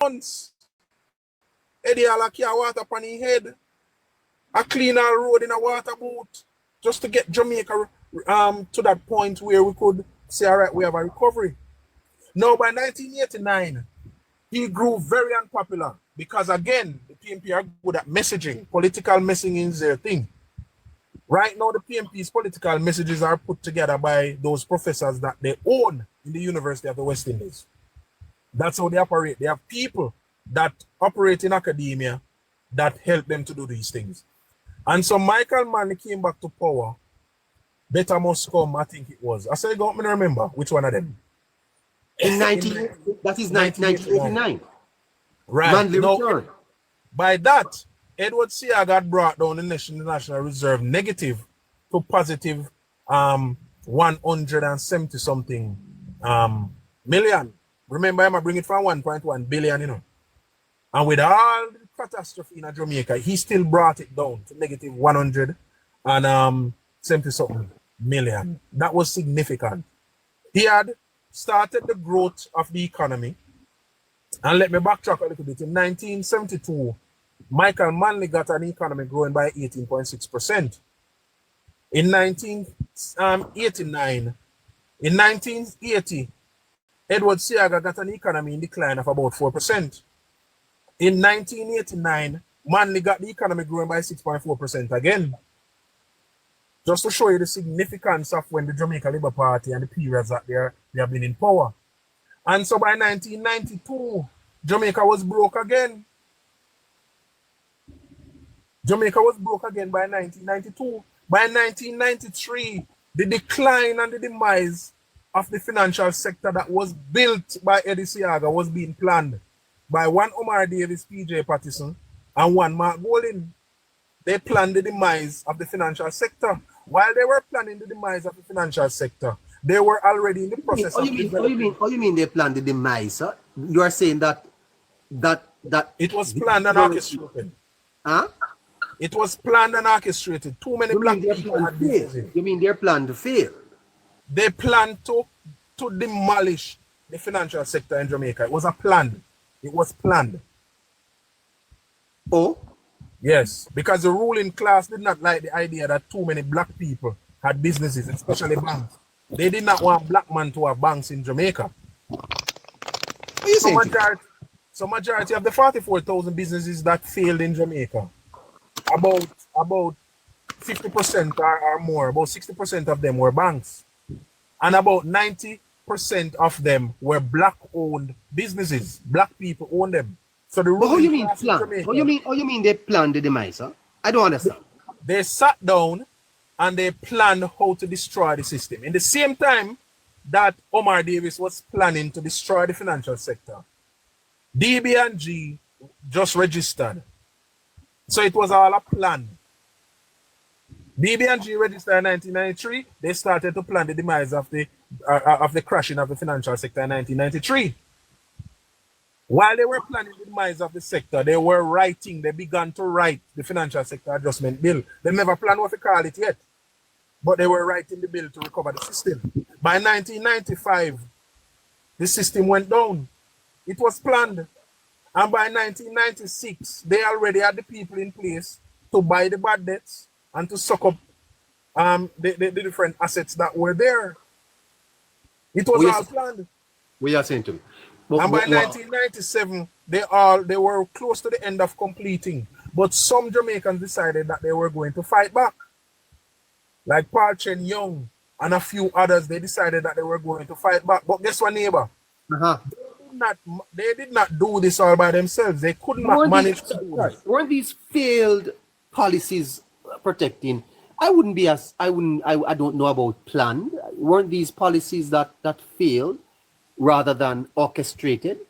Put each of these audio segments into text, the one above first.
months. Eddie Ala carry water upon his head. A cleaner road in a water boat. Just to get Jamaica to that point where we could say, all right, we have a recovery. Now, by 1989, he grew very unpopular because, again, the PNP are good at messaging. Political messaging is their thing. Right now, the PNP's political messages are put together by those professors that they own in the University of the West Indies. That's how they operate. They have people that operate in academia that help them to do these things. And so Michael Manley came back to power. Better Must Come, I think it was. I said, I don't remember which one of them. That is 1989. Right. Manley returned. By that, Edward Seaga had brought down the National Reserve negative to positive 170 something million. Remember, I'm bring it from 1.1 billion, you know. And with all the catastrophe in Jamaica, he still brought it down to negative 170 something million. That was significant. He had started the growth of the economy. And let me backtrack a little bit. In 1972, Michael Manley got an economy growing by 18.6%. In 1980, Edward Seaga got an economy in decline of about 4%. In 1989, Manley got the economy growing by 6.4% again. Just to show you the significance of when the Jamaica Labour Party and the periods that they have been in power. And so by 1992, Jamaica was broke again. Jamaica was broke again by 1992. By 1993, the decline and the demise of the financial sector that was built by Eddie Seaga was being planned by one Omar Davis, PJ Patterson, and one Mark Golding. They planned the demise of the financial sector. While they were planning the demise of the financial sector, they were already in the process of developing. You mean they planned the demise, sir? You are saying that it was planned and orchestrated. Huh? It was planned and orchestrated. Too many black people had businesses. You mean their plan to fail? They planned to demolish the financial sector in Jamaica. It was a plan. It was planned. Oh? Yes, because the ruling class did not like the idea that too many black people had businesses, especially banks. They did not want black men to have banks in Jamaica. So majority of the 44,000 businesses that failed in Jamaica, about 50% or more, about 60% of them were banks. And about 90% of them were black-owned businesses. Black people own them. So the how you mean plan? How you mean they planned the demise, huh? I don't understand. They sat down and they planned how to destroy the system. In the same time that Omar Davis was planning to destroy the financial sector, DB&G just registered. So it was all a plan. DB&G registered in 1993. They started to plan the demise of the crashing of the financial sector in 1993. While they were planning the demise of the sector, they began to write the Financial Sector Adjustment Bill. They never planned what to call it yet, but they were writing the bill to recover the system. By 1995, the system went down. It was planned. And by 1996, they already had the people in place to buy the bad debts and to suck up the different assets that were there. It was all planned. We are saying to me. And by 1997, they were close to the end of completing. But some Jamaicans decided that they were going to fight back. Like Paul Chen Young and a few others, they decided that they were going to fight back. But guess what, neighbor? They did not do this all by themselves. They could not manage to do this. Weren't these failed policies protecting? I don't know about planned. Weren't these policies that failed rather than orchestrated?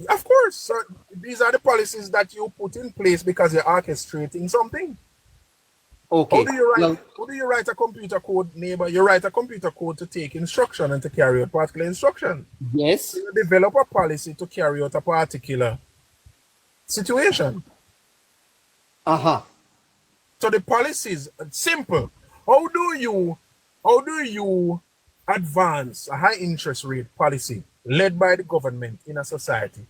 Of course. So these are the policies that you put in place because you're orchestrating something. Okay. How do you write a computer code, neighbor? You write a computer code to take instruction and to carry out particular instruction. Yes. So you develop a policy to carry out a particular situation. So the policies are simple. How do you advance a high interest rate policy led by the government in a society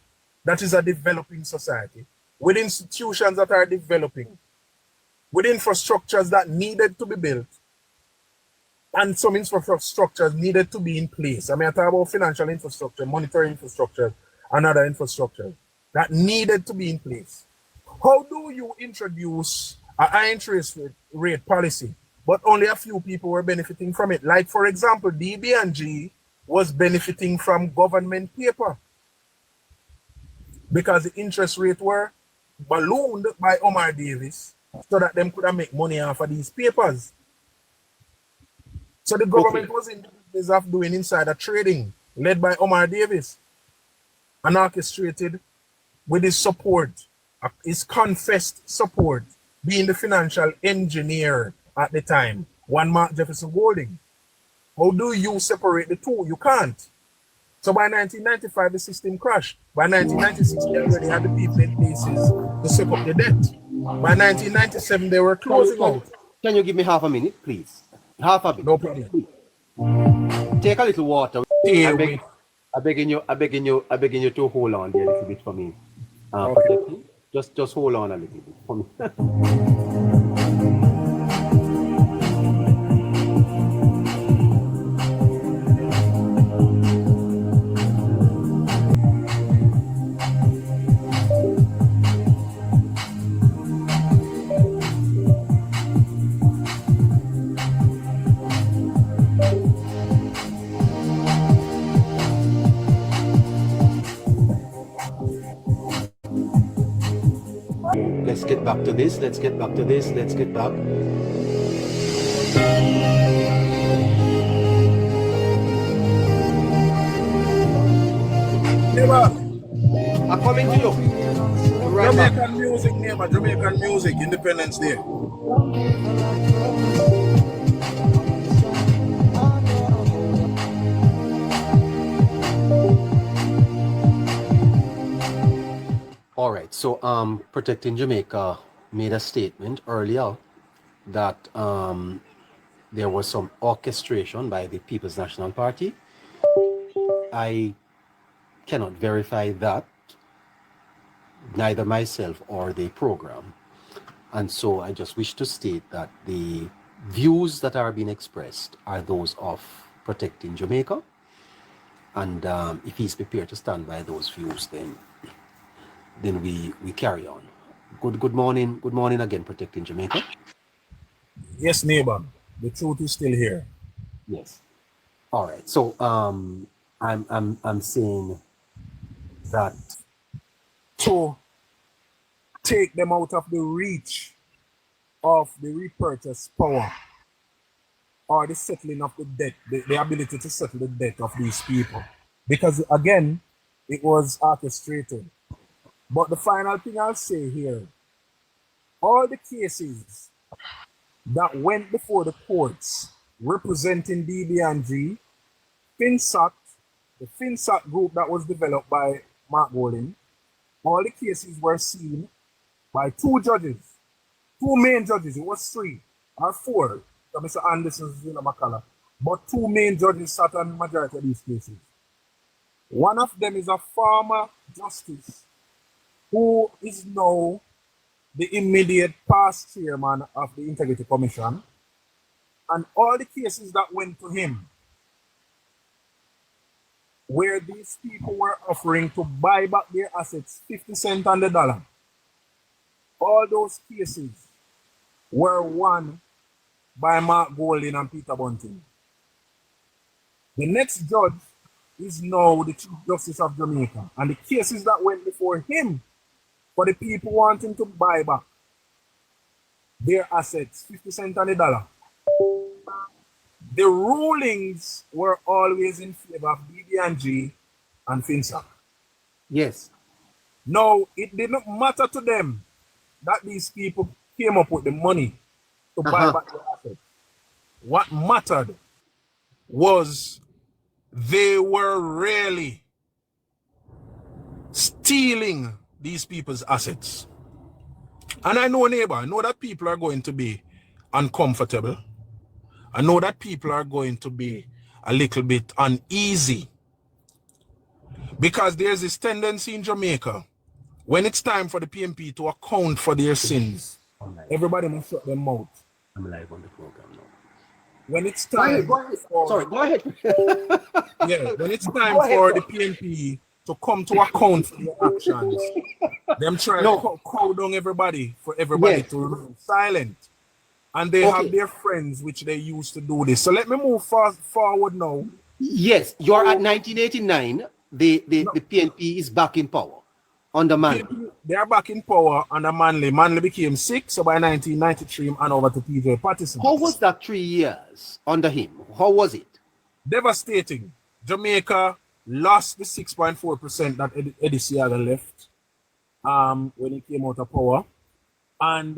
that is a developing society, with institutions that are developing, with infrastructures that needed to be built, and some infrastructures needed to be in place. I mean, I talk about financial infrastructure, monetary infrastructure, and other infrastructure that needed to be in place. How do you introduce a high interest rate policy, but only a few people were benefiting from it? Like, for example, DB&G was benefiting from government paper because the interest rate were ballooned by Omar Davis so that them could make money off of these papers. So the government was in the business of doing insider trading, led by Omar Davis, and orchestrated with his support, his confessed support, being the financial engineer at the time, one Mark Jefferson Golding. How do you separate the two? You can't. So by 1995, the system crashed. By 1996, they already had the people in places to set up the debt. By 1997, they were closing out. Can you give me half a minute, please? Half a minute. No problem. Take a little water. Stay I begging you to hold on there a little bit for me. Okay. Just hold on a little bit for me. Let's get back to this. Let's get back. Neighbor, I'm coming to you. Right Jamaican back. music, neighbor. Jamaican music, Independence Day. All right. So, Protecting Jamaica made a statement earlier that there was some orchestration by the People's National Party. I cannot verify that, neither myself or the program. And so I just wish to state that the views that are being expressed are those of Protecting Jamaica. And if he's prepared to stand by those views, then we carry on. Good morning again, Protecting Jamaica. Yes, neighbor. The truth is still here. Yes. All right. So I'm saying that To take them out of the reach of the repurchase power or the settling of the debt, the ability to settle the debt of these people. Because again, it was orchestrated. But the final thing I'll say here, all the cases that went before the courts representing DB&G, FinSAC, the FinSAC group that was developed by Mark Golding, all the cases were seen by two main judges. It was 3 or 4, Mr. Anderson, Zina Makala, but 2 main judges sat on the majority of these cases. One of them is a former justice who is now the immediate past chairman of the Integrity Commission, and all the cases that went to him, where these people were offering to buy back their assets 50 cents on the dollar, all those cases were won by Mark Golding and Peter Bunting. The next judge is now the Chief Justice of Jamaica, and the cases that went before him for the people wanting to buy back their assets 50 cents on the dollar, the rulings were always in favor of DB&G and FinSAC. yes. Now, it didn't matter to them that these people came up with the money to buy back their assets. What mattered was they were really stealing these people's assets. And I know, neighbor, I know that people are going to be uncomfortable. I know that people are going to be a little bit uneasy. Because there's this tendency in Jamaica, when it's time for the PNP to account for their sins, everybody must shut their mouth. I'm live on the program now. When it's time go ahead. Sorry, go ahead. yeah, when it's time for the PNP to come to account for their actions, them try to cow down everybody for everybody to remain silent. And they have their friends which they used to do this. So let me move forward now. Yes, you're at 1989. The PNP is back in power under Manley. They are back in power under Manley. Manley became sick, so by 1993, and over to PJ Patterson. How was that 3 years under him? How was it? Devastating. Jamaica lost the 6.4% that Eddie Seaga left when he came out of power. And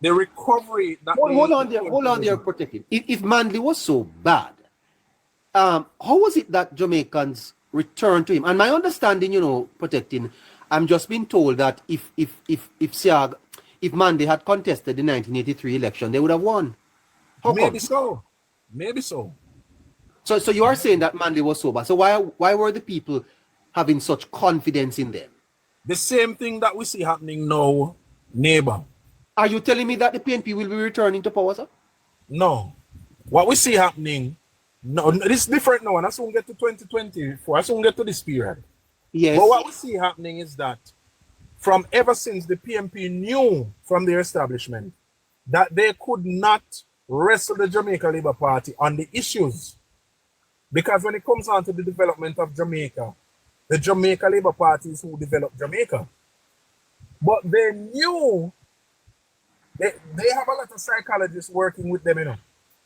the recovery that hold on there, protected. If Manley was so bad, how was it that Jamaicans returned to him? And my understanding, protecting, I'm just being told that if Manley had contested the 1983 election, they would have won. Maybe so. Maybe so. So you are saying that Manley was so bad. So why were the people having such confidence in them? The same thing that we see happening now, neighbor. Are you telling me that the PNP will be returning to power, sir? No. What we see happening, no, this is different now, and I soon get to 2024. I soon get to this period. Yes. But what we see happening is that from ever since the PNP knew from their establishment that they could not wrestle the Jamaica Labour Party on the issues. Because when it comes on to the development of Jamaica, the Jamaica Labour Party is who developed Jamaica. But they knew they have a lot of psychologists working with them,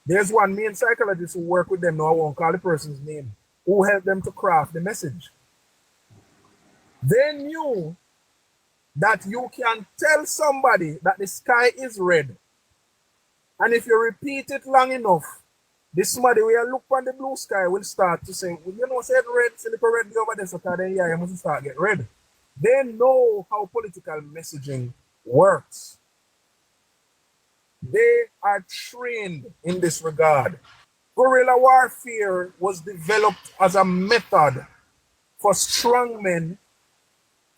There's one main psychologist who work with them, I won't call the person's name, who helped them to craft the message. They knew that you can tell somebody that the sky is red, and if you repeat it long enough, this somebody will look on the blue sky will start to say, well, said red, so little red over there, so then you must start get red. They know how political messaging works. They are trained in this regard. Guerrilla warfare was developed as a method for strongmen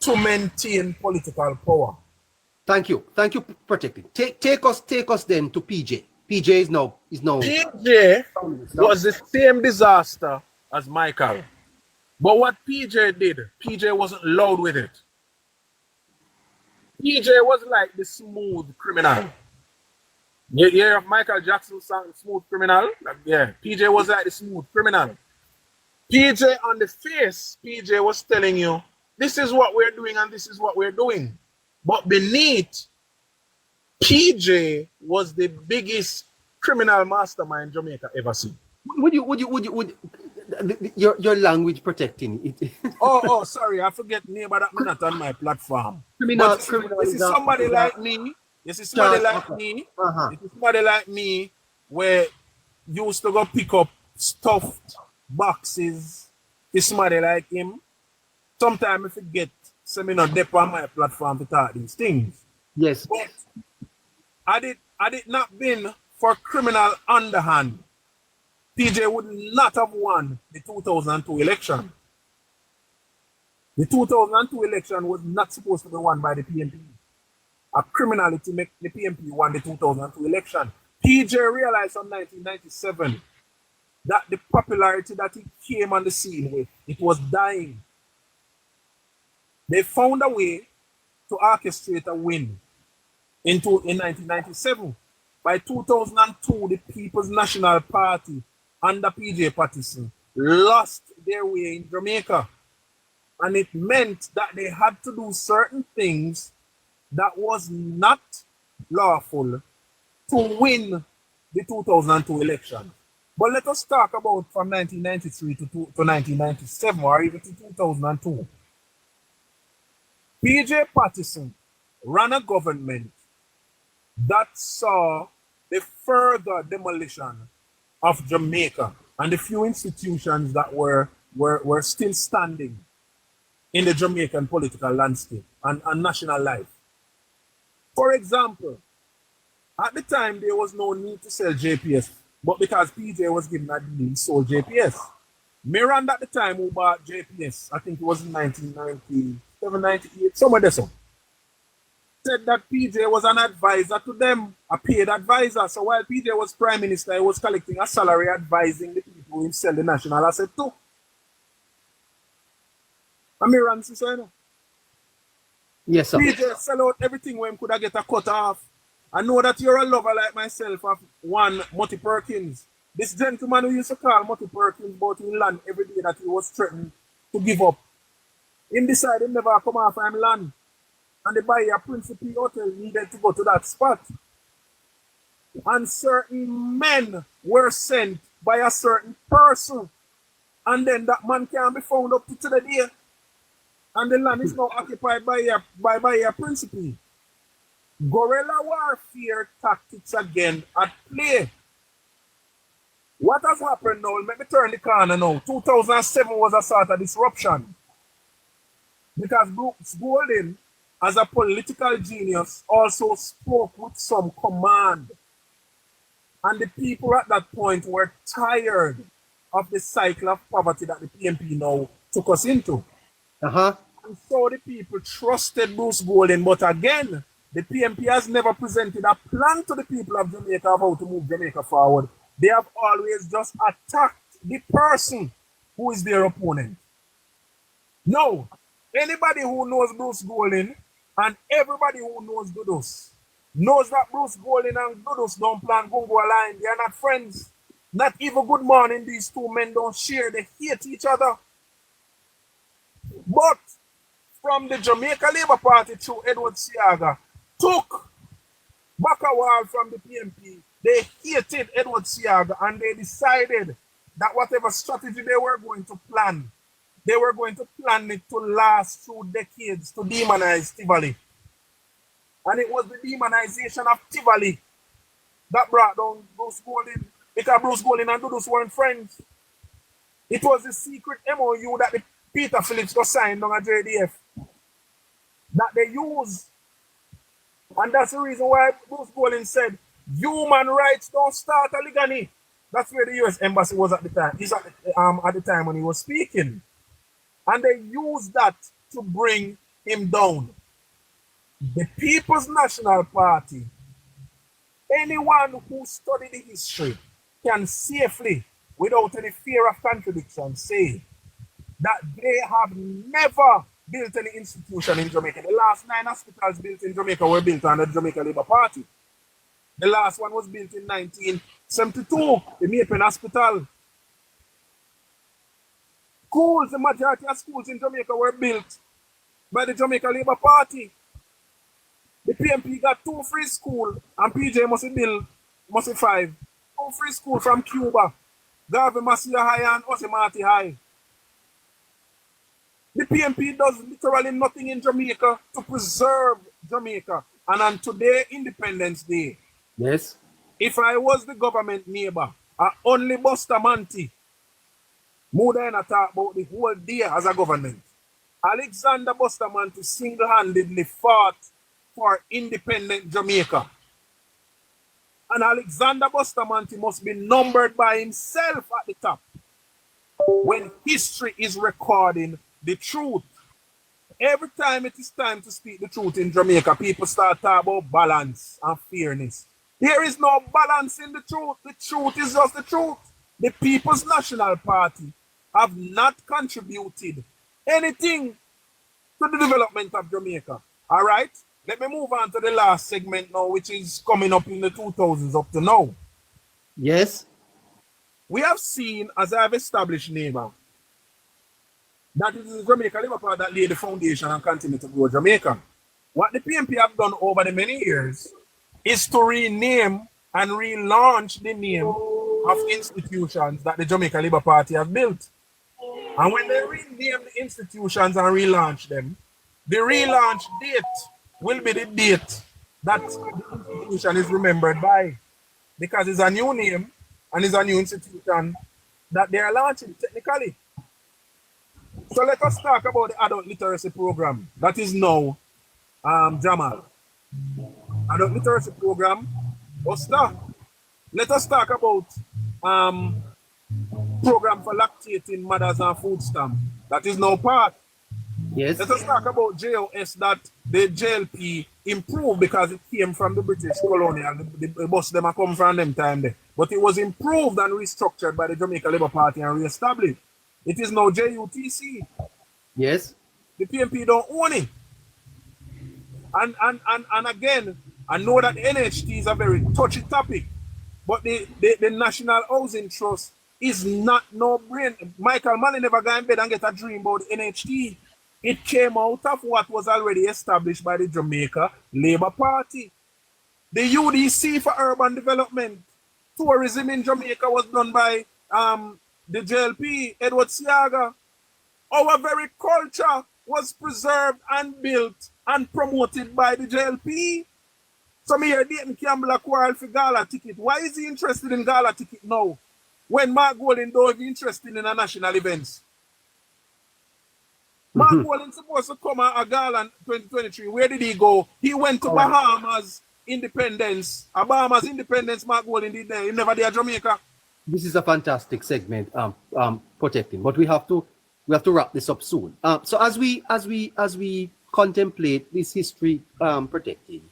to maintain political power. Thank you, protecting. Take us then to PJ. PJ is now. PJ was the same disaster as Michael, but what PJ did, PJ wasn't loud with it. PJ was like the smooth criminal. You hear Michael Jackson's song Smooth Criminal? Yeah, PJ was like the smooth criminal. PJ on the face, PJ was telling you, this is what we're doing and this is what we're doing. But beneath, PJ was the biggest criminal mastermind Jamaica ever seen. Would your language protecting it? oh, sorry, I forget neighbor that I'm not on my platform. Criminal this is somebody like me. This is somebody like me. This is somebody like me where used to go pick up stuffed boxes. It's somebody like him. Sometimes I forget some dep on my platform to talk these things. Yes. But had it not been for criminal underhand, PJ would not have won the 2002 election. The 2002 election was not supposed to be won by the PNP. A criminality make the PNP won the 2002 election. PJ realized in 1997 that the popularity that he came on the scene with, it was dying. They found a way to orchestrate a win in 1997. By 2002, the People's National Party under PJ Patterson lost their way in Jamaica. And it meant that they had to do certain things that was not lawful to win the 2002 election. But let us talk about from 1993 to 1997 or even to 2002. PJ Patterson ran a government that saw the further demolition of Jamaica and the few institutions that were still standing in the Jamaican political landscape and national life. For example, at the time there was no need to sell JPS, but because PJ was given a deal, he sold JPS. Miranda at the time who bought JPS, I think it was in 1997, 98, somewhere there. So said that PJ was an advisor to them, a paid advisor. So while PJ was prime minister, he was collecting a salary advising the people who sell the national asset too. Miranda, you know. Yes, sir. PJ sell out everything when could I get a cut off. I know that you're a lover like myself of one Mutty Perkins. This gentleman who used to call Mutty Perkins bought in land every day that he was threatened to give up. Him decided he never come off him land. And the buyer Principe Hotel needed to go to that spot. And certain men were sent by a certain person. And then that man can be found up to the day. And the land is now occupied by a Principe. Guerrilla warfare tactics again at play. What has happened now? Let me turn the corner now. 2007 was a sort of disruption. Because Brooks Golding, as a political genius, also spoke with some command. And the people at that point were tired of the cycle of poverty that the PNP now took us into. Uh-huh. And so the people trusted Bruce Golding, but again, the PNP has never presented a plan to the people of Jamaica of how to move Jamaica forward. They have always just attacked the person who is their opponent. No, anybody who knows Bruce Golding and everybody who knows Dudus knows that Bruce Golding and Dudus don't plan Gungo line. They are not friends. Not even good morning. These two men don't share. They hate each other. But from the Jamaica Labour Party through Edward Seaga took back a wall from the PNP. They hated Edward Seaga and they decided that whatever strategy they were going to plan, they were going to plan it to last through decades to demonize Tivoli. And it was the demonization of Tivoli that brought down Bruce Golding, because Bruce Golding and Dudus weren't friends. It was the secret MOU that the Peter Phillips was signed on a JDF that they used. And that's the reason why Bruce Golding said, human rights don't start a ligani. That's where the US Embassy was at the time. He's at the time when he was speaking. And they used that to bring him down. The People's National Party, anyone who studied the history can safely, without any fear of contradiction, say that they have never built any institution in Jamaica. The last 9 hospitals built in Jamaica were built under the Jamaica Labour Party. The last one was built in 1972, the Maypen Hospital. Schools, the majority of schools in Jamaica were built by the Jamaica Labour Party. The PNP got 2 free schools and PJ must be 5. 2 free schools from Cuba, Garvey Masia High and Osimati High. The PNP does literally nothing in Jamaica to preserve Jamaica. And on today, Independence Day, yes, if I was the government neighbor, I only Bustamante, more than I talk about the whole day as a government. Alexander Bustamante single-handedly fought for independent Jamaica. And Alexander Bustamante must be numbered by himself at the top when history is recording the truth. Every time it is time to speak the truth in Jamaica, people start talking about balance and fairness. There is no balance in the truth. The truth is just the truth. The People's National Party have not contributed anything to the development of Jamaica. All right? Let me move on to the last segment now, which is coming up in the 2000s up to now. yes, We have seen, as I have established, neighbor, that it is the Jamaica Labour Party that laid the foundation and continue to grow Jamaica. What the PNP have done over the many years is to rename and relaunch the name of institutions that the Jamaica Labour Party have built. And when they rename the institutions and relaunch them, the relaunch date will be the date that the institution is remembered by, because it's a new name and it's a new institution that they are launching technically. So let us talk about the adult literacy program that is now Jamal. Adult literacy program, Buster. Let us talk about program for lactating mothers and food stamp. That is now part. Yes. Let us talk about JOS that the JLP improved because it came from the British colonial. The bus them come from them time there. But it was improved and restructured by the Jamaica Labour Party and re-established. It is now JUTC. Yes. The PNP don't own it. And again, I know that NHT is a very touchy topic, but the National Housing Trust is not no brain. Michael Manley never got in bed and get a dream about NHT. It came out of what was already established by the Jamaica Labour Party. The UDC for urban development. Tourism in Jamaica was done by the JLP, Edward Siaga. Our very culture was preserved and built and promoted by the JLP. Some here Dayton Campbell quarrel for Gala ticket. Why is he interested in Gala ticket now? When Mark Golden don't be interested in a national events. Mark Golden supposed to come at a Gala in 2023. Where did he go? He went to Bahamas Independence. Bahamas Independence Mark Golden did there. He never did Jamaica. This is a fantastic segment, protecting, but we have to wrap this up soon. So as we contemplate this history, protecting,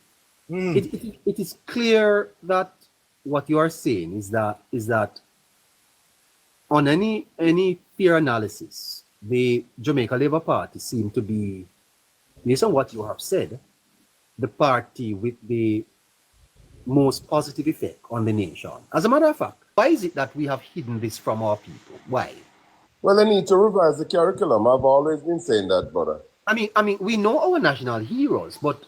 it is clear that what you are saying is that on any peer analysis, the Jamaica Labour Party seem to be, based on what you have said, the party with the most positive effect on the nation. As a matter of fact, why is it that we have hidden this from our people? Why? Well, they need to revise the curriculum. I've always been saying that, brother. I mean, we know our national heroes, but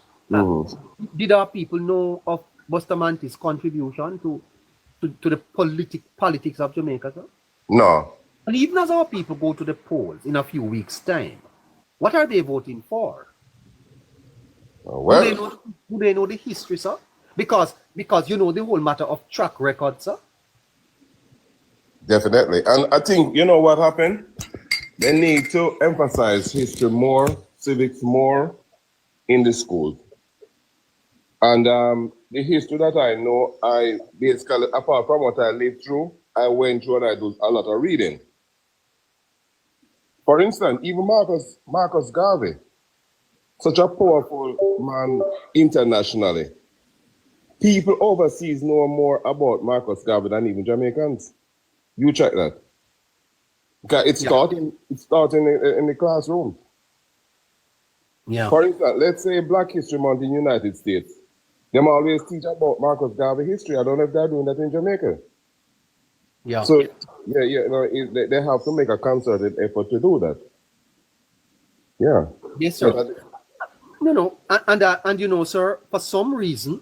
did our people know of Bustamante's contribution to the politics of Jamaica, sir? No. And even as our people go to the polls in a few weeks' time, what are they voting for? Well, do they know the history, sir? Because you know the whole matter of track record, sir. definitely. And I think, you know what happened? They need to emphasize history more, civics more in the schools. And the history that I know, I basically, apart from what I lived through, I went through and I do a lot of reading. For instance, even Marcus Garvey, such a powerful man internationally. People overseas know more about Marcus Garvey than even Jamaicans. You check that. Okay, it's taught in the classroom. Yeah. For instance, let's say Black History Month in the United States. Them always teach about Marcus Garvey history. I don't know if they're doing that in Jamaica. Yeah. So they have to make a concerted effort to do that. Yeah. Yes, sir. No, and you know, sir, for some reason,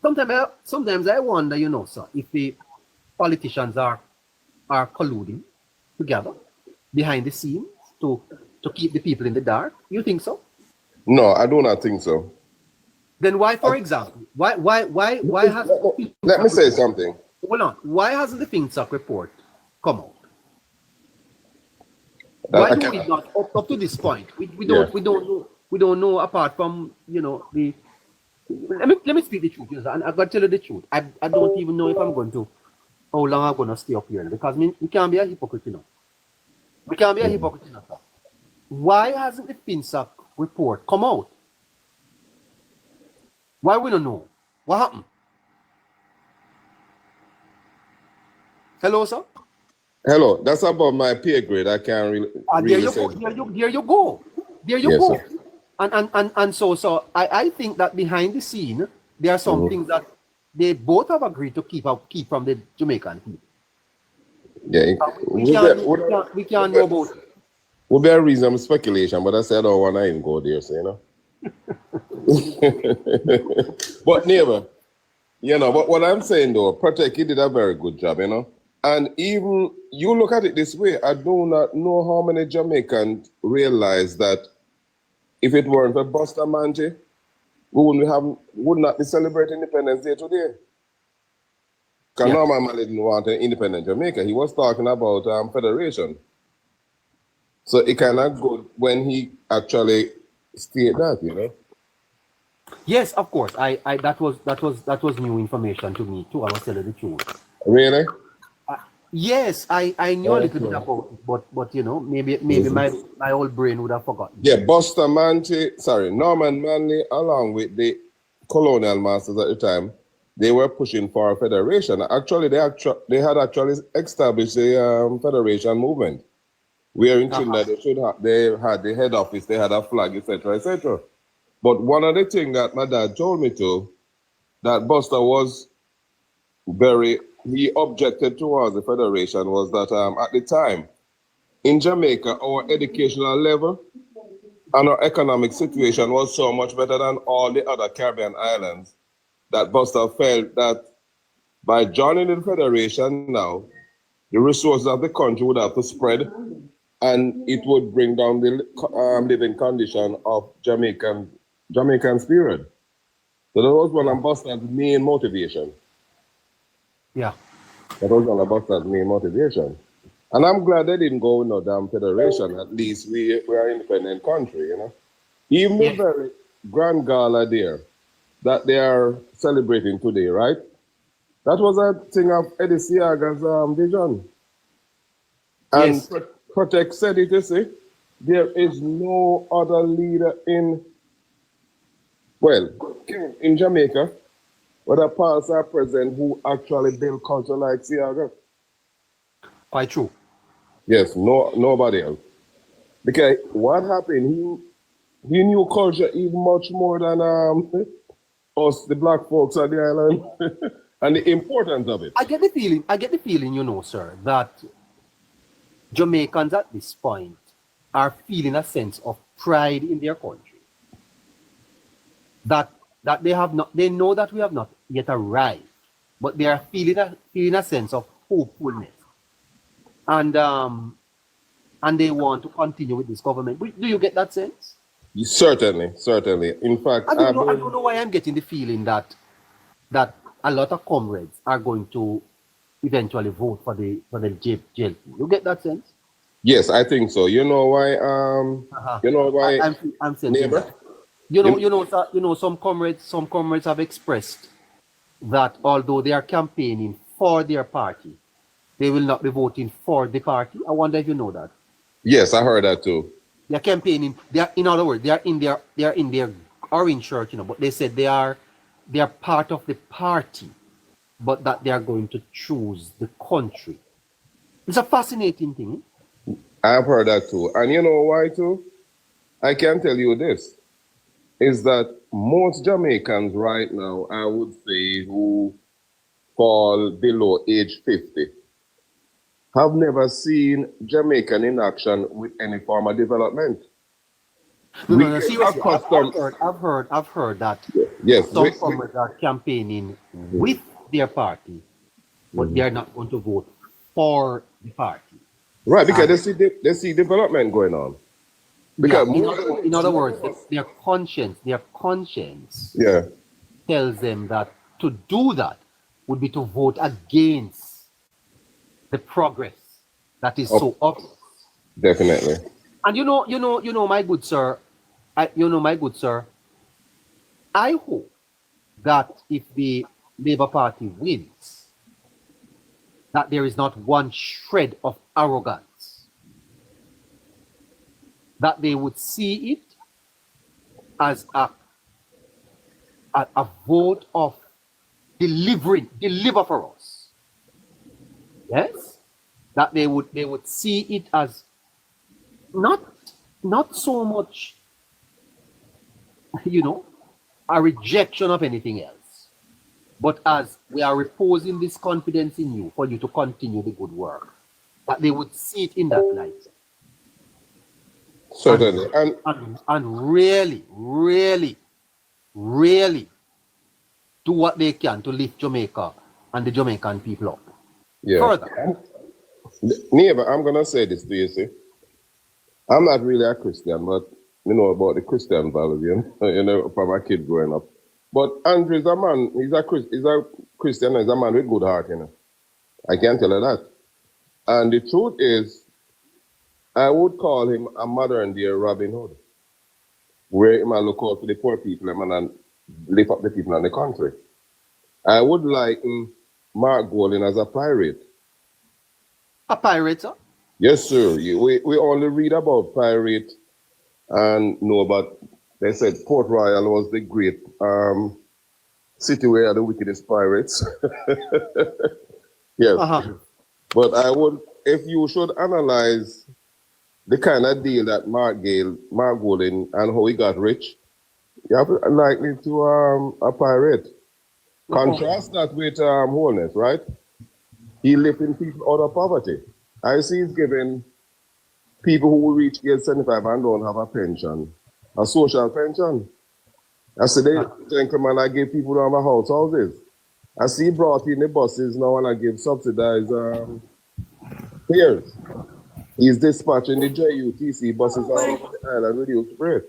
sometimes I wonder, you know, sir, if the politicians are colluding together behind the scenes to keep the people in the dark. You think so? No, I do not think so. Then why, for example, why has let me say something. Hold on. Why hasn't the FinSoc report come out? That Why do we not up to this point? We don't know apart from, you know, the let me speak the truth, you know, and I've got to tell you the truth. I don't even know if I'm going to how long I'm gonna stay up here because we can't be a hypocrite, you know. We can't be a hypocrite, you know, sir. Why hasn't the FinSoc report come out? Why we don't know? What happened? Hello, sir? Hello, that's above my pay grade. I can't really, really say. There you go. Sir. And so I think that behind the scene there are some things that they both have agreed to keep from the Jamaican people. Yeah, we can't know about it. Would be a reasonable speculation, but I said I don't want to even go there, so you know. But never, you know. But what I'm saying though, Protect, he did a very good job, you know. And even you look at it this way, I do not know how many Jamaicans realize that if it weren't for Bustamante, we would not be celebrating Independence Day today. Because Norman Manley didn't want an independent Jamaica. He was talking about federation. So it kind of good when he actually stated that, you know. Yes, of course. That was new information to me too. I was telling the truth. Really? Yes, I knew a little bit about it, but you know, maybe my old brain would have forgotten. Yeah, Norman Manley, along with the colonial masters at the time, they were pushing for a federation. Actually, they had actually established a federation movement, where in Trinidad they had the head office, they had a flag, etc., etc. But one of the things that my dad told me that Buster was he objected towards the federation was that at the time in Jamaica, our educational level and our economic situation was so much better than all the other Caribbean islands that Buster felt that by joining the federation now, the resources of the country would have to spread and it would bring down the living condition of Jamaicans period. So that was one of Buster's main motivation. Yeah. That was one of Buster's main motivation. And I'm glad they didn't go with no damn federation. At least we are an independent country, you know. Even the very grand gala there that they are celebrating today, right? That was a thing of Eddie Siaga's vision. And Protect said it, you see, there is no other leader in Jamaica, whether past or present, who actually built culture like Siaga. Quite true. Yes, nobody else. Because what happened, he knew culture even much more than us, the black folks on the island, and the importance of it. I get the feeling, you know, sir, that Jamaicans at this point are feeling a sense of pride in their country. That they know that we have not yet arrived, but they are feeling a sense of hopefulness. And they want to continue with this government. Do you get that sense? Certainly. In fact, I don't know why I'm getting the feeling that a lot of comrades are going to eventually vote for the JLP. You get that sense? Yes, I think so. You know why? You know why? I'm sensing neighbor? that. You know, some comrades have expressed that although they are campaigning for their party, they will not be voting for the party. I wonder if you know that. Yes, I heard that too. They are campaigning. In other words, they are in their orange shirt, you know, but they said they are part of the party, but that they are going to choose the country. It's a fascinating thing. I've heard that too. And you know why too? I can tell you this, is that most Jamaicans right now, I would say, who fall below age 50, have never seen Jamaican in action with any form of development. No, seriously, I've heard that some comrades are campaigning with their party, but they are not going to vote for the party. Right, because they see development going on. Because in other words, their conscience tells them that to do that would be to vote against the progress that is so obvious. Definitely. And you know, my good sir, I hope that if the Labour Party wins, that there is not one shred of arrogance, that they would see it as a vote of deliver for us. Yes? That they would see it as not so much, you know, a rejection of anything else, but as we are reposing this confidence in you for you to continue the good work, that they would see it in that light. Certainly. And really do what they can to lift Jamaica and the Jamaican people up. Yeah. Further. Neighbor, I'm going to say this to you, see. I'm not really a Christian, but you know about the Christian values, you know, from a kid growing up. But Andrew is a man, he's a Christian, he's a man with good heart, you know. I can tell you that. And the truth is, I would call him a modern day Robin Hood, where he might look out for the poor people and lift up the people in the country. I would like Mark Golding as a pirate, A pirate, sir? Yes, sir. We only read about pirate and know about, they said Port Royal was the great city where the wickedest pirates. Yes. But I would, if you should analyze the kind of deal that Mark Golding, and how he got rich, you have to likely to a pirate. Contrast that with Holness, right? He lifting people out of poverty. I see he's giving people who reach age 75 and don't have a pension, a social pension. I see the gentleman I give people who don't have houses. I see he brought in the buses now and I give subsidized fares. He's dispatching the JUTC buses all over the island reduced rate.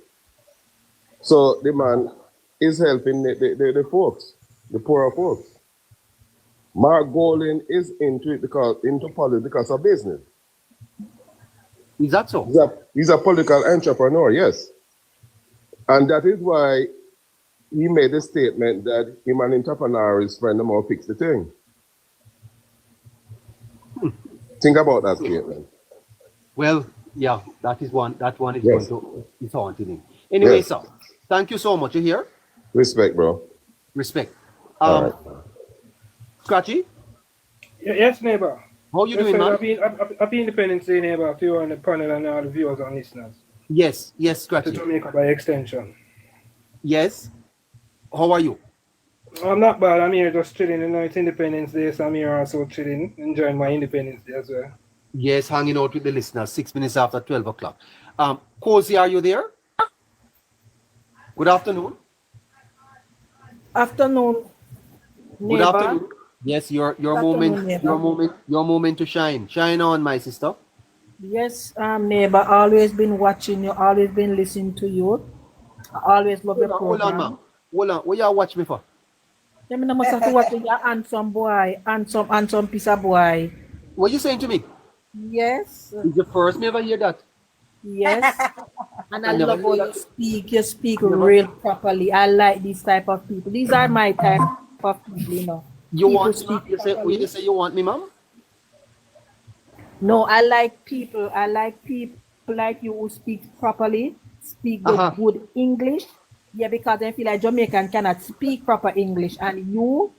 So the man is helping the folks, the poorer folks. Mark Golding is into politics because of business. Is that so? He's a political entrepreneur, yes. And that is why he made a statement that him and entrepreneur is friend them all fix the thing. Think about that statement. Well, yeah, that one is Yes. going to it's haunting. Anyway, Yes. sir, thank you so much. You hear? Respect, bro. Respect. All right. Scratchy, Yes, neighbor. how you doing, man? Happy Independence Day, neighbor, to you and the panel and all the viewers and listeners. Yes, To Scratchy. Jamaica by extension. Yes. How are you? I'm not bad. I'm here just chilling. You know, it's Independence Day, so I'm here also chilling, enjoying my Independence Day as well. Yes, hanging out with the listeners, 6 minutes after 12 o'clock. Cozy, are you there? Good afternoon. Afternoon, Good neighbor. afternoon. Yes, your Afternoon, moment, neighbor. your moment to shine. Shine on, my sister. Yes, neighbor. Always been watching you. Always been listening to you. I always love your Hold on, program. ma'am. Hold on. What y'all watch me for? Let me know must have to watch your handsome boy, handsome piece of boy. What you saying to me? Yes, It's the first me ever hear that. yes. And I never love how knew you that. speak. You speak Never- real properly. I like these type of people. These are my type of people, you know. You People want me, speak ma'am? You properly. say you want me, ma'am? No, I like people. I like people like you who speak properly, speak the good English. Yeah, because I feel like Jamaican cannot speak proper English, and you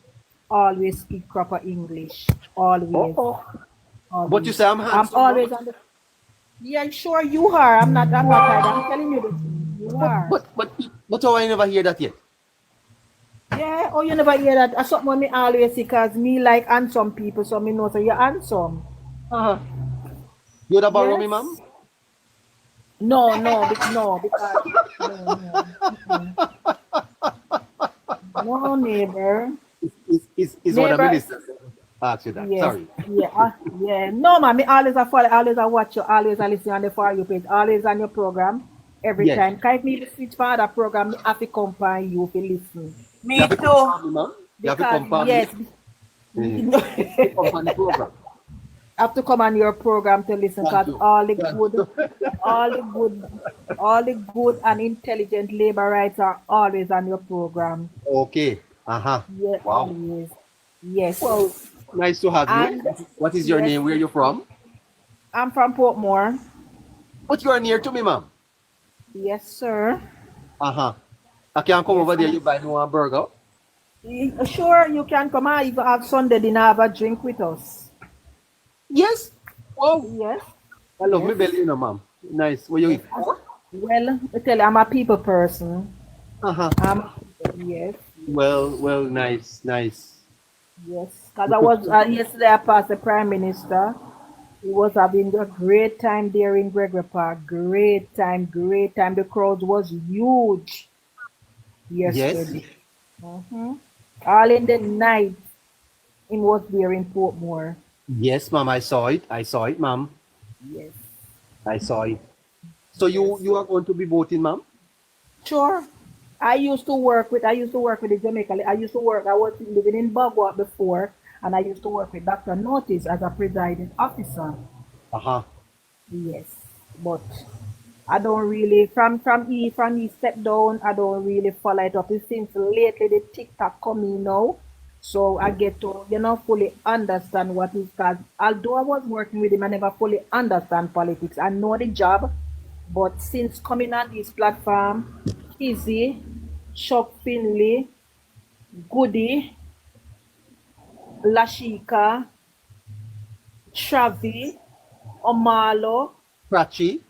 always speak proper English. Always, But you always. say I'm I'm handsome, always ma'am. on the. Yeah, sure you are. I'm not. I'm not. I'm telling you the truth. You are. But how I never hear that yet? Yeah. Oh, you never hear that. That's something me always see. Cause me like handsome people, so me know so you're handsome. You da borrow me, Yes. ma'am? No, because no. Mm-mm. No, neighbor. Is what I'm Neighbor. listening. Ask you that. Yes. Sorry. Yeah. No, man. Me always I follow. Always I watch you. Always I listen on the For You page. Always on your program. Every Yes. time. Can me switch for other program? Me have to come by you to listen. You have to come for me, ma'am. You have to Because come for yes, me. You have to come on the program. have to come on your program to listen. Thank Because you. all the good and intelligent labor rights are always on your program. Okay. Yeah, Wow. always. Yes. Well, nice to have And you. What is your yes, name? Where you from? I'm from Portmore. But you are near to me, ma'am. Yes, sir. I can come Yes, over there. You buy me one burger. Sure, you can come out. Even have Sunday dinner, have a drink with us. Yes. Wow. Yes. I love Yes. me belly, you know, ma'am. Nice. What you eat? Well, I tell you, I'm a people person. Yes, Well, nice. yes. Because I was yesterday, I passed the Prime Minister. He was having a great time there in Gregory Park. Great time. The crowd was huge yesterday. All in the night, he was there in Portmore. Yes, ma'am. I saw it, ma'am. Yes. I saw it. So you are going to be voting, ma'am? Sure. I used to work with the Jamaica. I was living in Bagua before, and I used to work with Dr. Notice as a presiding officer. Yes. But I don't really from he step down, I don't really follow it up. It seems lately the TikTok coming now. So I get to, fully understand what is because although I was working with him, I never fully understand politics. I know the job, but since coming on this platform, Kizzy, Chuck Finley, Goody, Lashika, Travi, Omalo, Prachi.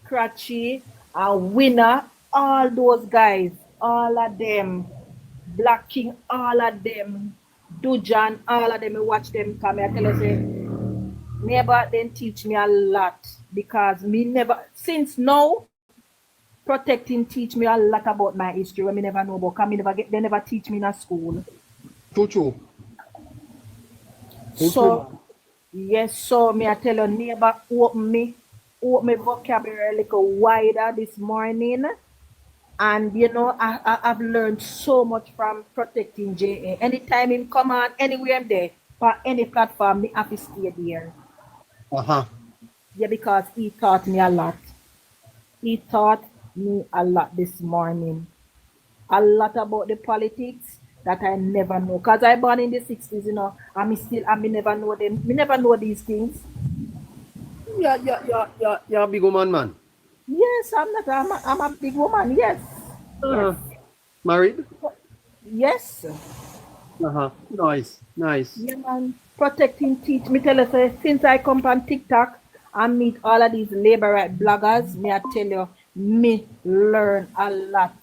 Cratchy, and Winner, all those guys, all of them, Black King, all of them, Dujan, all of them, I watch them come. I tell you, say, neighbor then teach me a lot because me never, since now, protecting teach me a lot about my history when me never know about, because me never get, they never teach me in a school. True. So, yes, so me I tell you, neighbor open me vocabulary a little wider this morning. And I've learned so much from protecting JA. Anytime him come on, anywhere I'm there, for any platform, me have to stay there. Uh-huh. Yeah, because he taught me a lot. He taught me a lot this morning. A lot about the politics that I never know. Because I born in the 60s, I me never know them. Me never know these things. Yeah, big woman, man. Yes, I'm a big woman. Yes. Uh-huh. Married? Yes. Uh-huh. Nice. Yeah, man. Protecting teach me tell you say since I come on TikTok and meet all of these labor right bloggers, me I tell you, me learn a lot.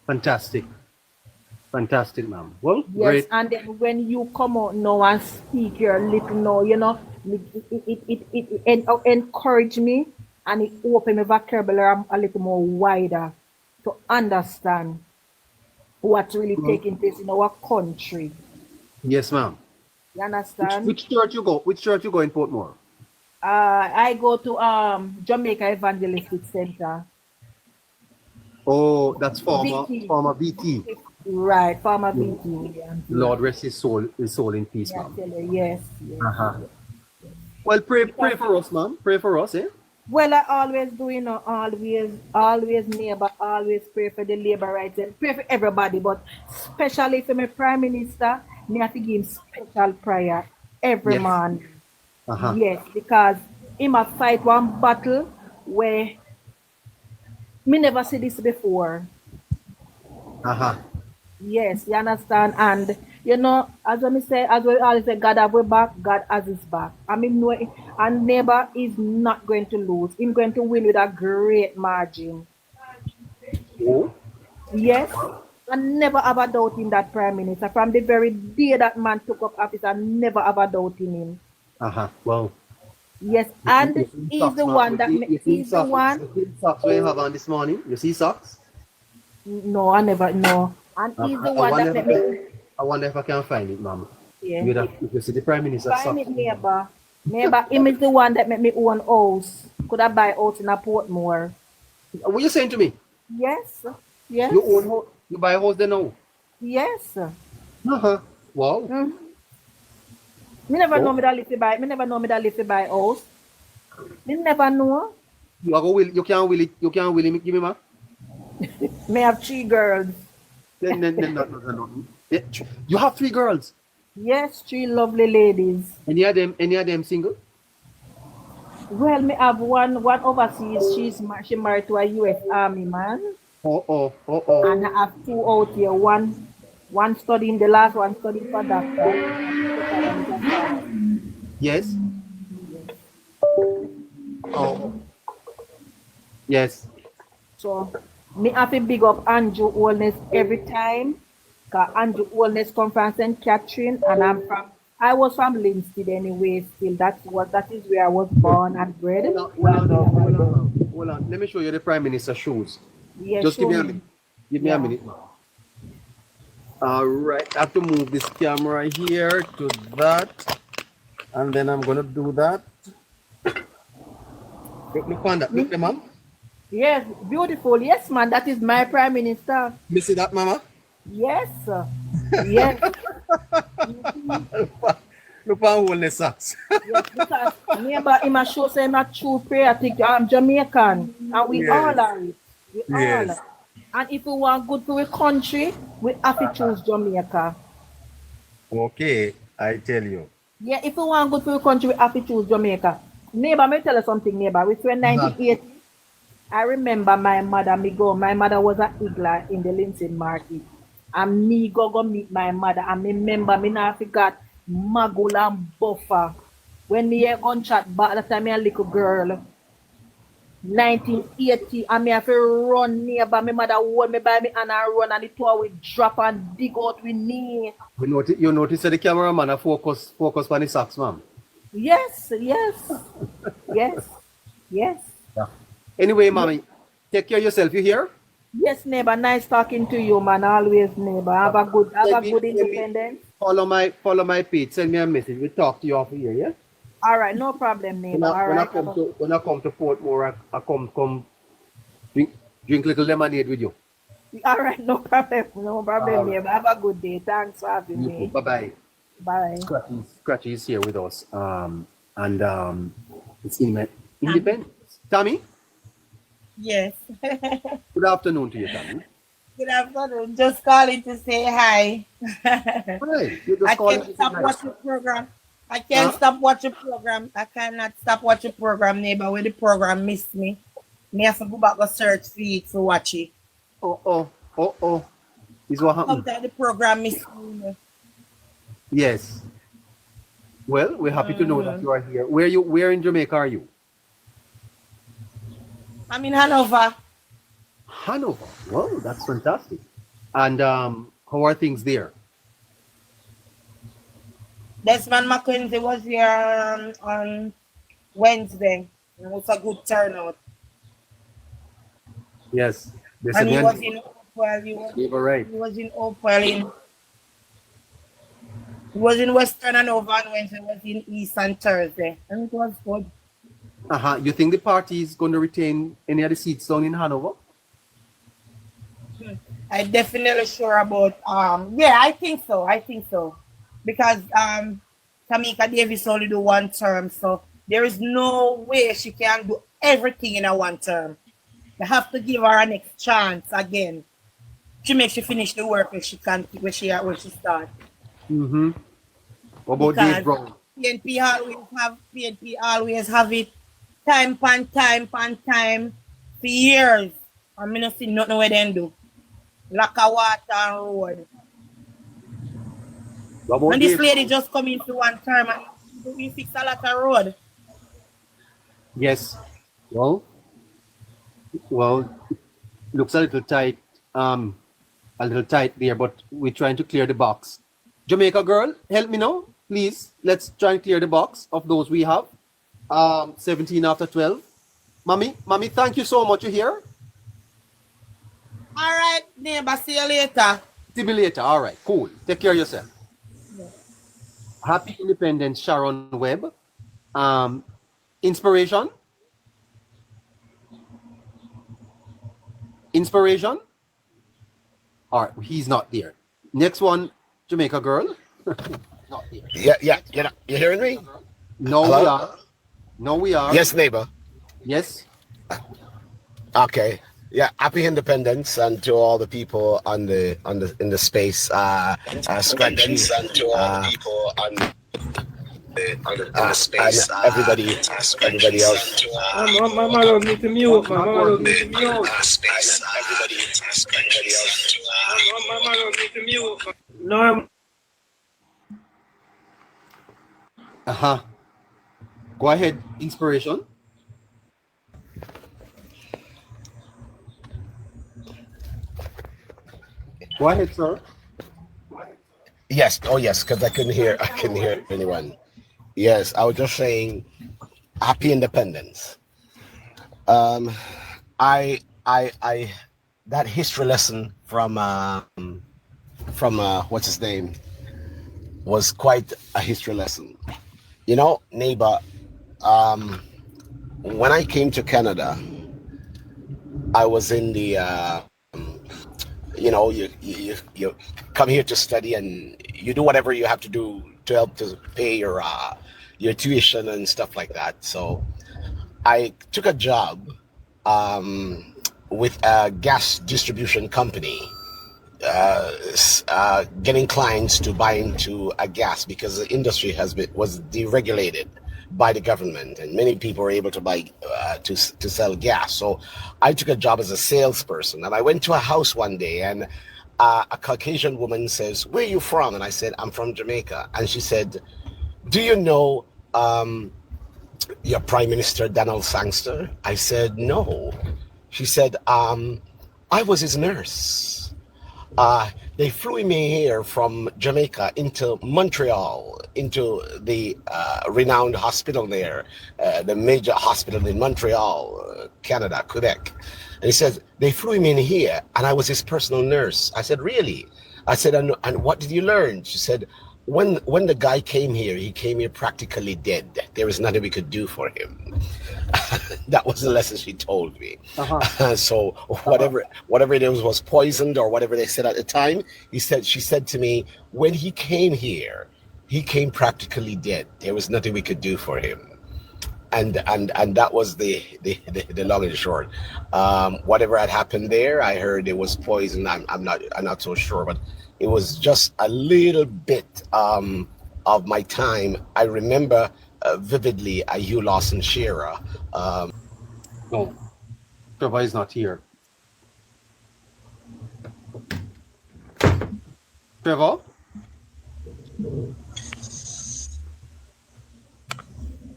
Fantastic, ma'am. Well, Yes, great. and then when you come out now and speak your little now, it encourage me and it open my vocabulary a little more wider to understand what's really taking place in our country. Yes, ma'am. You understand? Which church you go? Which church you go in Portmore? I go to Jamaica Evangelistic Center. Oh, that's BT. former BT. Right, Farmer BT Williams. Lord rest his soul in peace, Yeah, I ma'am. tell you, yes. Uh-huh. Well, pray for us, ma'am. Pray for us, eh? Well, I always do, always neighbor, always pray for the labor rights and pray for everybody, but especially for my prime minister, me have to give him special prayer every Yes. man. Uh-huh. Yes, because he must fight one battle where me never see this before. Uh-huh. Yes, you understand. And as we always say, God have our back, God has his back. I mean, no, and neighbor is not going to lose. He's going to win with a great margin. Oh. Yes. I never have a doubt in that prime minister. From the very day that man took up office, I never have a doubt in him. Uh-huh. Well. Yes, and he's the one that he's the one. You see socks where you have on this morning? You see socks? No, I never know. And he's the one that made me. I wonder if I can find it, ma'am. Yeah. If you see the Prime Minister Find socks. it, neighbor. Neighbor, him is the one that made me own house. Could I buy house in a Portmore? What you saying to me? Yes. Yes. You own house? You buy a house there now? Yes. Uh-huh. Wow. Mm. Me never know me that live to buy. Me never know me that live to buy house. Me never know. You can't will it. You can't will it. Give me, ma. Me have 3 girls. No. You have 3 girls. Yes, 3 lovely ladies. Any of them single? Well, me have one overseas. She married to a US Army man. Oh. And I have 2 out here. One studying, the last one studying for doctor. Yes. Oh. Yes. So me have to big up Andrew Holness every time. Cause Andrew Holness come from St. Catherine and I was from Linstead anyway, still that is where I was born and bred. Hold on. Let me show you the Prime Minister's shoes. Yeah, Just give me a sure. minute. Give me a minute. All right, I have to move this camera here to that, and then I'm gonna do that. Look on that. Look, there, ma'am. Yes, beautiful. Yes, man, that is my prime minister. You see that, mama? Yes, sir. Yes. Look on Holness socks. Yes, because remember him a show say him a true patriotic Jamaican, and we Yes. all are it. We all Yes. are. And if we want good for a country, we have to choose Jamaica. Okay, I tell you. Yeah, if we want good for a country, we have to choose Jamaica. Neighbor, me tell you something, neighbor. We were 98. I remember my mother, my mother was an Igla in the Linton market. And me go meet my mother. And me remember, me not forgot Magul and Buffer. When me hear gunshot back, that time me a little girl. 1980, and me have to run nearby. My mother hold me by me and I run and the two we drop and dig out with knee. You notice that the cameraman a focus on the socks, ma'am. Yes. Yes. Yeah. Anyway, mommy, take care of yourself. You hear? Yes, neighbor. Nice talking to you, man. Always, neighbor. Have a good independence. Follow my page. Send me a message. We'll talk to you off here, yeah? All right, no problem, neighbor. When I come to Portmore, I come drink little lemonade with you. All right, no problem, neighbor. Have a good day. Thanks for having me. Bye-bye. Bye. Scratchy is here with us. It's independence. Tammy? Yes. Good afternoon to you, Tammy. Good afternoon. Just calling to say hi. Hi. You just I calling can't to say stop hi. watching program. I can't stop watching program. I cannot stop watching program, neighbor. When the program missed me, me have to go back and search for it to watch it. Oh. This is what happened. Sometimes the program missed me. Yes. Well, we're happy to know that you are here. Where in Jamaica are you? I'm in Hanover. Hanover. Wow, that's fantastic. And how are things there? Desmond McKenzie was here on Wednesday. It was a good turnout. Yes. And he was in Oakville. He was in Oakville. He was in Western Hanover on Wednesday. He was in East on Thursday. And it was good. You think the party is going to retain any of the seats down in Hanover? I definitely sure about yeah, I think so. Because Tamika Davis only do one term, so there is no way she can do everything in a one term. They have to give her a next chance again. She makes she finish the work where she can where she start. What about Dave Brown? PNP always have it time for years. I mean, not see nothing where they do. Lack of water and road. And this lady just come into one term and we fix a lot of road. Yes. Well, looks a little tight there, but we're trying to clear the box. Jamaica girl, help me now, please. Let's try and clear the box of those we have. 17 after 12. Mommy, thank you so much. You here? All right, neighbor, see you later. See me later. All right, cool. Take care of yourself. Happy Independence, Sharon Webb. Inspiration? All right, he's not there. Next one, Jamaica girl. Not there. Yeah. You hearing me? No, Hello? we are. Yes, neighbor. Yes. Okay. Yeah. Happy Independence and to all the people in the space. Scratchy. And to all the people on the space. And everybody else. Mama allows me to mute. Mama allows me to mute. Everybody else. Mama allows me to mute. No. Go ahead, Inspiration. Go ahead, sir. Yes. Oh, yes. Because I couldn't hear anyone. Yes, I was just saying, Happy Independence. I that history lesson from what's his name was quite a history lesson. You know, neighbor. When I came to Canada, I was in the. You come here to study and you do whatever you have to do to help to pay your tuition and stuff like that. So I took a job with a gas distribution company, getting clients to buy into a gas because the industry was deregulated by the government, and many people were able to buy to sell gas. So I took a job as a salesperson, and I went to a house one day, and a Caucasian woman says, "Where are you from?" And I said, "I'm from Jamaica." And she said, "Do you know your Prime Minister Donald Sangster?" I said, "No." She said, "I was his nurse. They flew me here from Jamaica into Montreal, into the renowned hospital there, the major hospital in Montreal, Canada, Quebec." And he said, "They flew him in here, and I was his personal nurse." I said, "Really?" I said, and what did you learn?" She said, when the guy came here, he came here practically dead. There was nothing we could do for him." That was the lesson she told me. So whatever it was poisoned or whatever they said at the time, she said to me, when he came here, he came practically dead. There was nothing we could do for him. And that was the long and short. Whatever had happened there, I heard it was poison. I'm not so sure, but it was just a little bit of my time. I remember vividly a Hugh Lawson Shearer. No, Trevor is not here. Trevor?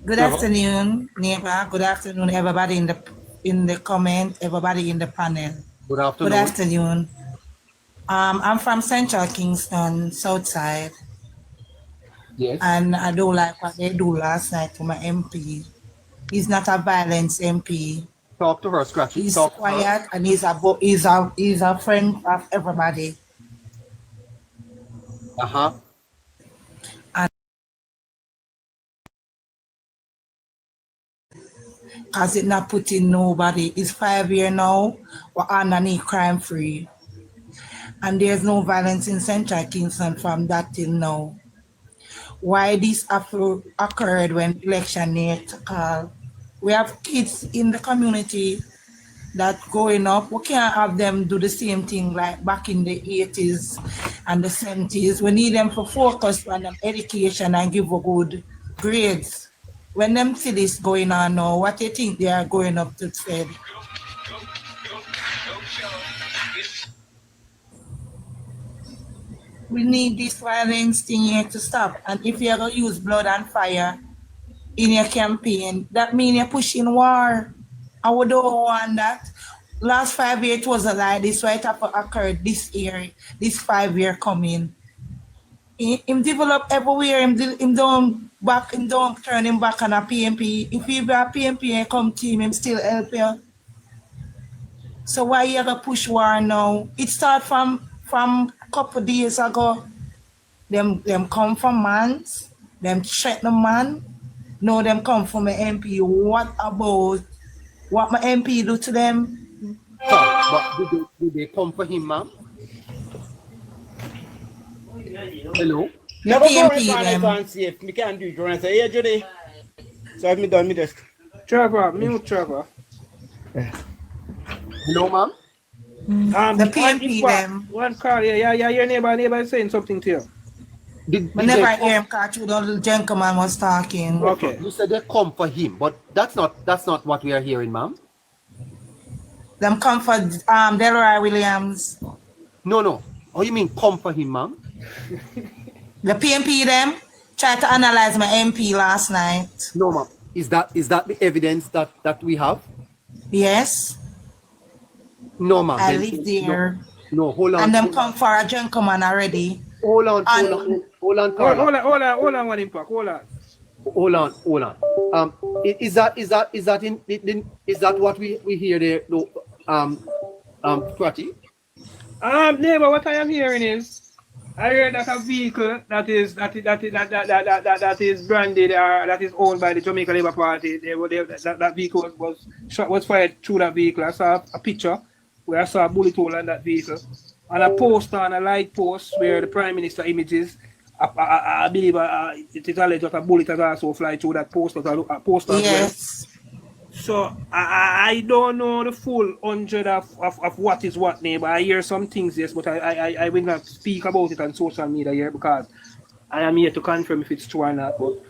Good afternoon, neighbor. Good afternoon, everybody in the comment, everybody in the panel. Good afternoon. Good afternoon. I'm from Central Kingston, Southside. Yes. And I don't like what they do last night to my MP. He's not a violence MP. Talk to her, Scratchy. He's Talk quiet and he's a friend of everybody. Because it not putting nobody. It's 5 years now. We're underneath crime free. And there's no violence in Central Kingston from that till now. Why this occurred when election near to call? We have kids in the community that growing up. We can't have them do the same thing like back in the 80s and the 70s. We need them to focus on education and give a good grades. When them see this going on now, what do you think they are going up to say? We need this violence thing here to stop. And if you're going to use blood and fire in your campaign, that means you're pushing war. I would don't want that. Last 5 years it was a lie. This right have occurred this year, this 5 year coming. Him develop everywhere. Him don't turn him back on a PMP. If you have a PMP and come team, him still help you. So why you gonna push war now? It start from a couple days ago. Them come from mans. Them threaten the man. No, them come from an MP. What about what my MP do to them? But did they come for him, ma'am? Hello? Never go PMP them. and see if me can do it. And say, "Hey, Judy." So I've done me just. Trevor, mute Trevor. Hello, ma'am? The PMP them. One call, yeah, your neighbor is saying something to you. But never hear him catch you, the gentleman was talking. Okay. You said they come for him, but that's not what we are hearing, ma'am. Them come for Delroy Williams. No. Oh, you mean come for him, ma'am? The PMP them tried to analyze my MP last night. No, ma'am. Is that the evidence that we have? Yes. No, ma'am. I live there. No, hold on. And them come for a gentleman already. Hold on, Carla. Hold on, one impact. Hold on. Is that what we hear there? No, Scratchy? Neighbor, what I am hearing is, I heard that a vehicle that is branded or that is owned by the Jamaica Labour Party. That vehicle was fired through that vehicle. I saw a picture where I saw a bullet hole on that vehicle, and a poster on a light post where the Prime Minister images. I believe it is alleged that a bullet has also fly through that poster. Yes. So I don't know the full 100 of what is what, neighbor. I hear some things, yes, but I will not speak about it on social media here because I am here to confirm if it's true or not. But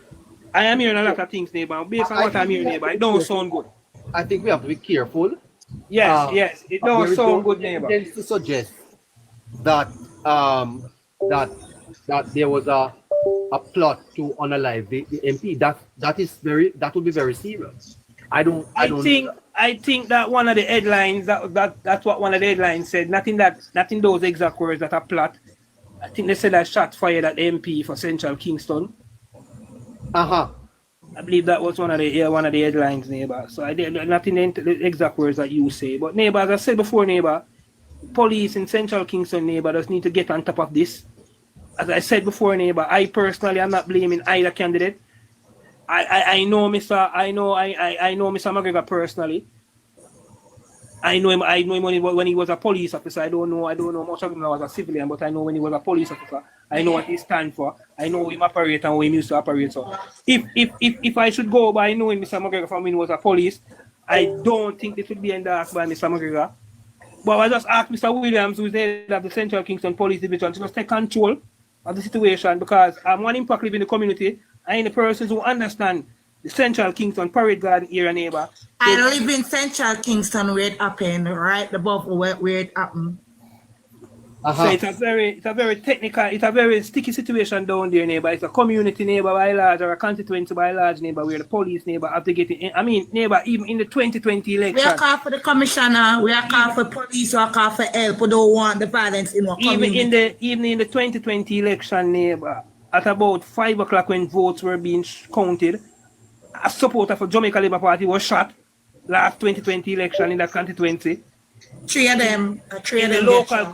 I am hearing a lot of things, neighbor. Based on what I'm hearing, neighbor, it don't sound good. I think we have to be careful. Yes, yes, it don't sound good, neighbor. Evidence to suggest that that there was a plot to unalive the MP. That would be very serious. I think that one of the headlines that's what one of the headlines said. Not in those exact words that a plot. I think they said that shots fired at the MP for Central Kingston. I believe that was one of the headlines, neighbor. So I did not in the exact words that you say. But neighbor, as I said before, neighbor, police in Central Kingston, neighbor, just need to get on top of this. As I said before, neighbor, I personally am not blaming either candidate. I know Mr. McGregor personally. I know him when he was a police officer. I don't know much of him when I was a civilian, but I know when he was a police officer. I know what he stands for. I know him operate and how he used to operate. So if I should go by knowing Mr. McGregor from when he was a police, I don't think this would be endorsed by Mr. McGregor. But I just asked Mr. Williams, who is the head of the Central Kingston Police Division, to just take control of the situation because I'm one impact live in the community. I am the persons who understand the Central Kingston Parade Garden area, neighbor. I live in Central Kingston where it happened, right above where it happened. So it's a very technical, it's a very sticky situation down there, neighbor. It's a community, neighbor, by large, or a constituency by large, neighbor, where the police, neighbor, have to get in. I mean, neighbor, even in the 2020 election. We are called for the commissioner, we are called for police, we are called for help, we don't want the violence in our community. Even in the 2020 election, neighbor, at about 5 o'clock when votes were being counted, a supporter for Jamaica Labour Party was shot last 2020 election in that constituency. Three of them. In the local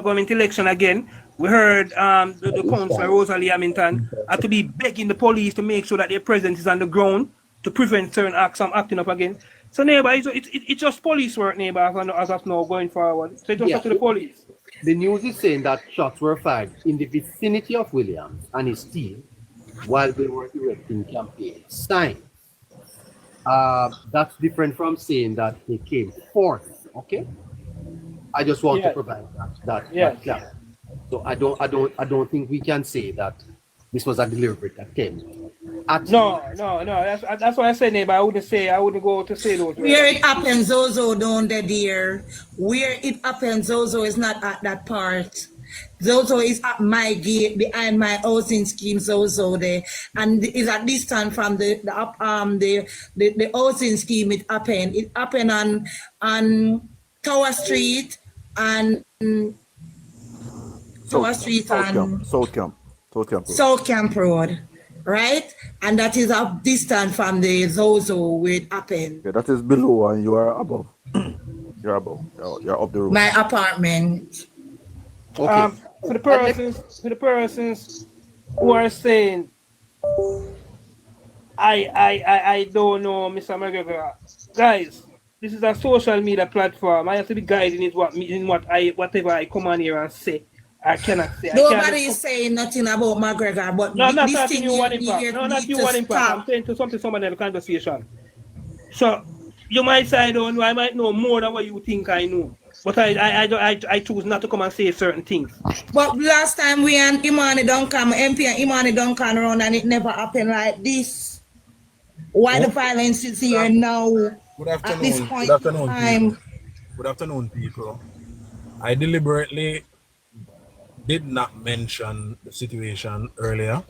government election again, we heard the councillor Rosalie Hamilton had to be begging the police to make sure that their presence is on the ground to prevent certain acts from acting up again. So neighbor, it's just police work, neighbor, as of now going forward. So it's just up to the police. The news is saying that shots were fired in the vicinity of Williams and his team while they were erecting campaign signs. That's different from saying that he came forth. Okay, I just want to provide that. So I don't think we can say that this was a deliberate attempt. No. That's what I said, neighbor. I wouldn't go to say those. Where it happens, Zozo down there, dear. Where it happens, Zozo is not at that part. Zozo is at my gate behind my housing scheme, Zozo there, and is at distance from the housing scheme. It happened on Tower Street and South Camp Road, right? And that is up distance from the Zozo where it happened. Yeah, that is below and you are above. You're above. You're up the road. My apartment. Okay. For the persons who are saying, I don't know, Mr. McGregor, guys, this is a social media platform. I have to be guiding it whatever I come on here and say. I cannot say. Nobody is saying nothing about McGregor, but no, I'm not this talking thing you one impact. No, not you one impact. I'm saying to someone in the conversation. So you might say I don't know. I might know more than what you think I know. But I choose not to come and say certain things. But last time we and Imani Duncan, MP and Imani Duncan around, and it never happened like this. Why the violence is here now? Good afternoon. At this point Good afternoon, in time. people. Good afternoon, people. I deliberately did not mention the situation earlier.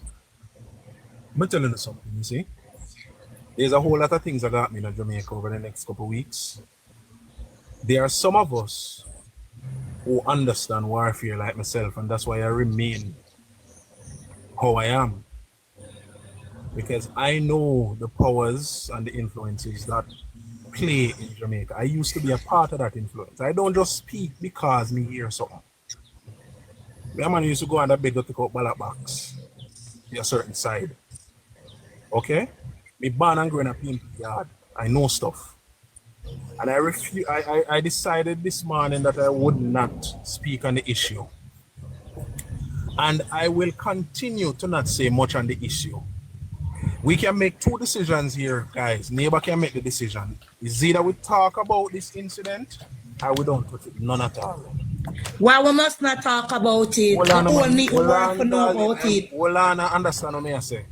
I'm telling you something, you see. There's a whole lot of things that got me in Jamaica over the next couple of weeks. There are some of us who understand warfare like myself, and that's why I remain how I am. Because I know the powers and the influences that play in Jamaica. I used to be a part of that influence. I don't just speak because me hear something. My man used to go on the bed to take out ballot box to a certain side. Okay? Me born and growing up in the yard. I know stuff. And I decided this morning that I would not speak on the issue. And I will continue to not say much on the issue. We can make two decisions here, guys. Neighbor can make the decision. It's either we talk about this incident or we don't touch it. None at all. Why we must not talk about it? Hold on, The man. only Hold want on, to know darling. about it. Hold on, I understand what me I say.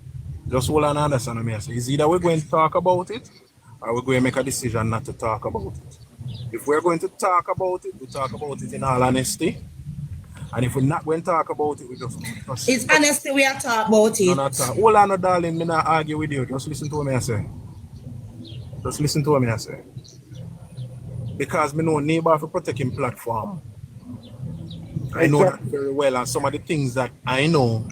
Just hold on, I understand what me I say. It's either we're going to talk about it or we're going to make a decision not to talk about it. If we're going to talk about it, we talk about it in all honesty. And if we're not going to talk about it, we just It's honesty we are talking about it. no, not talk. Hold on, darling. Me not argue with you. Just listen to what me I say. Just listen to what me I say. Because me know neighbor for protecting platform. I know that very well, and some of the things that I know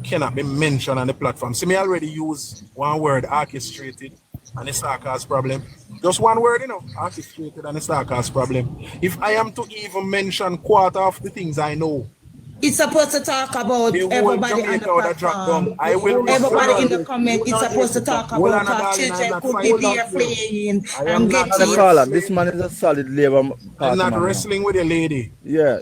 cannot be mentioned on the platform. See, me already use one word, orchestrated, and it's not cause problem. Just one word, orchestrated, and it's not cause problem. If I am to even mention quarter of the things I know, It's supposed to talk about the whole everybody on the Jamaica would have dropped platform. down. I will Everybody in the reserve. comment is supposed to talk Hold on, about how darling, I'm children not could be fighting there with you. playing I am and not getting. Carla, this man is a solid Labour Party I'm not man. wrestling with a lady. Yeah,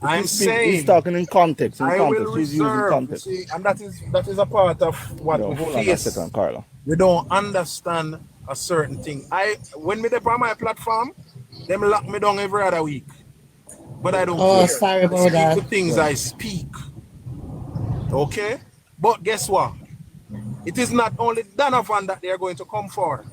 I'm saying he's talking in context. I will She's using reserve. context. See, and that is a part of what No, we hold on a face. second, Carla. We don't understand a certain thing. When me up on my platform, them lock me down every other week. But I don't Oh, care. sorry I about speak that. the things I speak. Okay? But guess what? It is not only Donovan that they are going to come for.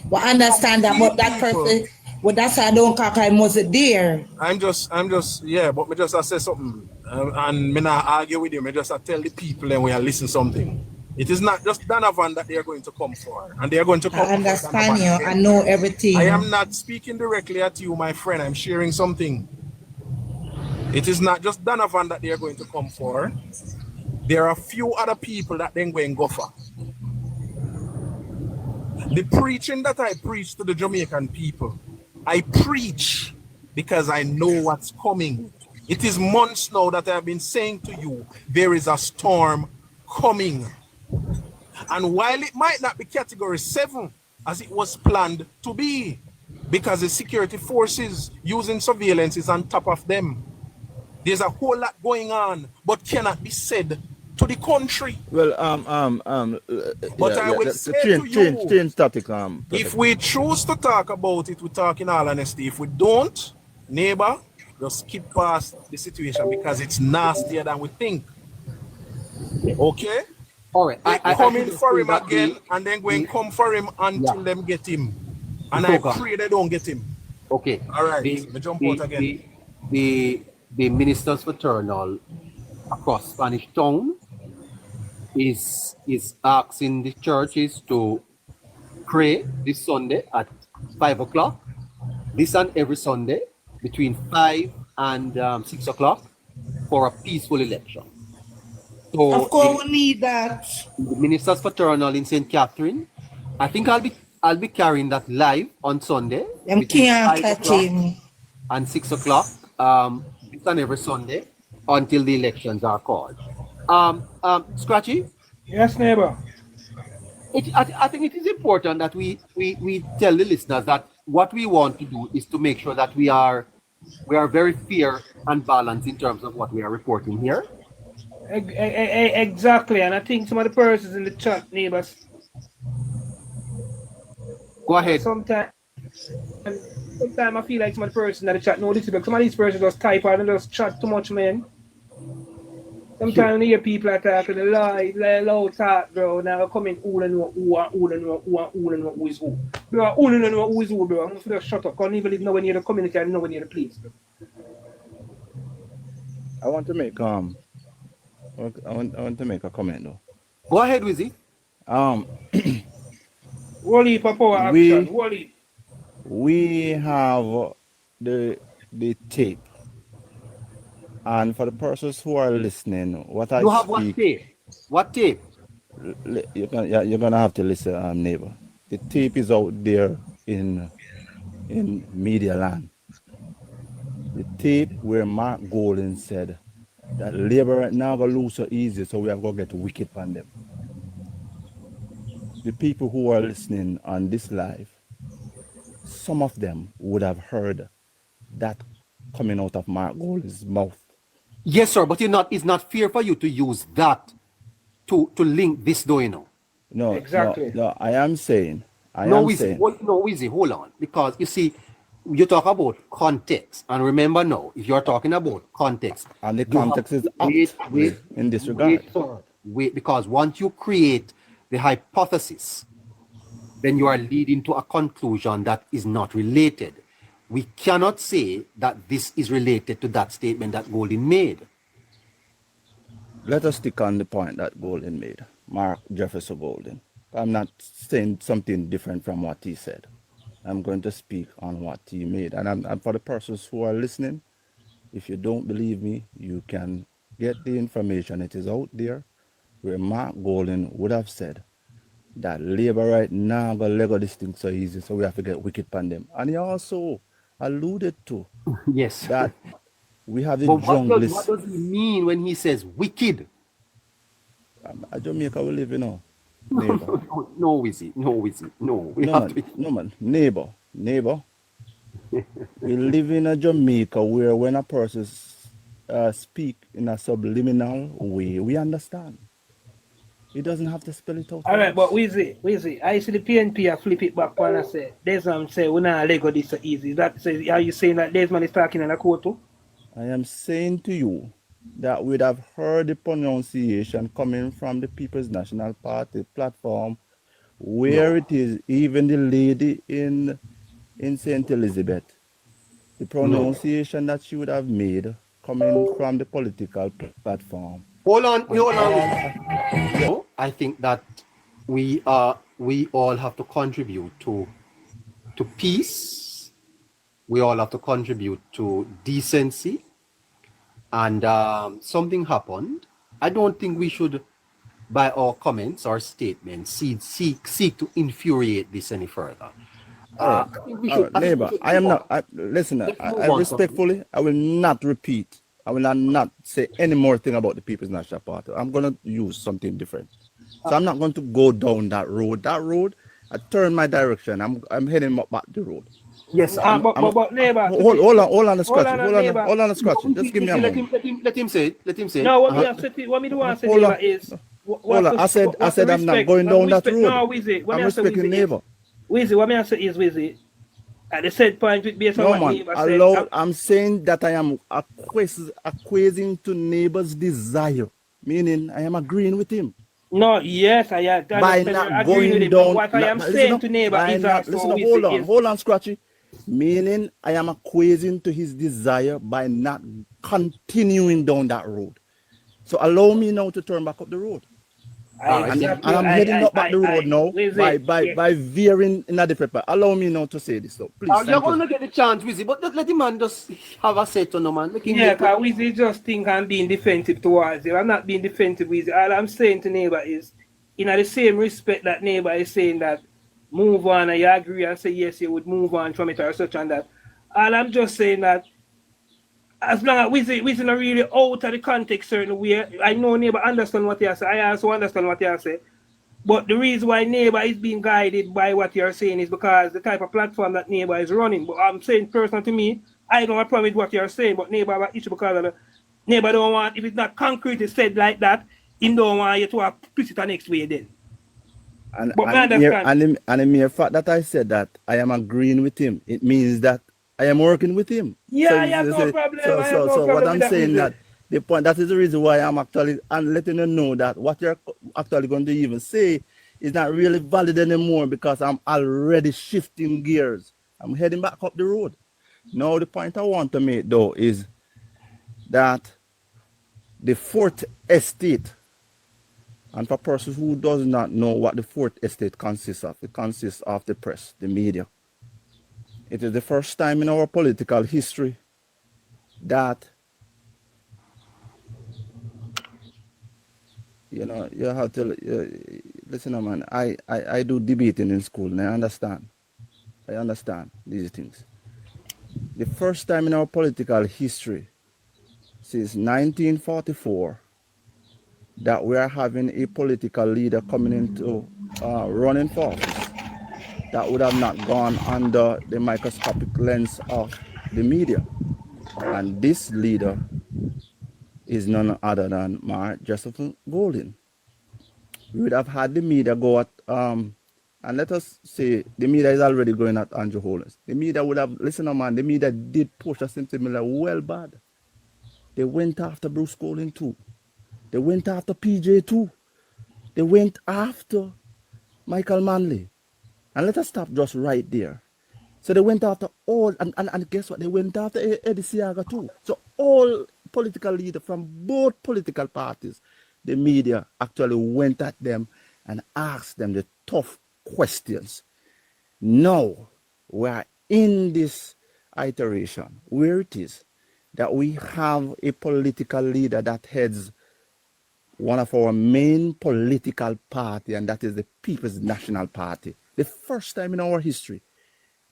Well, I understand that, but that person, well, that's why I don't talk. I wasn't there. I'm just, yeah, but me just I say something. And me not argue with you. Me just I tell the people and we are listen something. It is not just Donovan that they are going to come for. And they are going to come I for understand Donovan you. again. I know everything. I am not speaking directly at you, my friend. I'm sharing something. It is not just Donovan that they are going to come for. There are a few other people that then go and go for. The preaching that I preach to the Jamaican people, I preach because I know what's coming. It is months now that I have been saying to you, there is a storm coming. And while it might not be category 7 as it was planned to be, because the security forces using surveillance is on top of them, there's a whole lot going on, but cannot be said to the country. Well, But I will say to you, change static. if we choose to talk about it, we talk in all honesty. If we don't, neighbor, just skip past the situation because it's nastier than we think. Okay? All right. They coming for him again and then going come for him until them get him. And I pray they don't get him. Okay. All right. We jump out again. The ministers fraternal across Spanish Town is asking the churches to pray this Sunday at 5 o'clock. This and every Sunday between 5 and 6 o'clock for a peaceful election. So of course, we need that. The ministers fraternal in St. Catherine. I think I'll be carrying that live on Sunday. Them can't catch him. And 6 o'clock. This and every Sunday until the elections are called. Scratchy? Yes, neighbor. I think it is important that we tell the listeners that what we want to do is to make sure that we are very fair and balanced in terms of what we are reporting here. Exactly, and I think some of the persons in the chat, neighbors. Go ahead. Sometimes I feel like some of the persons in the chat know this, but some of these persons just type out and just chat too much, man. Sometimes you hear people attacking the loud talk, bro. Now coming who and who is who. Bro, who and who is who, bro. I'm gonna shut up. Can't even live nowhere near the community and nowhere near the place, bro. I want to make I want to make a comment though. Go ahead, Wizzy. Wally Papa action. Wally. We have the tape. And for the persons who are listening, what I have speak, what tape? You're gonna have to listen, neighbor. The tape is out there in media land. The tape where Mark Golden said that Labour right now gonna lose so easy, so we are gonna get wicked on them. The people who are listening on this live, some of them would have heard that coming out of Mark Golden's mouth. Yes, sir, but it's not fair for you to use that to link this though, you know. No, Exactly. no, I am saying, Easy, hold on. Because you see, you talk about context. And remember now, if you're talking about context. and the you have context is to apt in this regard. Wait, because once you create the hypothesis, then you are leading to a conclusion that is not related. We cannot say that this is related to that statement that Golden made. Let us stick on the point that Golden made, Mark Jefferson Golden. I'm not saying something different from what he said. I'm going to speak on what he made. And for the persons who are listening, if you don't believe me, you can get the information. It is out there where Mark Golden would have said that labor right now gonna Lego this thing so easy, so we have to get wicked on them. And he also alluded to yes that we have the but junglist. what does he mean when he says wicked? Jamaica we live, you know. No, Wizzy. No, man. Neighbor. We live in a Jamaica where when a person speak in a subliminal way, we understand. He doesn't have to spell it out. All right, but Wizzy, I see the PNP, I flip it back when I say, Desmond say, we not Lego this so easy. Are you saying that Desmond is talking in a court too? I am saying to you that we'd have heard the pronunciation coming from the People's National Party platform, where it is even the lady in St. Elizabeth, the pronunciation that she would have made coming from the political platform. Hold on. I think that we all have to contribute to peace. We all have to contribute to decency. And something happened. I don't think we should, by our comments or statements, seek to infuriate this any further. Neighbor, I am not. Listen, I respectfully, I will not repeat. I will not say any more thing about the People's National Party. I'm going to use something different. So I'm not going to go down that road. That road, I turn my direction. I'm heading back the road. Yes, but neighbor. Hold on the scratch. Just give me a moment. Let him say it. No, what me do want to say, neighbor, is... Hold on, I said I'm not going down that road. No, Wizzy. I'm respecting neighbor. Wizzy, what me I say is, Wizzy, at the set point, based on what neighbor said... I'm saying that I am acquiescing to neighbor's desire, meaning I am agreeing with him. No, yes, I am. By not going down... What I am saying to neighbor is hold on, Scratchy. Meaning I am acquiescing to his desire by not continuing down that road. So allow me now to turn back up the road. And I'm heading up back the road now by veering in a different path. Allow me now to say this though. Please. You're going to get the chance, Wizzy, but let the man just have a say to no man. Yeah, because Wizzy just think I'm being defensive towards you. I'm not being defensive, Wizzy. All I'm saying to neighbor is, in the same respect that neighbor is saying that move on, and you agree and say yes, you would move on from it or such and that. And I'm just saying that as long as we're not really out of the context certain way, I know neighbor understand what you say. I also understand what you say. But the reason why neighbor is being guided by what you're saying is because the type of platform that neighbor is running. But I'm saying personally to me, I don't have a problem with what you're saying, but neighbor have an issue because of the neighbor don't want, if it's not concretely said like that, he don't want you to have put it the next way then. And the mere fact that I said that I am agreeing with him, it means that I am working with him. Yeah, I have no problem. So what I'm saying that the point, that is the reason why I'm actually letting you know that what you're actually going to even say is not really valid anymore because I'm already shifting gears. I'm heading back up the road. Now the point I want to make though is that the fourth estate, and for persons who does not know what the fourth estate consists of, it consists of the press, the media. It is the first time in our political history that, you know, you have to, listen, man, I do debating in school and I understand these things. The first time in our political history since 1944 that we are having a political leader coming into running for office that would have not gone under the microscopic lens of the media. And this leader is none other than Mark Jefferson Golden. we would have had the media go at and let us say the media is already going at Andrew Holness. The media would have listen, man. The media did push us into Miller well bad. They went after Bruce Colin too. They went after PJ too. They went after Michael Manley. And let us stop just right there. So they went after all, and guess what? They went after Eddie Siaga too. So all political leaders from both political parties, the media actually went at them and asked them the tough questions. Now we are in this iteration where it is that we have a political leader that heads one of our main political party, and that is the People's National Party. The first time in our history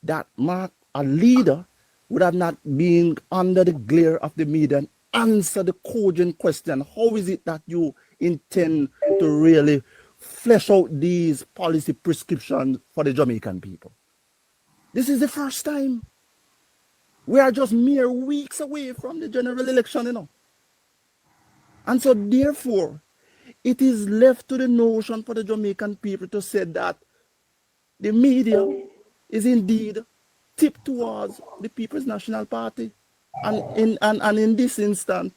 that Mark, a leader, would have not been under the glare of the media and answer the cogent question, how is it that you intend to really flesh out these policy prescriptions for the Jamaican people? This is the first time. We are just mere weeks away from the general election, you know. And so therefore, it is left to the notion for the Jamaican people to say that the media is indeed tipped towards the People's National Party. And in this instance,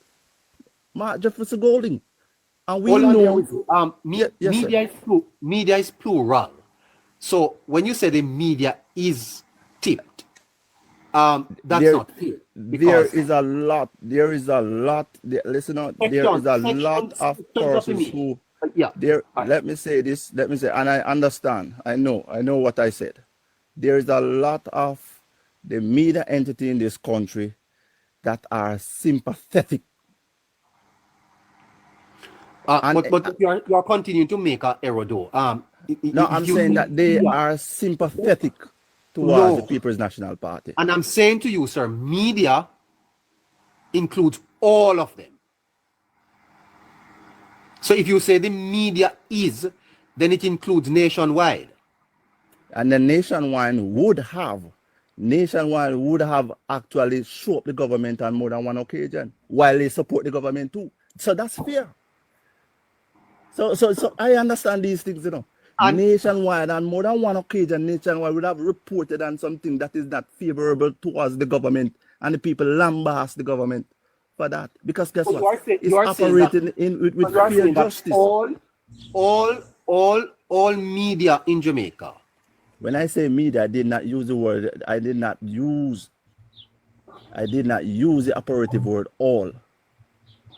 Mark Jefferson Golding. And we know media is plural. So when you say the media is tipped, that's not fair. There is a lot. Listen out. There is a lot of persons who. Let me say this. And I understand. I know what I said. There is a lot of the media entity in this country that are sympathetic. But you are continuing to make an error, though. I'm saying that they are sympathetic towards the People's National Party. And I'm saying to you, sir, media includes all of them. So if you say the media is, then it includes nationwide. And the nationwide would have actually shown up the government on more than one occasion while they support the government too. So that's fair. So I understand these things, you know. And nationwide, on more than one occasion, nationwide would have reported on something that is not favorable towards the government, and the people lambast the government for that. Because guess what? It's operating with fair justice. All media in Jamaica. When I say media, I did not use the word. I did not use the operative word all.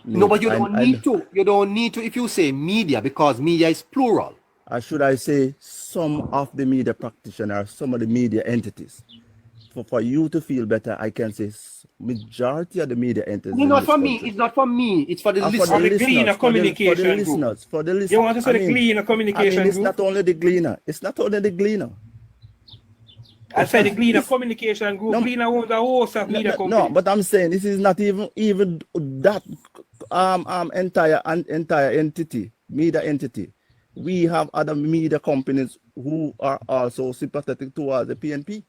No, but you don't need to. You don't need to if you say media, because media is plural. Or should I say some of the media practitioners, some of the media entities? For you to feel better, I can say majority of the media entities. It's not for me. It's not for me. It's for the listeners. For the Gleaner communication group. For the listeners. You want to say the Gleaner communication group? It's not only the Gleaner. It's not only the Gleaner. I said the Gleaner communication group. Gleaner owns a host of media companies. No, but I'm saying this is not even that entire entity, media entity. We have other media companies who are also sympathetic towards the PNP.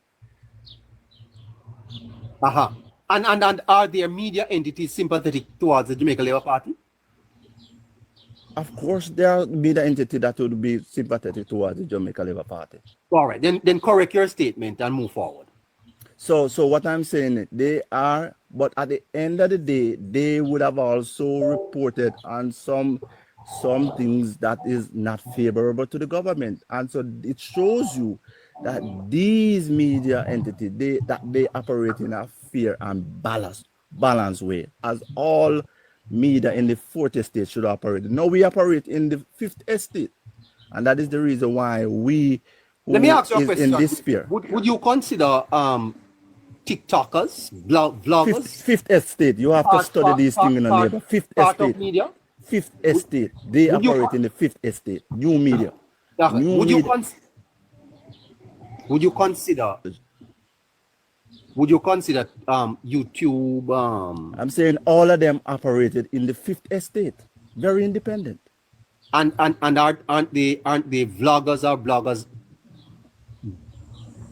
And are there media entities sympathetic towards the Jamaica Labour Party? Of course, there are media entities that would be sympathetic towards the Jamaica Labour Party. All right, then correct your statement and move forward. So what I'm saying, they are, but at the end of the day, they would have also reported on some things that is not favorable to the government. And so it shows you that these media entities, they operate in a fair and balanced way, as all media in the fourth estate should operate. Now we operate in the fifth estate, and that is the reason why we let me ask you a question. In this sphere. Would you consider TikTokers, vloggers? Fifth estate. You have to study these things in a neighbor. Fifth estate. Media? Fifth estate. They operate in the fifth estate. New media. Would you consider YouTube? I'm saying all of them operated in the fifth estate. Very independent. And aren't they vloggers or bloggers?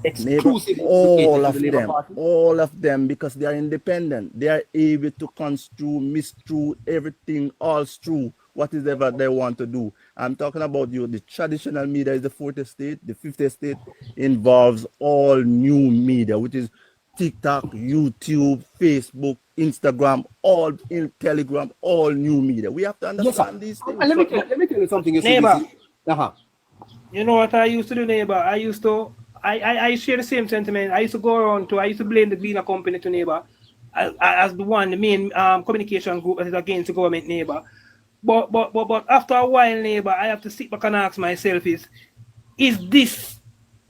Exclusively all of them, because they are independent. They are able to construe, misconstrue everything, all true whatever they want to do. I'm talking about the traditional media is the fourth estate. The fifth estate involves all new media, which is TikTok, YouTube, Facebook, Instagram, all in Telegram, all new media. We have to understand these things. Let me tell you something. You see, Neighbor. Uh-huh. You know what I used to do, neighbor? I share the same sentiment. I used to blame the Gleaner company to neighbor as the main communication group that is against the government, neighbor. But after a while, neighbor, I have to sit back and ask myself is this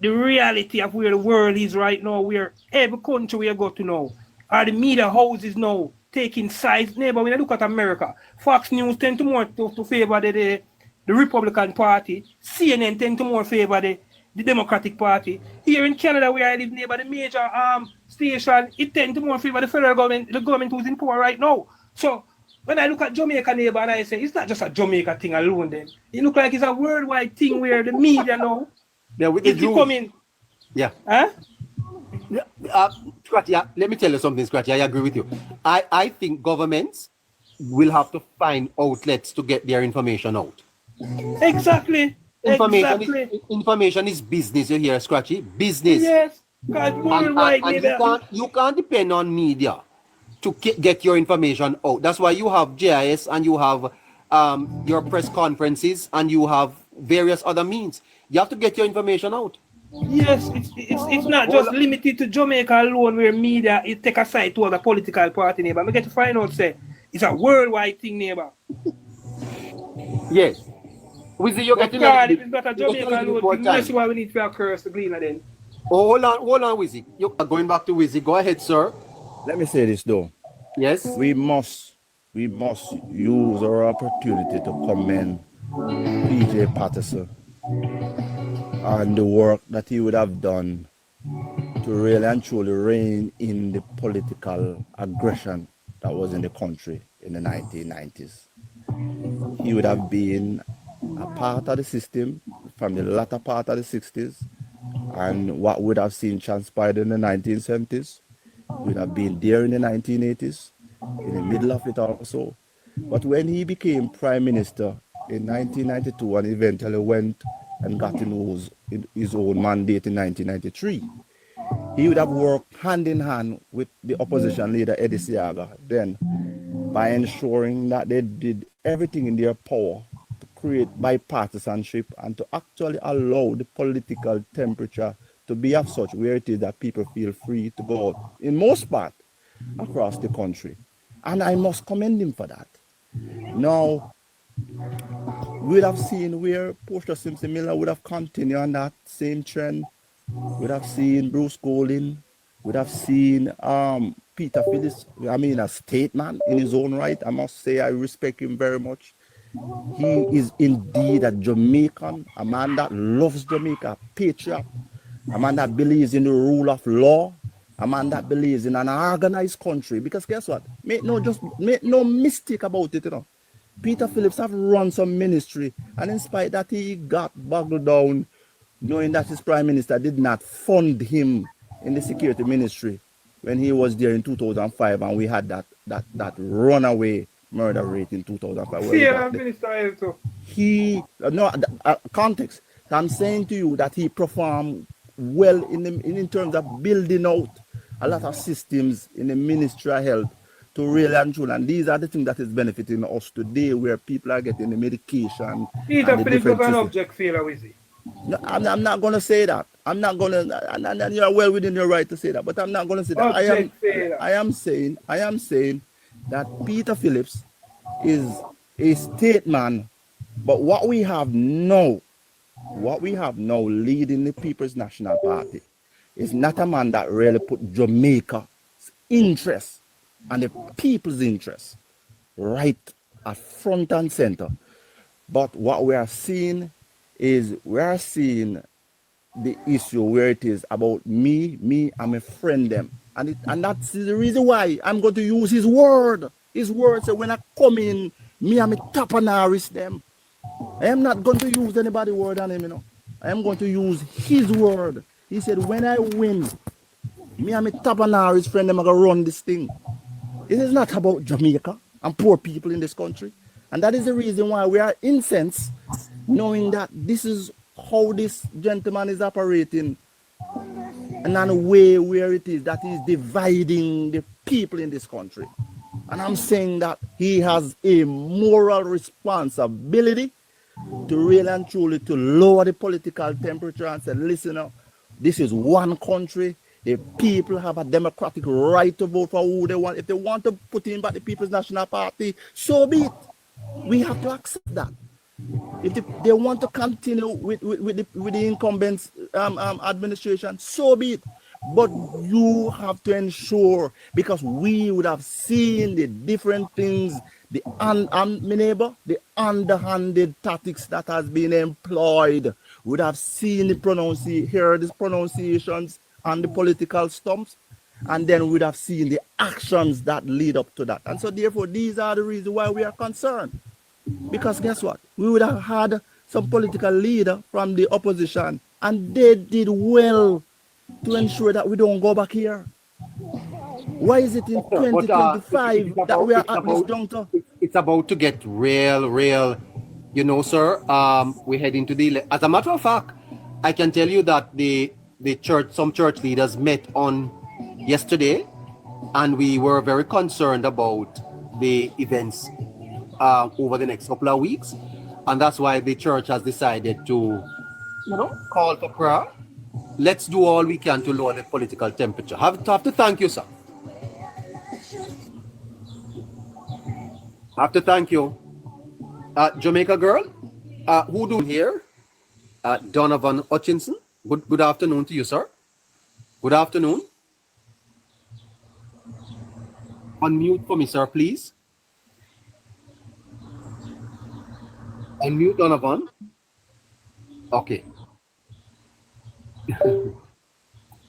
the reality of where the world is right now, where every country we go to now, are the media houses now taking sides, neighbor? When I look at America, Fox News tend to more to favor the Republican Party, CNN tend to more favor the Democratic Party. Here in Canada, where I live, neighbor, the major station, it tend to more favor the federal government, the government who's in power right now. So when I look at Jamaica, neighbor, and I say it's not just a Jamaica thing alone, then it looks like it's a worldwide thing where the media now is becoming. Yeah. Huh? Scratchy, let me tell you something, Scratchy. I agree with you. I think governments will have to find outlets to get their information out. Exactly. Information is business, you hear, Scratchy? Business. Yes. And you can't depend on media to get your information out. That's why you have JIS and you have your press conferences and you have various other means. You have to get your information out. Yes, it's not just limited to Jamaica alone where media is take a side to other political party, neighbor. I get to find out, say, it's a worldwide thing, neighbor. Yes. Wizzy, you're getting if it's not a Jamaica alone, that's why we need to curse the Gleaner then. Oh, hold on, Wizzy. You're going back to Wizzy. Go ahead, sir. Let me say this though. Yes. We must use our opportunity to commend PJ Patterson and the work that he would have done to really and truly rein in the political aggression that was in the country in the 1990s. He would have been a part of the system from the latter part of the 60s, and what would have seen transpired in the 1970s would have been there in the 1980s, in the middle of it also. But when he became Prime Minister in 1992 and eventually went and got his own mandate in 1993, he would have worked hand in hand with the opposition leader Eddie Seaga then by ensuring that they did everything in their power to create bipartisanship and to actually allow the political temperature to be of such where it is that people feel free to go out in most part across the country. And I must commend him for that. Now, we would have seen where Portia Simpson Miller would have continued on that same trend. We would have seen Bruce Golding. We would have seen Peter Phillips, a statesman in his own right. I must say I respect him very much. He is indeed a Jamaican, a man that loves Jamaica, a patriot, a man that believes in the rule of law, a man that believes in an organized country. Because guess what? Make no mistake about it, Peter Phillips have run some ministry, and in spite that he got bogged down, knowing that his prime minister did not fund him in the security ministry when he was there in 2005, and we had that runaway murder rate in 2005. Context. I'm saying to you that he performed well in terms of building out a lot of systems in the Ministry of Health to really and truly. And these are the things that is benefiting us today, where people are getting the medication. Peter Phillips was an object failure, is he? No, I'm not going to say that. I'm not going to, and you're well within your right to say that, but I'm not going to say that. I am saying that Peter Phillips is a statesman, but what we have now leading the People's National Party is not a man that really put Jamaica's interest and the people's interest right at front and center. But what we are seeing is the issue where it is about me, I'm a friend them. And that's the reason why I'm going to use his word. His word said, when I come in, me, I'm a tapanaris them. I am not going to use anybody's word on him, I am going to use his word. He said, when I win, me, I'm a tapanaris friend them, I'm going to run this thing. It is not about Jamaica and poor people in this country. And that is the reason why we are incensed, knowing that this is how this gentleman is operating, and in a way where it is that is dividing the people in this country. And I'm saying that he has a moral responsibility to really and truly to lower the political temperature and say, listen now, this is one country. The people have a democratic right to vote for who they want. If they want to put in back the People's National Party, so be it. We have to accept that. If they want to continue with the incumbent administration, so be it. But you have to ensure, because we would have seen the different things, the underhanded tactics that has been employed. Would have seen the pronunciations and the political stumps, and then we'd have seen the actions that lead up to that. And so therefore, these are the reasons why we are concerned. Because guess what? We would have had some political leader from the opposition, and they did well to ensure that we don't go back here. Why is it in 2025 that we are at this juncture? It's about to get real, you know, sir. We head into the, as a matter of fact, I can tell you that some church leaders met on yesterday, and we were very concerned about the events over the next couple of weeks, and that's why the church has decided to, call for prayer. Let's do all we can to lower the political temperature. Have to thank you, sir. Have to thank you. Jamaica girl, who do here? Donovan Hutchinson. Good afternoon to you, sir. Good afternoon. Unmute for me, sir, please. Unmute, Donovan. Okay.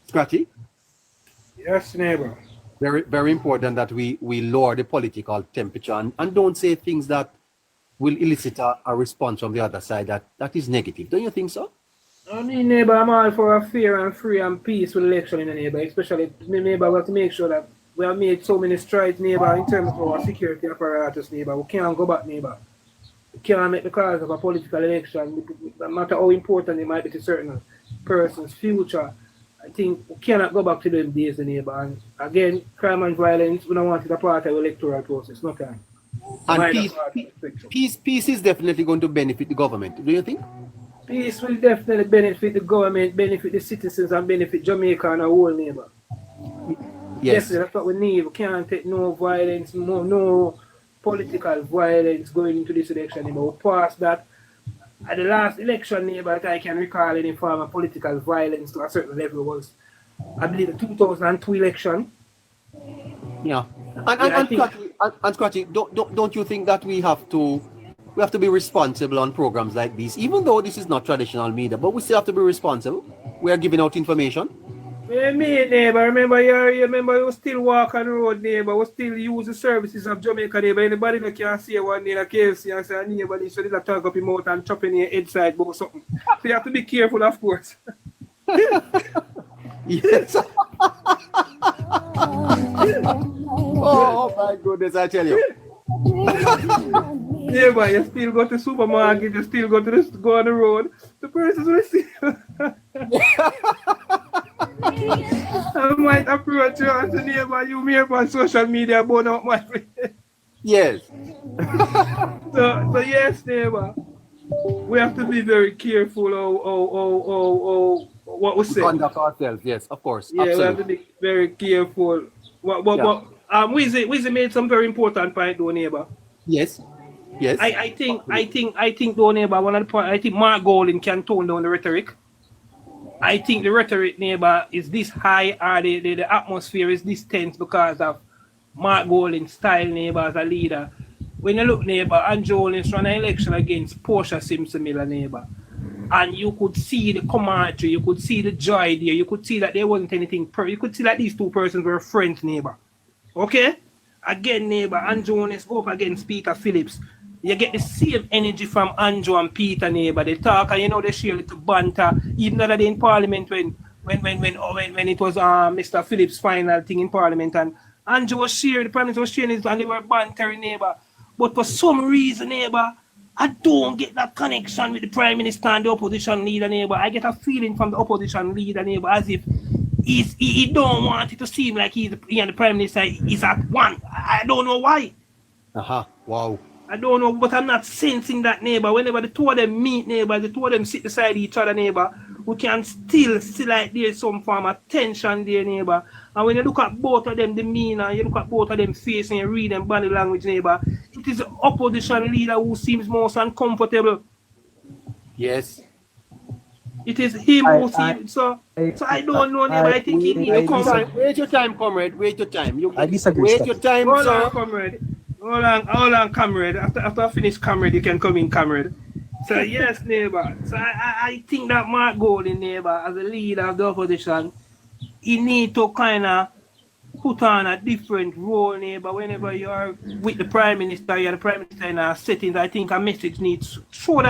Scratchy? Yes, neighbor. Very, very important that we lower the political temperature and don't say things that will elicit a response from the other side that is negative. Don't you think so? I mean, neighbor, I'm all for a fair and free and peaceful election in the neighbor, especially neighbor, we have to make sure that we have made so many strides, neighbor, in terms of our security apparatus, neighbor. We can't go back, neighbor. We can't make the cause of a political election, no matter how important it might be to certain person's future. I think we cannot go back to them days, neighbor. And again, crime and violence, we don't want it a part of the electoral process, no time. And peace is definitely going to benefit the government, do you think? Peace will definitely benefit the government, benefit the citizens, and benefit Jamaica and our whole neighbor. Yes. Definitely, that's what we need. We can't take no violence, no political violence going into this election, neighbor. We passed that. At the last election, neighbor, that I can recall any form of political violence to a certain level was, I believe, the 2002 election. Yeah. And Scratchy, don't you think that we have to be responsible on programs like this, even though this is not traditional media, but we still have to be responsible. We are giving out information. Me, neighbor, remember you still walk on the road, neighbor. We still use the services of Jamaica, neighbor. Anybody that can see one day in a KFC and say, neighbor, this so they talk up your mouth and chop in your head side or something. So you have to be careful, of course. Yes. Oh my goodness, I tell you. Yeah, but you still go to the supermarket, you still go on the road. The person's will see. I might approach you and say, neighbor, you me up on social media about out my friend. Yes. So yes, neighbor. We have to be very careful what we say. Conduct ourselves, yes, of course. Yeah, absolutely. we have to be very careful. Wizzy made some very important point, though, neighbor. Yes. Yes. I think, though, neighbor, one of the point, I think Mark Golding can tone down the rhetoric. I think the rhetoric, neighbor, is this high, or the atmosphere is this tense because of Mark Golding's style, neighbor, as a leader. When you look, neighbor, Andrew Holness ran an election against Portia Simpson Miller, neighbor. And you could see the camaraderie, you could see the joy there, you could see that there wasn't anything, you could see that these two persons were friends, neighbor. Okay? Again, neighbor, Andrew Holness go up against Peter Phillips. You get the same energy from Andrew and Peter, neighbor. They talk and they share a little banter. Even though they in Parliament when it was Mr. Phillips' final thing in Parliament, and Andrew was sharing, the Prime Minister was sharing it, and they were bantering, neighbor. But for some reason, neighbor, I don't get that connection with the Prime Minister and the opposition leader, neighbor. I get a feeling from the opposition leader, neighbor, as if he don't want it to seem like he and the Prime Minister is at one. I don't know why. Wow. I don't know, but I'm not sensing that, neighbor. Whenever the two of them meet, neighbor, the two of them sit beside each other, neighbor, we can still see like there's some form of tension there, neighbor. And when you look at both of them demeanor, you look at both of them face and you read them body language, neighbor, it is the opposition leader who seems most uncomfortable. Yes. It is him who seems so I don't know, neighbor. I think he needs to come back. Wait your time, comrade. Wait your time. I disagree. Wait your time, Hold sir. on, comrade. Hold on, comrade. After I finish, comrade, you can come in, comrade. So yes, neighbor. So I think that Mark Golding, neighbor, as a leader of the opposition, he need to kind of put on a different role, neighbor. Whenever you're with the Prime Minister, you're the Prime Minister in our settings, I think a message needs show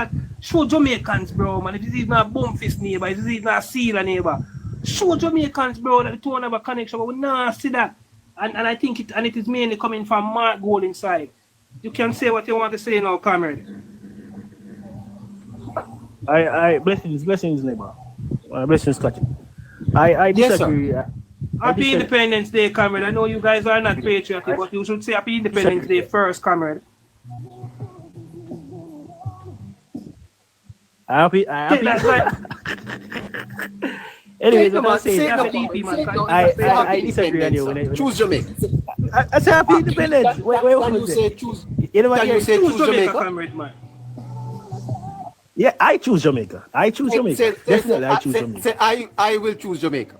Jamaicans, bro, man. If this is not bum fist, neighbor, if this is not sealer, neighbor, show Jamaicans, bro, that the two have a connection, but we not see that. And I think it is mainly coming from Mark Golding's side. You can say what you want to say now, comrade. I blessings, neighbor. Blessings, Scotty. I disagree. Yes, Happy Independence Day, comrade. I know you guys are not patriotic, but you should say Happy Independence Day first, comrade. Happy. Anyways, what I'm saying, I disagree with you. Choose Jamaica. I say Happy Independence. Can you say choose? Can you say choose Jamaica? Comrade, man. Yeah, I choose Jamaica. I choose Jamaica. Definitely, I choose Jamaica. Say I will choose Jamaica.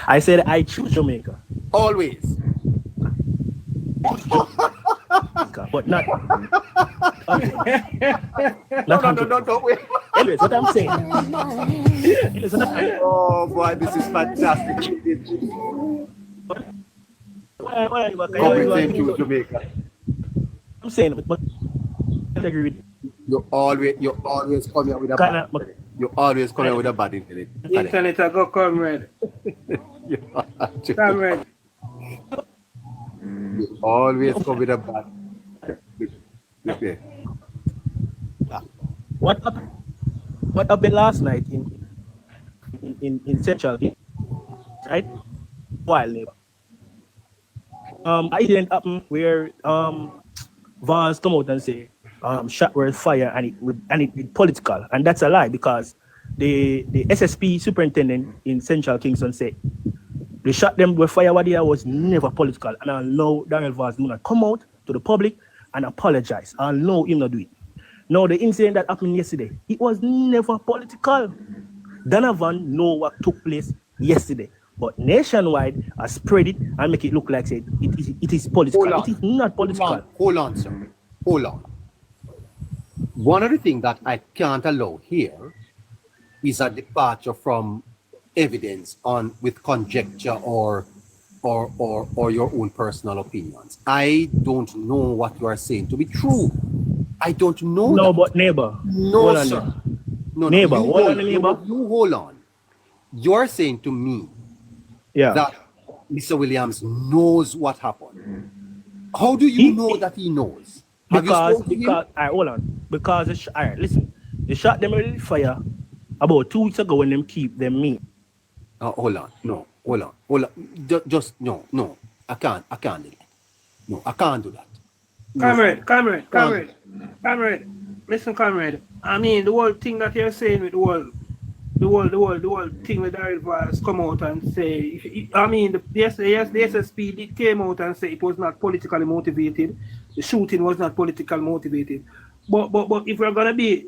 I said I choose Jamaica. Always. But not. No, wait. Anyways, what I'm saying. Oh boy, this is fantastic. Choose Jamaica. I'm saying, but I agree with you. Always come here with a bad. You always come here with a bad internet. Internet, I go, comrade. Comrade. You always come with a bad. Okay. What happened last night in Central, right? Wild neighbor. It didn't happen where Vance come out and say shot word fire and it political, and that's a lie because the SSP superintendent in Central Kingston said they shot them with fire what there was never political, and I know Daniel Vance do not come out to the public and apologize. I know him not do it. Now the incident that happened yesterday, it was never political. Donovan know what took place yesterday, but nationwide I spread it and make it look like it is political. It is not political. Hold on, sir. Hold on. One of the things that I can't allow here is a departure from evidence with conjecture or your own personal opinions. I don't know what you are saying to be true. I don't know. No, that. but neighbor. No, sir. No, neighbor, neighbor. You hold on. You're saying to me that Mr. Williams knows what happened. How do you know that he knows? Because all right, hold on. Because all right, listen. They shot them with fire about 2 weeks ago when them keep them meat. Hold on. No, hold on. Just no. I can't do that. No, I can't do that. Comrade. Listen, comrade. I mean, the whole thing that you're saying with the whole thing with Daryl Vance come out and say, the SSP came out and say it was not politically motivated. The shooting was not politically motivated. But if we're gonna be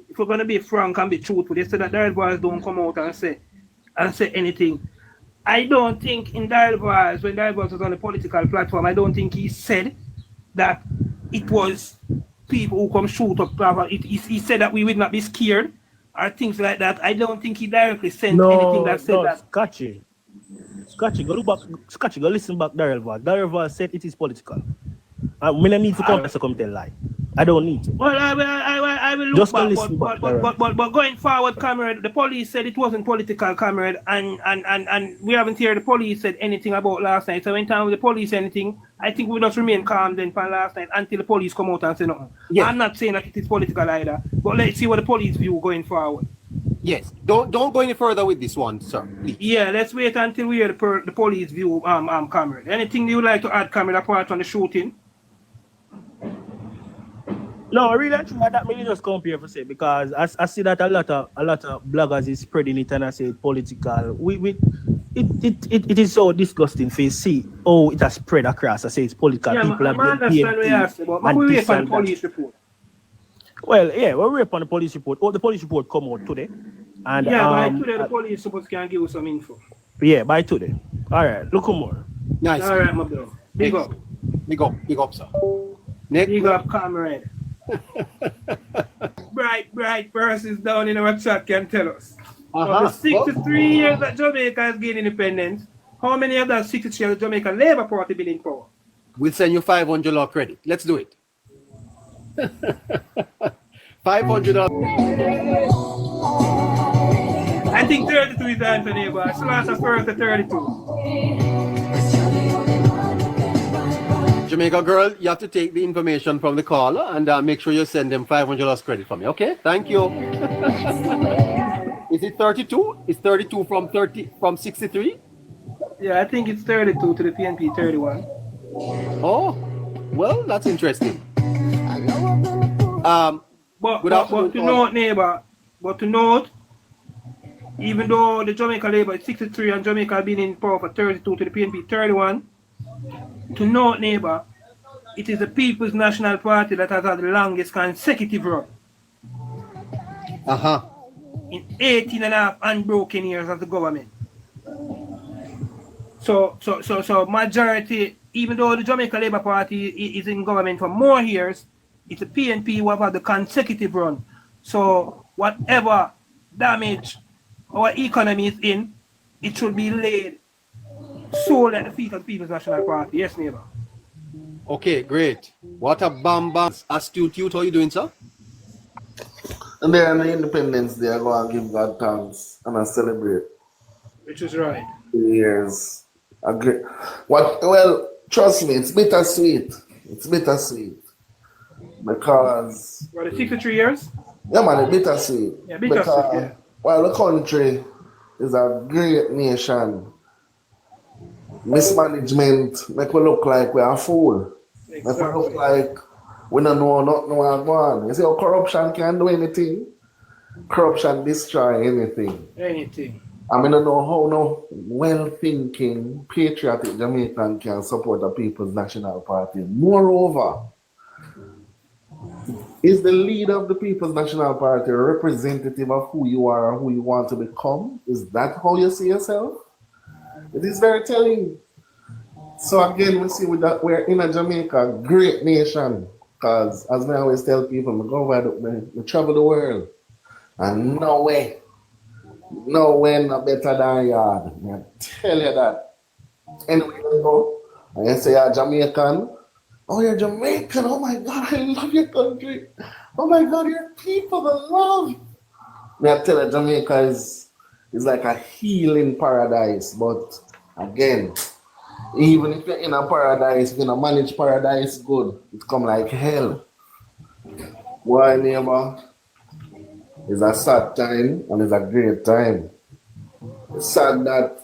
frank and be truthful, they said that Daryl Vance don't come out and say anything. I don't think in Daryl Vance, when Daryl Vance was on a political platform, I don't think he said that it was people who come shoot up. He said that we would not be scared or things like that. I don't think he directly said anything that said that. Scotchy, go look back. Scotchy, go listen back. Daryl Vance said it is political. We don't need to come to come tell lie. I don't need to. Well, I will look Just to back, listen back, but going forward, comrade, the police said it wasn't political, comrade, and we haven't heard the police said anything about last night. So when time the police anything, I think we just remain calm then for last night until the police come out and say nothing. Yeah. I'm not saying that it is political either, but let's see what the police view going forward. Yes. Don't go any further with this one, sir. Please. Yeah, let's wait until we hear the police view, comrade. Anything you would like to add, comrade, apart from the shooting? No, really, that really just come here for say because I see that a lot of bloggers is spreading it and I say it's political. It is so disgusting to see it has spread across. I say it's political. Yeah, People I understand what you have to say, but we wait for the police report. Well, yeah, we're waiting on the police report. The police report come out today. And by today the police supposed to give us some info. Yeah, by today. All right, look more. Nice. All right, my bro. Big up, sir. Next. big up, comrade. bright persons down in our chat can tell us. For the 63 years that Jamaica has gained independence, how many of that 63 years Jamaica Labour Party been in power? We'll send you $500 credit. Let's do it. $500. I think 32 is the answer, neighbor. So that's the first to 32. Jamaica girl, you have to take the information from the caller and make sure you send them $500 credit for me. Okay? Thank you. Is it 32? Is 32 from 63? Yeah, I think it's 32 to the PNP 31. Oh, well, that's interesting. But to note, neighbor, even though the Jamaica Labour is 63 and Jamaica has been in power for 32 to the PNP 31, to note, neighbor, it is the People's National Party that has had the longest consecutive run. In 18 and a half unbroken years of the government. So majority, even though the Jamaica Labour Party is in government for more years, it's the PNP who have had the consecutive run. So whatever damage our economy is in, it should be laid solely at the feet of the People's National Party. Yes, neighbor. Okay, great. What a bam astute youth. How are you doing, sir? And then on the Independence Day, I go and give God thanks and I celebrate. Which is right. Years. Agree. Well, trust me, it's bittersweet. It's bittersweet. Because. For the 63 years? Yeah, man, it's bittersweet. Yeah, bittersweet, because, yeah. Well, the country is a great nation. Mismanagement make we look like we are a fool. Exactly. Make we look like we don't know nothing going on. You see how corruption can do anything? Corruption destroy anything. Anything. I mean, I don't know how no well-thinking, patriotic Jamaican can support the People's National Party. Moreover, is the leader of the People's National Party a representative of who you are and who you want to become? Is that how you see yourself? It is very telling. So again, we see with that we're in a Jamaica, great nation. Because as I always tell people, I go over we travel the world. And no way no better than yard. I tell you that. Anyway, you go and you say you're Jamaican. Oh, you're Jamaican. Oh my God, I love your country. Oh my God, your people, I love. I tell you, Jamaica is like a healing paradise. But again, even if you're in a paradise, if you don't manage paradise good, it come like hell. Why, neighbor? It's a sad time and it's a great time. It's sad that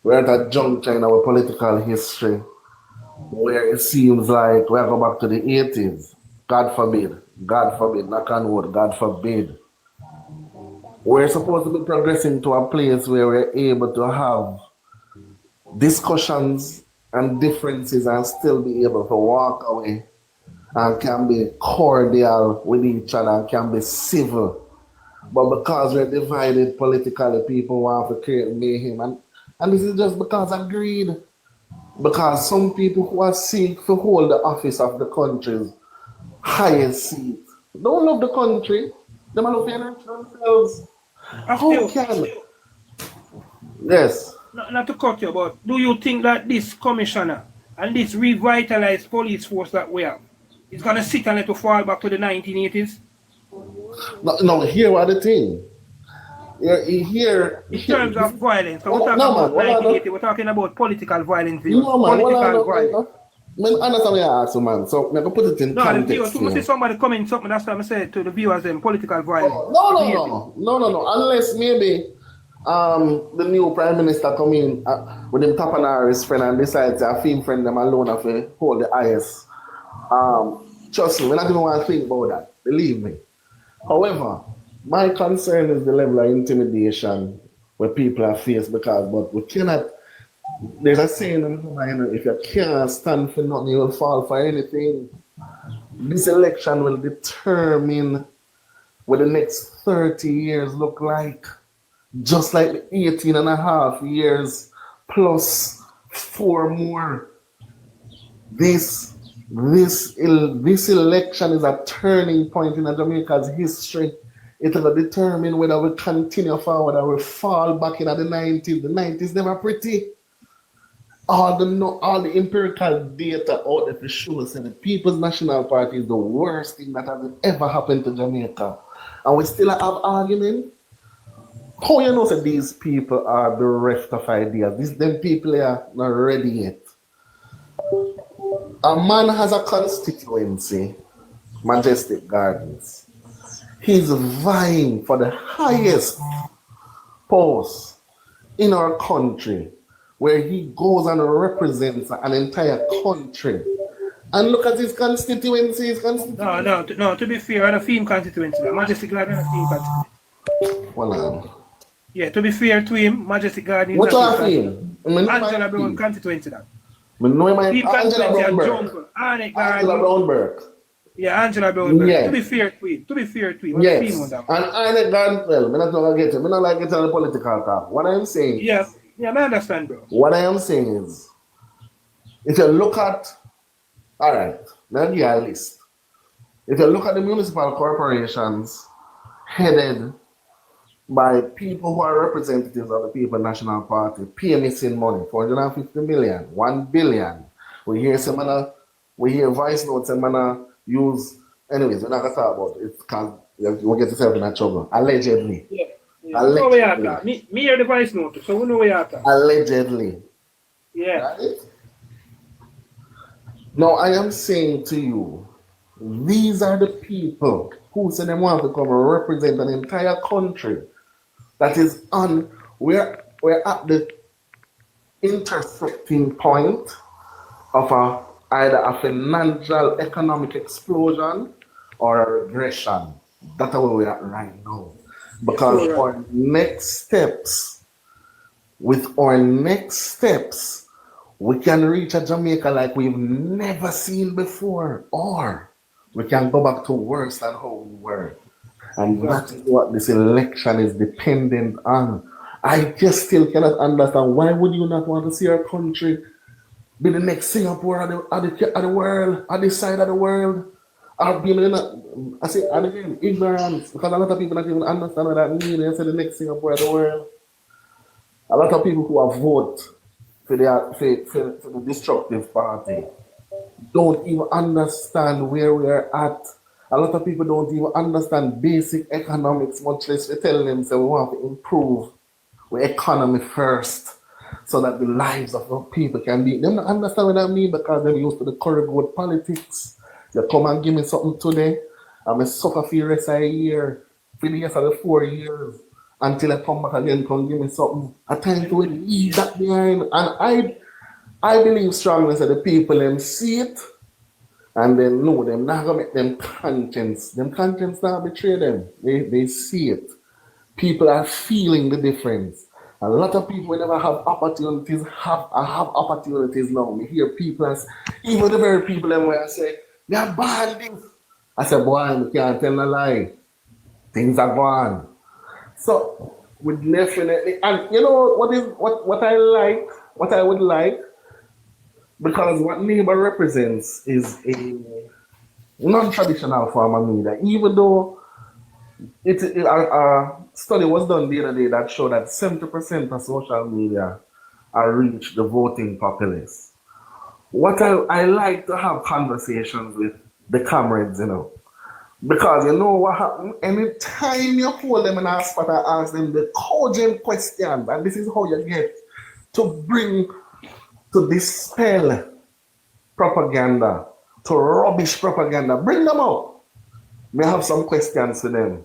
we're at a juncture in our political history where it seems like we're going back to the 80s. God forbid, knock on wood, God forbid. We're supposed to be progressing to a place where we're able to have discussions and differences and still be able to walk away and can be cordial with each other and can be civil. But because we're divided politically, people want to create mayhem. And this is just because of greed. Because some people who are seek to hold the office of the country's highest seat don't love the country. They love themselves. How can? Yes. Not to cut you, but do you think that this commissioner and this revitalized police force that we have It's gonna sit and let you fall back to the 1980s. No, here what the thing. Here, In terms of violence, so we're talking no, about man, 1980, we're talking about political violence. no, man, Political violence. I understand what you ask, man. So I can put it in No, the context. viewers, you see somebody comment something, that's what I said to the viewers, them political violence. No. Unless maybe the new prime minister come in with him tap on his friend and decide to a film friend them alone have to hold the highest. Trust me, we're not even want to think about that. Believe me. However, my concern is the level of intimidation where people are faced but we cannot. There's a saying, if you can't stand for nothing, you will fall for anything. This election will determine what the next 30 years look like. Just like the 18 and a half years plus 4 more. This election is a turning point in Jamaica's history. It will determine whether we continue forward or we fall back in the 90s. The 90s never pretty. All the empirical data out there to show us that the People's National Party is the worst thing that has ever happened to Jamaica. And we still have argument. How you know that these people are bereft of ideas? Them people are not ready yet. A man has a constituency, Majestic Gardens. He's vying for the highest post in our country, where he goes and represents an entire country. And look at his constituency. No, to be fair, on a theme constituency, Majestic Garden is a theme constituency. Hold on. Yeah, to be fair to him, Majestic Garden is what a theme Angela Brown constituency. That. Theme Angela Brownberg. Yeah, Angela Brownberg. Yeah. To be fair to him. Yes. And Arnett Gardner, I'm not going to get it. I'm not like it on the political talk. What I'm saying. Yes. Yeah, I understand, bro. What I am saying is, if you look at, all right, let me give you a list. If you look at the municipal corporations headed by people who are representatives of the People's National Party, missing money, 450 million, 1 billion. We hear voice notes and man use, anyways, we're not going to talk about it because we'll get yourself in trouble. Allegedly. Yeah. Allegedly. Me hear the voice note, so we know where you are. Allegedly. Yeah. Right? Now, I am saying to you, these are the people who say they want to come and represent an entire country that is we're at the intersecting point of either a financial economic explosion or a regression. That's where we're at right now. Because our next steps, we can reach a Jamaica like we've never seen before, or we can go back to worse than how we were. And that is what this election is dependent on. I just still cannot understand, why would you not want to see our country be the next Singapore of the world, at this side of the world? I say, and again, ignorance, because a lot of people don't even understand what that means. They say the next Singapore of the world. A lot of people who have voted for the destructive party don't even understand where we are at. A lot of people don't even understand basic economics, much less we tell them that we want to improve our economy first so that the lives of our people can be. They don't understand what that means because they're used to the corrupt politics. You come and give me something today, I'm a suffer for the rest of the year, for the rest of the 4 years, until I come back again, come give me something. A time to leave that behind. And I believe strongly that the people them see it, and they know them not gonna make them conscience. Them conscience not betray them. They see it. People are feeling the difference. A lot of people never have opportunities, have opportunities now. We hear people, even the very people them where I say, they are banding. I said, boy, we can't tell a lie. Things are gone. So we definitely, and you know what I would like, because what Labour represents is a non-traditional form of media. Even though a study was done the other day that showed that 70% of social media are reach the voting populace. What I like to have conversations with the comrades, you know. Because you know what happens? Anytime you hold them in a spot and ask them the cogent questions, and this is how you get to bring, to dispel propaganda, to rubbish propaganda, bring them out. May have some questions for them.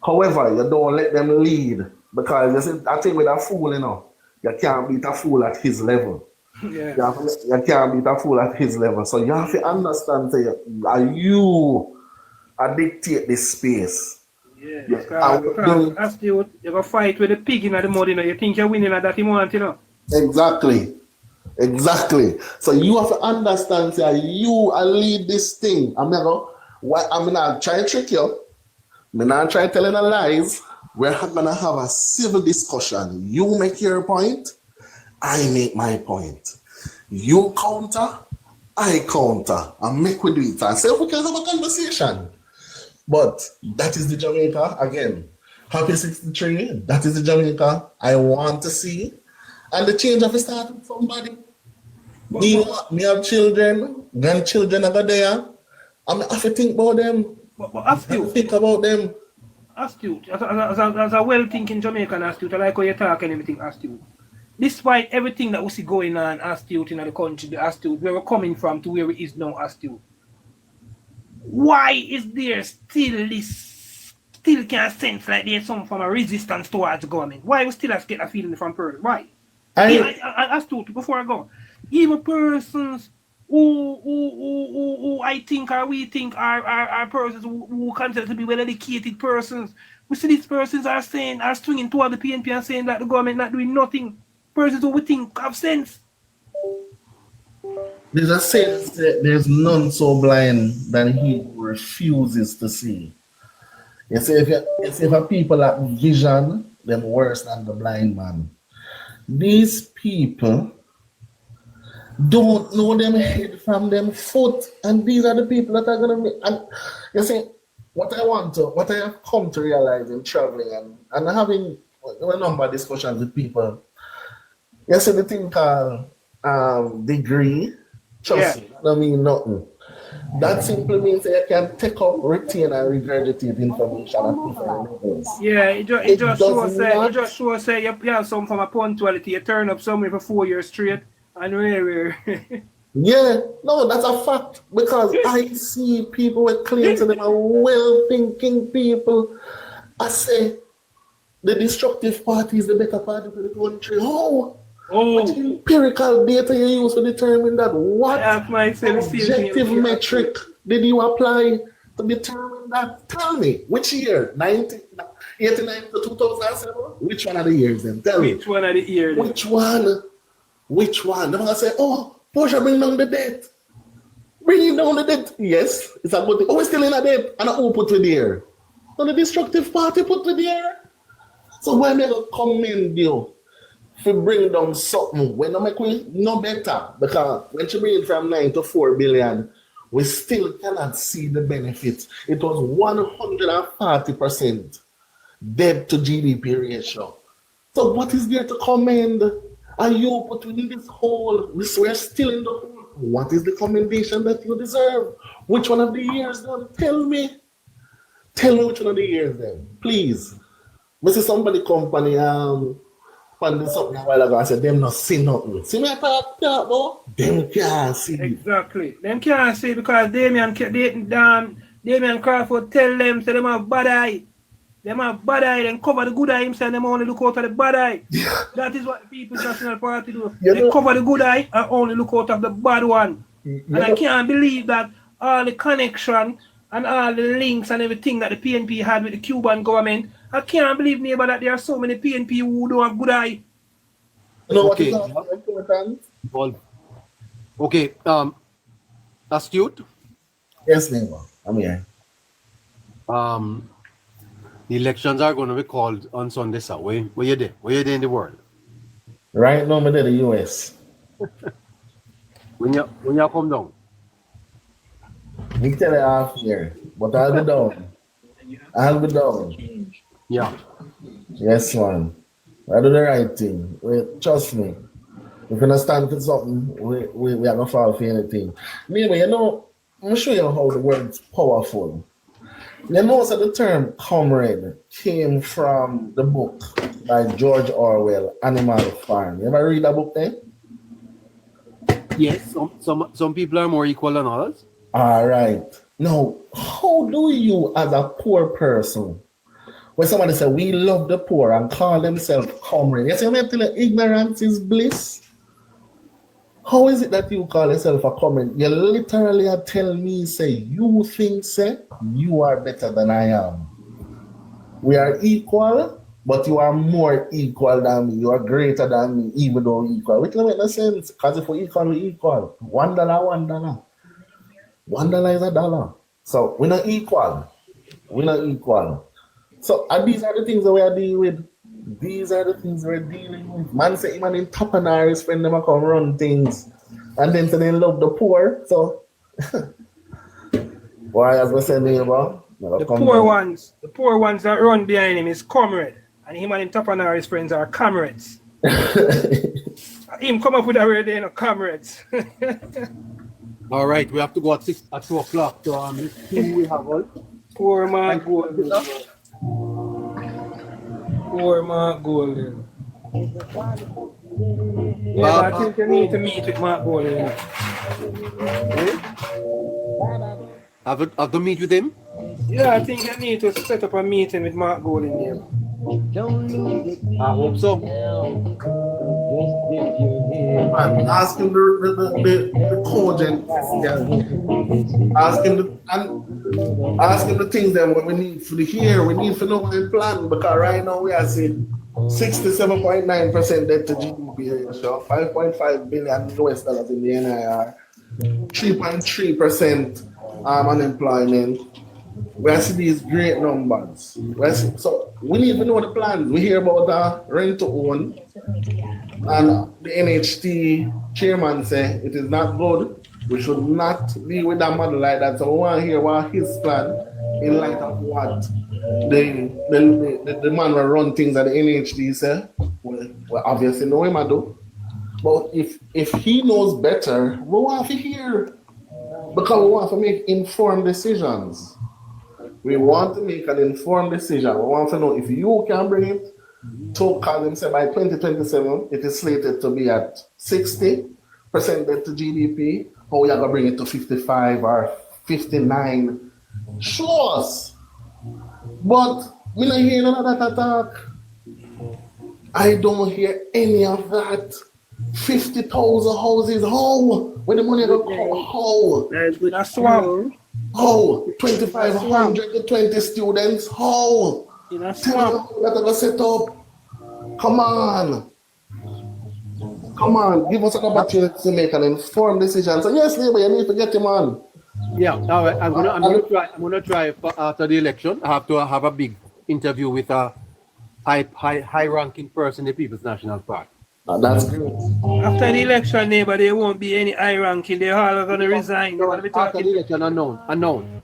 However, you don't let them lead, because you see, I think with a fool, you know, you can't beat a fool at his level. Yeah. You can't beat a fool at his level. So you have to understand, say, are you dictate this space? Yeah, because astute, you're going to fight with the pig in the mud, you know. You think you're winning at that moment, you know. Exactly. So you have to understand, say, you lead this thing. I'm not trying to trick you. I'm not trying to tell you lies. We're going to have a civil discussion. You make your point, I make my point. You counter, I counter. And make we do it. And say, we can have a conversation. But that is the Jamaica, again. Happy 63, that is the Jamaica I want to see. And the change of the start with somebody. Me have children, grandchildren over there. I have to think about them. But astute. Think about them. Astute. As a well-thinking Jamaican astute, I like how you talk and everything astute. Despite everything that we see going on astute in the country, the astute, where we're coming from to where it is now astute. Why is there still can't sense like there's some form of resistance towards the government? Why we still have to get a feeling from person? Why? I astute, before I go. Even persons who I think or we think are persons who consider to be well-educated persons. We see these persons are swinging toward the PNP and saying that the government not doing nothing. Persons who we think have sense. There's a sense that there's none so blind than he who refuses to see. You see, if people have vision, they're worse than the blind man. These people don't know them head from them foot, and these are the people that are gonna make. And you see, what I have come to realize in traveling and having a number of discussions with people. You see the thing called degree. Trust me, that mean nothing. That simply means that you can take up, retain, and regurgitate information at different levels. Yeah, it just shows say you have some form of punctuality. You turn up somewhere for 4 years straight, and where. Yeah, no, that's a fact. Because I see people with claims to them are well-thinking people. I say the destructive party is the better party for the country. What empirical data you use to determine that? What objective metric did you apply to determine that? Tell me, which year? 1989 to 2007? Which one of the years then? Tell me. Which one of the years? Which one? They're going to say, Porsche, bring down the debt. Bringing down the debt. Yes, it's a good thing. We're still in a debt. And who put it there? So the destructive party put it there. So why am I going to commend you? If you bring down something, we don't make it no better, because when you bring it from 9 to 4 billion, we still cannot see the benefits. It was 140% debt to GDP ratio. So what is there to commend? Are you put within this hole? We're still in the hole. What is the commendation that you deserve? Which one of the years then? Tell me which one of the years then, please. I see somebody company funding something a while ago. I said, them not see nothing. See me talk about? Them can't see. Exactly. Them can't see because Damien Crawford tell them, say them have bad eye. Them have bad eye, then cover the good eye himself, them only look out of the bad eye. That is what the People's National Party do. They cover the good eye and only look out of the bad one. And I can't believe that all the connection and all the links and everything that the PNP had with the Cuban government, I can't believe, neighbor, that there are so many PNP who don't have good eye. You know what is important? Okay, astute? Yes, neighbor. I'm here. The elections are going to be called on Sunday, sir. Where you there? Where you there in the world? Right now, I'm in the US. When you come down? Me tell you half here, but I'll be down. Yeah. Yes, man. I do the right thing. Trust me. If you stand for something, we are going to fall for anything. Anyway, you know, me show you how the word's powerful. You know, so the term comrade came from the book by George Orwell, Animal Farm. You ever read that book then? Yes, some people are more equal than others. All right. Now, how do you, as a poor person, when somebody say we love the poor and call themselves comrade, you say, I'm telling you, ignorance is bliss. How is it that you call yourself a comrade? You literally are telling me, say, you think, say, you are better than I am. We are equal, but you are more equal than me. You are greater than me, even though we're equal. Which don't make no sense, because if we're equal, we're equal. $1, $1. $1 is a dollar. So we're not equal. We're not equal. So these are the things that we are dealing with. These are the things we're dealing with. Man say, man in top and his friend them come run things. And then say they love the poor. So why, as we say, neighbor? The poor ones that run behind him is comrade. And him and him top and his friends are comrades. Him come up with a word, comrades. All right, we have to go at 2 o'clock. So we have all. Poor man golden. Poor man golden. Yeah, I think you need to meet with Mark Golden. Have to meet with him? Yeah, I think you need to set up a meeting with Mark Golden here. I hope so. Man, ask him the cogent. Ask him the things that we need for the year. We need to know and plan, because right now we are seeing 67.9% debt to GDP ratio, 5.5 billion US dollars in the NIR, 3.3% unemployment. We are seeing these great numbers. So we need to know the plans. We hear about rent to own, and the NHT chairman say it is not good. We should not be with that model like that. So we want to hear what his plan in light of what the man will run things at the NHT say. Well, obviously know him I do. But if he knows better, we want to hear, because we want to make informed decisions. We want to make an informed decision. We want to know if you can bring it to, call them say by 2027, it is slated to be at 60% debt to GDP. How we are going to bring it to 55 or 59? Show us. But we don't hear none of that attack. I don't hear any of that. 50,000 houses, how? When the money going to come, how? That's swamp. How? 2,500 to 20 students, how? Tell them that are set up. Come on. Come on, give us an opportunity to make an informed decision. So yes, neighbor, you need to get him on. Yeah, all right. I'm gonna try after the election. I have to have a big interview with a high-ranking person in the People's National Party. That's good. After the election, neighbor, there won't be any high-ranking. They're all going to resign. After the election, unknown.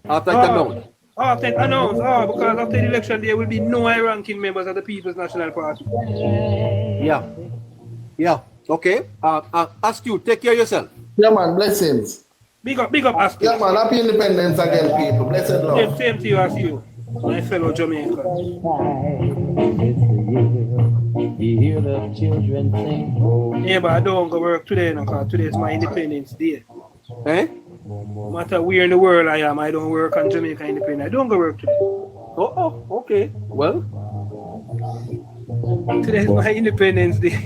After it's announced. After it's announced, because after the election, there will be no high-ranking members of the People's National Party. Yeah. Okay. Ask you, take care of yourself. Yeah, man. Blessings. Big up, ask you. Yeah, man. Happy independence again, people. Blessed Lord. Same to you as you, my fellow Jamaicans. You hear the children sing. Yeah, but I don't go work today, because today is my Independence Day. No matter where in the world I am, I don't work on Jamaica Independence. I don't go work today. Oh, okay. Well, today is my Independence Day.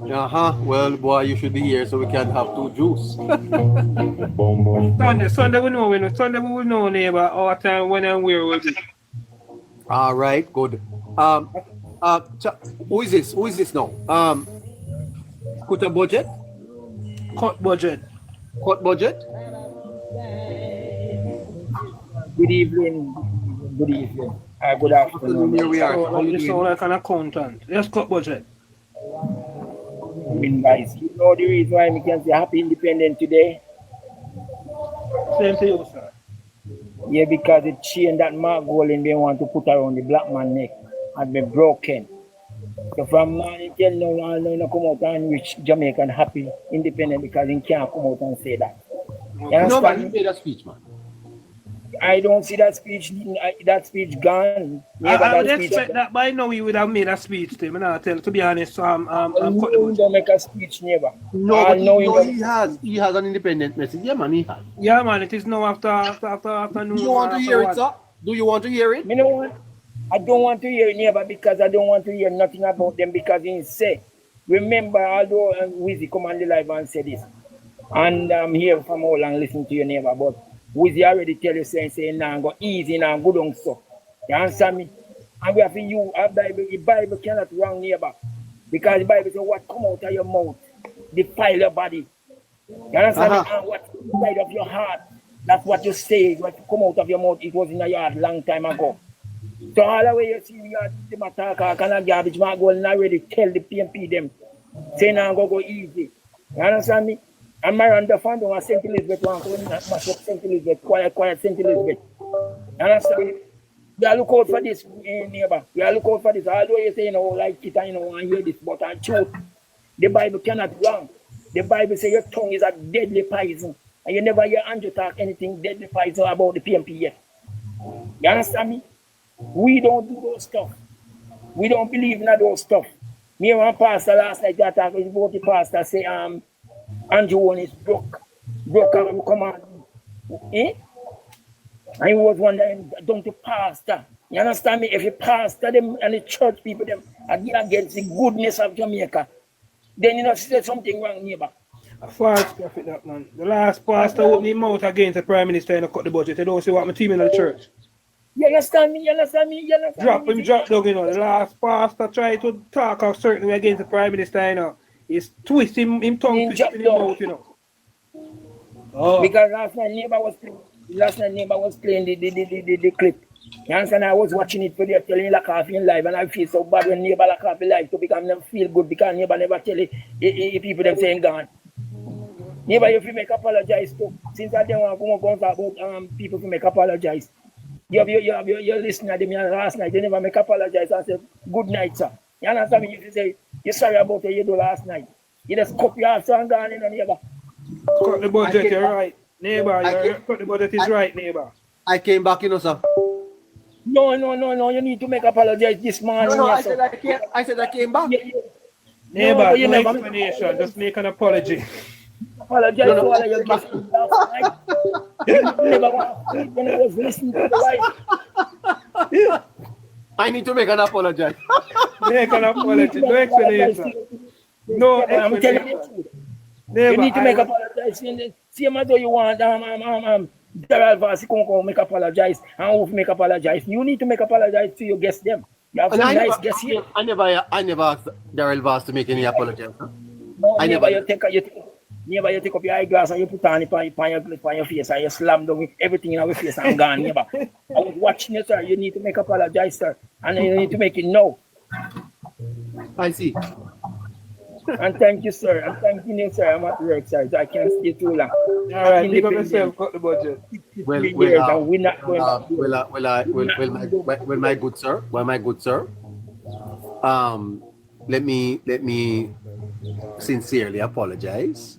Well, boy, you should be here so we can have two juice. Sunday we know when. Sunday we will know, neighbor, our time when and where we'll be. All right, good. Who is this now? Cut a budget? Cut budget. Good evening. Good afternoon. Here we are. You sound like an accountant. Just cut budget. I mean, guys, you know the reason why we can say happy independent today? Same to you, sir. Yeah, because the chain that Mark Golden they want to put around the black man's neck has been broken. So from morning till now, I know come out and reach Jamaican happy independent, because he can't come out and say that. You No, but understand? you made a speech, man. I don't see that speech gone. Neighbor, I would that speech. expect that by now he would have made a speech to him. And I'll tell you, to be honest, I'm cut the No, budget. don't make a speech, neighbor. No, I but know he has an independent message. Yeah, man, he has. Yeah, man, it is now after noon. Do you want to hear it, sir? Do you want to hear it? Me no want. I don't want to hear it, neighbor, because I don't want to hear nothing about them because he say, remember, although Wizzy come on the live and say this, and I'm here from all and listen to your neighbor, but Wizzy already tell you saying now go easy now, go down so. You understand me? And we have to use our Bible. The Bible cannot wrong neighbor. Because the Bible says what come out of your mouth, defile your body. You understand me? And what inside of your heart, that's what you say, what come out of your mouth, it was in your heart long time ago. So all the way you see them attack or kind of garbage man go and already tell the PMP them, say now go easy. You understand me? And Miranda found on St. Elizabeth one going mash up St. Elizabeth, quiet St. Elizabeth. You understand me? We are look out for this, neighbor. We are look out for this. Although you say, like it and want to hear this, but I truth, the Bible cannot wrong. The Bible says your tongue is a deadly poison. And you never hear Andrew talk anything deadly poison about the PMP yet. You understand me? We don't do those stuff. We don't believe in those stuff. Me and one pastor last night that talk about the pastor say Andrew one is broke and come on. Eh? And he was wondering, don't the pastor. You understand me? If you pastor them and the church people them against the goodness of Jamaica, then you know say something wrong, neighbor. A false prophet that man. The last pastor opened his mouth against the Prime Minister and cut the budget. They don't say what my team in the church. You understand me? Drop down, you know. The last pastor tried to talk a certain way against the Prime Minister, you know. He's twisting him tongue twisting him mouth, you know. Oh. Because last night neighbor was playing the clip. You understand? I was watching it for you telling you like in live and I feel so bad when neighbor like half live to become never feel good because neighbor never tell it people them saying gone. Neighbor, if you make apologize too. Since I didn't want to come about people to make apologize. You're listening to them last night, they never make apologize and say, good night, sir. You understand me? You say, you're sorry about what you do last night. You just cut your ass and gone in, neighbor. Cut the budget, you're right. Neighbor, cut the budget is right, neighbor. I came back, sir. No, you need to make apologize this morning. No, I said I came back. Neighbor, no explanation, just make an apology. Apologize to all of your guests last night. Never when I was listening to the live. I need to make an apology. Make an apology. No explanation. No explanation. I'm telling you. You need to make apologize. Same as though you want Gerald Vasi come make apologize and Wolf make apologize. You need to make apologize to your guests them. You have some nice guests here. I never asked Daryl Vaz to make any apology. No, you take up your eyeglass and you put on it on your face and you slam down with everything in your face and gone, neighbor. I was watching you, sir. You need to make apologize, sir. And you need to make it know. I see. And thank you, sir. And thank you, sir. I'm at work, sir. So I can't stay too long. All right, pick up yourself, cut the budget. My good sir. Let me sincerely apologize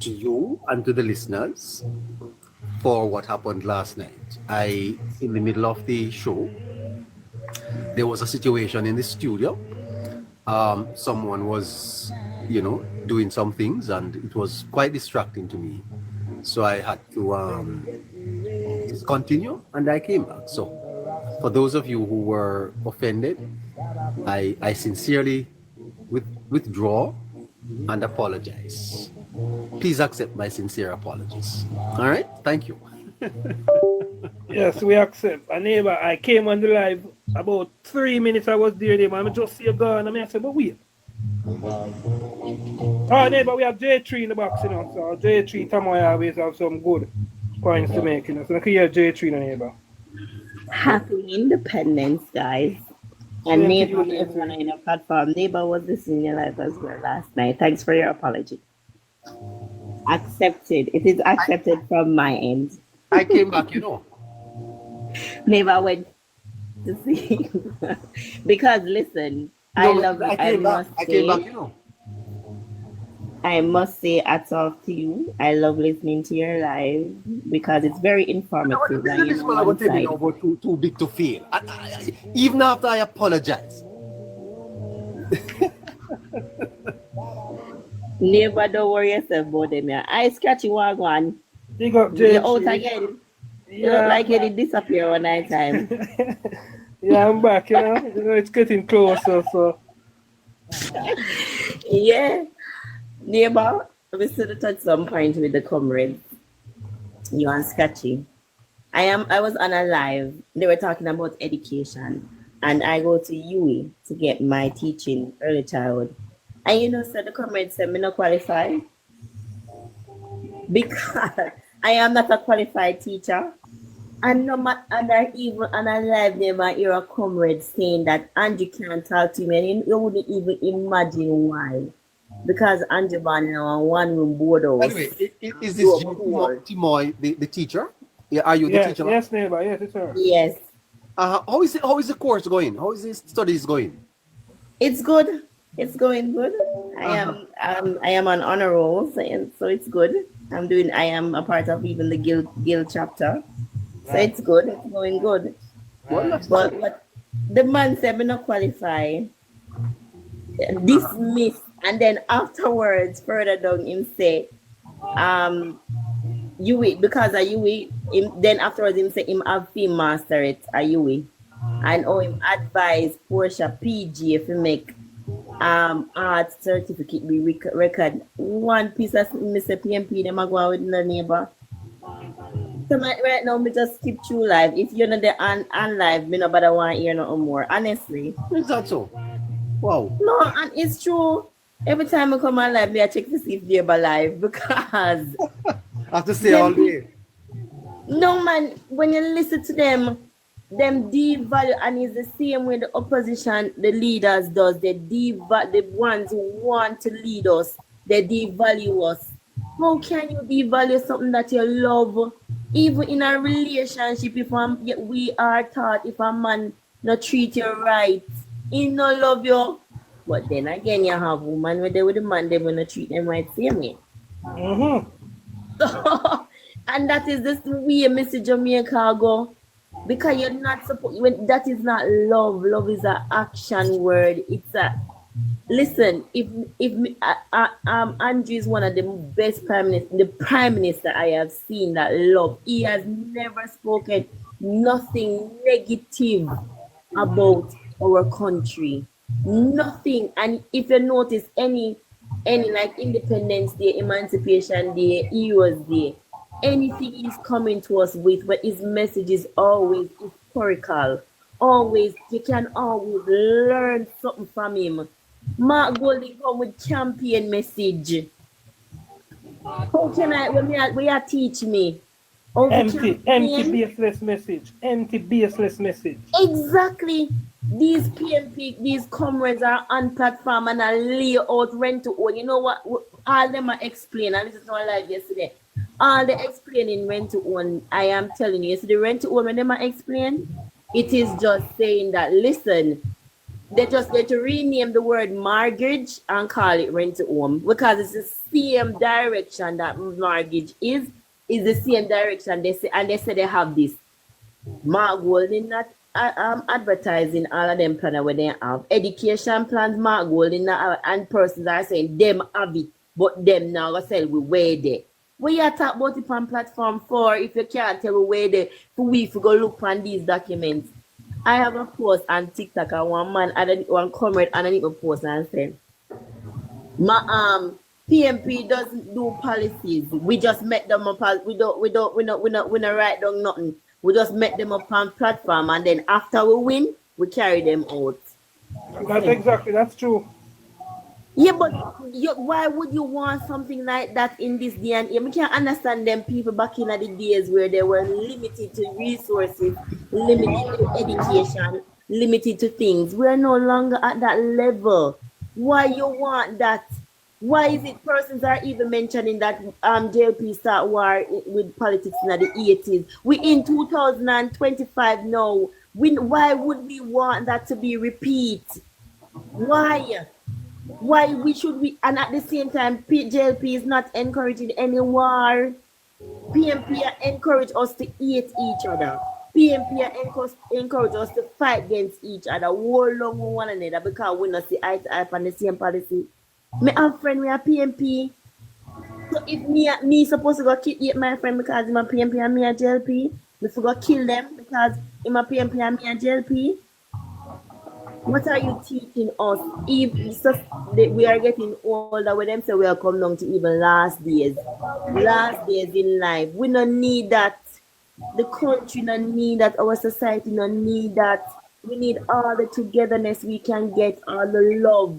to you and to the listeners for what happened last night. In the middle of the show, there was a situation in the studio. Someone was, doing some things and it was quite distracting to me. So I had to discontinue and I came back. So for those of you who were offended, I sincerely withdraw and apologize. Please accept my sincere apologies. All right? Thank you. Yes, we accept. A neighbor, I came on the live about 3 minutes I was there, neighbor. I just see you gone. I said, but wait. Oh, neighbor, we have J3 in the box, So J3, Tamoy always have some good points to make, So I can hear J3 in the neighbor. Happy Independence, guys. And neighbor, everyone in the platform. Neighbor was listening to live as well last night. Thanks for your apology. Accepted. It is accepted from my end. I came back, Neighbor went to see. Because listen, I love it. I came back, I must say hats off to you. I love listening to your live because it's very informative and you This know man I one going to tell me side. now about too big to fail. Even after I apologize. Never don't worry yourself about them. Yeah. I scratch you one. Big up You're out JC. again. You look Yeah, like you did disappear one night time. yeah, I'm back, it's getting closer, so. Yeah. Neighbor, we still touch some point with the comrades. You and Scratchy. I was on a live. They were talking about education. And I go to UE to get my teaching early childhood. And you know, so the comrades said me not qualified because I am not a qualified teacher. And no matter and I even on a live there might hear a comrade saying that Andrew can't talk to me and you wouldn't even imagine why. Because Andrew born in a one room boardhouse. Anyway, is this Timoy the teacher? Yeah, are you the teacher? Yes, neighbor, yes, it's her. Yes. How is the course going? How is the studies going? It's good. It's going good. I am on honor rolls, and so it's good. I am a part of even the guild chapter. So it's good. It's going good. But the man said me not qualify. Dismissed, and then afterwards, further down, him say, you wait because of you wait. Then afterwards, him say him have to master it. Are you wait? And him advise Portia PG if you make art certificate be record one piece of Mr. PMP them go out with the neighbor. So right now me just skip through live. If you're not there on live, me no bother want hear no more. Honestly. Is that so? Wow. No, and it's true. Every time I come on live, I check to see if they're alive because I have to stay all day. No man, when you listen to them devalue, and it's the same way the opposition, the leaders does. They devalue the ones who want to lead us. They devalue us. How can you devalue something that you love? Even in a relationship, we are taught if a man not treat you right, he no love you. But then again, you have women where they with the man, they wanna treat them right same way. And that is just the way Mr. Jamaica go. Because you're not supposed that is not love. Love is an action word. It's a listen, if Andrew is one of the best prime minister I have seen that love. He has never spoken nothing negative about our country. Nothing. And if you notice any like Independence Day, Emancipation Day, Heroes Day, anything he's coming to us with, but his message is always historical. Always, you can always learn something from him. Mark Golding come with campaign message. How can I teach me? Empty baseless message. Empty baseless message. Exactly. These PMP, these comrades are on platform and I lay out rent to own. You know what? All them are explain, and this is not live yesterday. All the explaining rent to own, I am telling you. So the rent to own, when them are explain, it is just saying that, listen, they just need to rename the word mortgage and call it rent to own because it's the same direction that mortgage is the same direction. They say they have this. Mark Golding not advertising all of them plans where they have. Education plans, Mark Golding and persons are saying them have it, but them now go sell we way there. What you talk about it on platform for if you can't tell where they for we go look on these documents. I have a post on TikTok and one comrade underneath a post and say, my PMP doesn't do policies. We just met them up. We don't write down nothing. We just met them up on platform and then after we win, we carry them out. That's true. Yeah, but why would you want something like that in this day and age? We can't understand them people back in the days where they were limited to resources, limited to education, limited to things. We're no longer at that level. Why you want that? Why is it persons are even mentioning that JLP start war with politics in the 80s? We in 2025 now. Why would we want that to be repeat? Why? Why we should we, and at the same time, JLP is not encouraging any war. PMP encourage us to hate each other. PMP encourage us to fight against each other, war long with one another because we not see eye to eye on the same policy. Me have friend we are PMP. So if me supposed to go hate my friend because I'm a PMP and me a JLP, we go kill them because I'm a PMP and me a JLP. What are you teaching us? If we are getting older, when them say we'll come down to even last days in life, we don't need that. The country don't need that. Our society don't need that. We need all the togetherness we can get, all the love,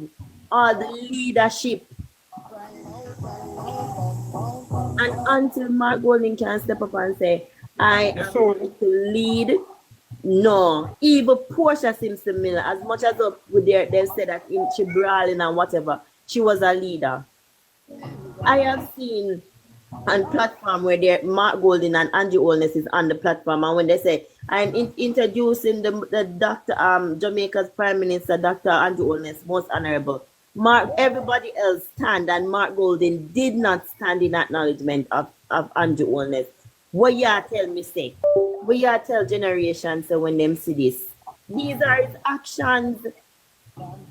all the leadership. And until Mark Golding can step up and say, I am going to lead. No, even Portia seems similar. As much as they said that she brawling and whatever, she was a leader. I have seen on platform where Mark Golding and Andrew Holness is on the platform, and when they say I'm introducing the Dr. Jamaica's Prime Minister, Dr. Andrew Holness, most honorable. Everybody else stand, and Mark Golding did not stand in acknowledgement of Andrew Holness. What you tell me say? What you tell generations so when them see this? These are his actions.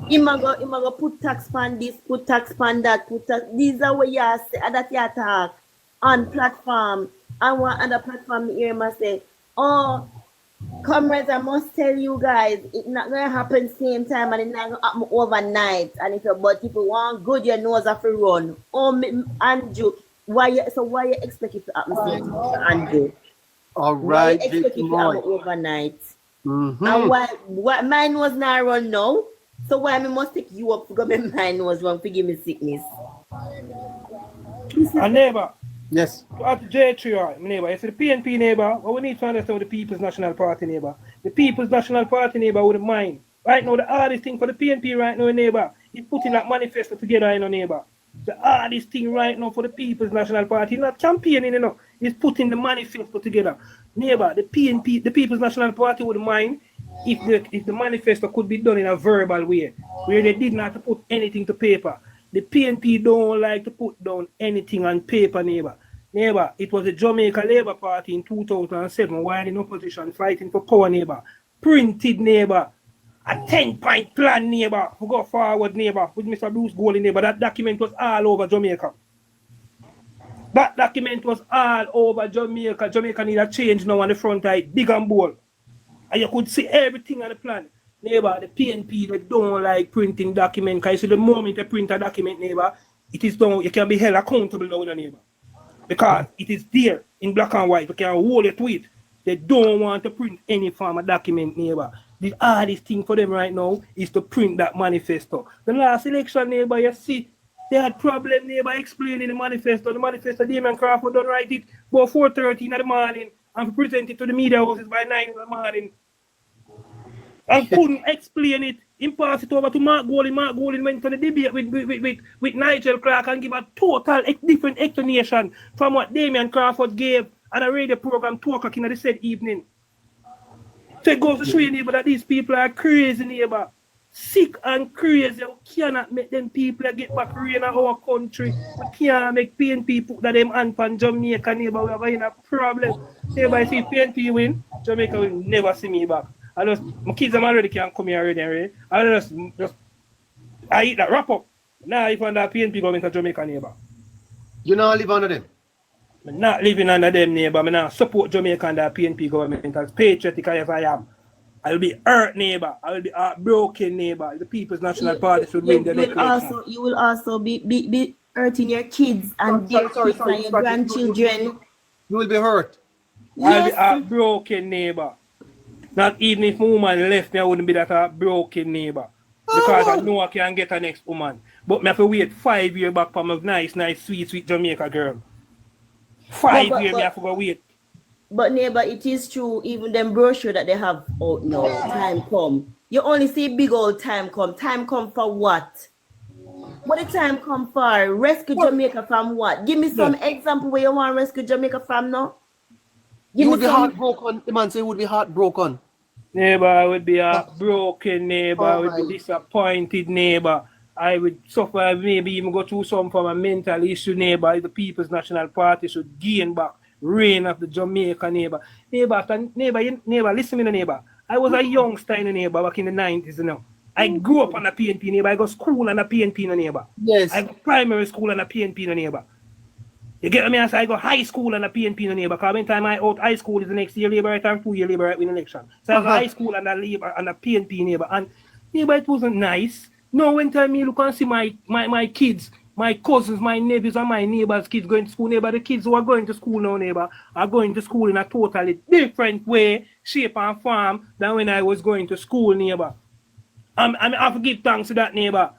He go put tax on this, put tax on that, these are what you say, that you talk on platform. And one other platform here must say, oh, comrades, I must tell you guys, it's not gonna happen same time and it's not gonna happen overnight. And if you want good, your nose have to run. Oh, Andrew, why you expect it to happen same time, Andrew? All right, why you expect it to happen overnight? Mm-hmm. And why mine was not run now? So why me must take you up because my mine was wrong to give me sickness? A neighbor. Yes. At J3, neighbor, it's the PNP neighbor, what we need to understand with the People's National Party neighbor. The People's National Party neighbor with the mind. Right now, the hardest thing for the PNP right now, neighbor, is putting that manifesto together, neighbor. The hardest thing right now for the People's National Party, not campaigning, is putting the manifesto together. Neighbor, the PNP, the People's National Party would mind if the manifesto could be done in a verbal way, where they did not put anything to paper. The PNP don't like to put down anything on paper, neighbor. Neighbor, it was the Jamaica Labour Party in 2007 while in opposition fighting for power, neighbor. Printed, neighbor. A 10-point plan, neighbor. To go forward, neighbor, with Mr. Bruce Golding, neighbor. That document was all over Jamaica. That document was all over Jamaica. Jamaica need a change now on the front side, big and bold. And you could see everything on the plan. Neighbor, the PNP, they don't like printing documents. Because the moment they print a document, neighbor, it is done, you can be held accountable now, neighbor. Because it is there in black and white. You can hold it to it. They don't want to print any form of document, neighbor. The hardest thing for them right now is to print that manifesto. The last election, neighbor, you see, they had problem, neighbor, explaining the manifesto. The manifesto, Damien Crawford don't write it about 4:30 in the morning and present it to the media houses by 9 in the morning. And couldn't explain it. He passed it over to Mark Golding. Mark Golding went to the debate with Nigel Clark and give a total different explanation from what Damien Crawford gave at a radio program 2 o'clock in the said evening. So it goes to show you, neighbor, that these people are crazy, neighbor. Sick and crazy. We cannot make them people get back in our country. We can't make PNP put that them hand on Jamaica, neighbor. We are in a problem. Neighbor, if PNP win, Jamaica will never see me back. My kids already can't come here already. I eat that wrap up. Now if under PNP government of Jamaica, neighbor. You not live under them? I'm not living under them, neighbor. I not support Jamaica under PNP government as patriotic as I am. I will be hurt, neighbor. I will be heartbroken, neighbor. The People's National Party should win the election. You will also be hurting your kids and your grandchildren. You will be hurt. Yes. I'll be heartbroken, neighbor. Not even if my woman left me, I wouldn't be that heartbroken, neighbor. Because I know I can get a next woman. But I have to wait 5 years back from a nice, sweet Jamaica girl. 5 years I have to go wait. But neighbor, it is true, even them brochure that they have out now, time come. You only see big old time come. Time come for what? What the time come for? Rescue Jamaica from what? Give me some example where you want to rescue Jamaica from now. You would be heartbroken. The man say would be heartbroken. Neighbor, I would be heartbroken, neighbor. I would be disappointed, neighbor. I would suffer, maybe even go through some form of mental issue, neighbor. The People's National Party should gain back reign of the Jamaica, neighbor. Neighbor, listen to me, neighbor. I was a youngster, neighbor, back in the 90s, you know. I grew up on a PNP, neighbor. I go school on a PNP, neighbor. Yes. I go primary school on a PNP, neighbor. You get me? I go high school on a PNP, neighbor. Because when time I out high school is the next year labor right and 2 year labor right with election. So I go high school and a labor and a PNP, neighbor. And neighbor, it wasn't nice. No, when time me look and see my kids, my cousins, my nephews, and my neighbors' kids going to school, neighbor, the kids who are going to school now, neighbor, are going to school in a totally different way, shape, and form than when I was going to school, neighbor. I have to give thanks to that, neighbor.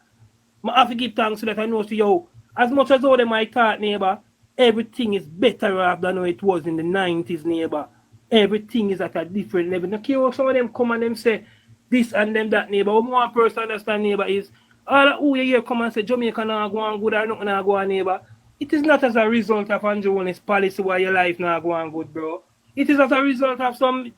I have to give thanks to that. I know, to you, as much as all them I thought, neighbor, everything is better off than how it was in the 90s, neighbor. Everything is at a different level. Now, care some of them come and them say this and them that, neighbor. What one person understand, neighbor, is all who you hear come and say Jamaica not go on good or nothing not go on, neighbor. It is not as a result of Andrew's policy why your life not go on good, bro. It is as a result of some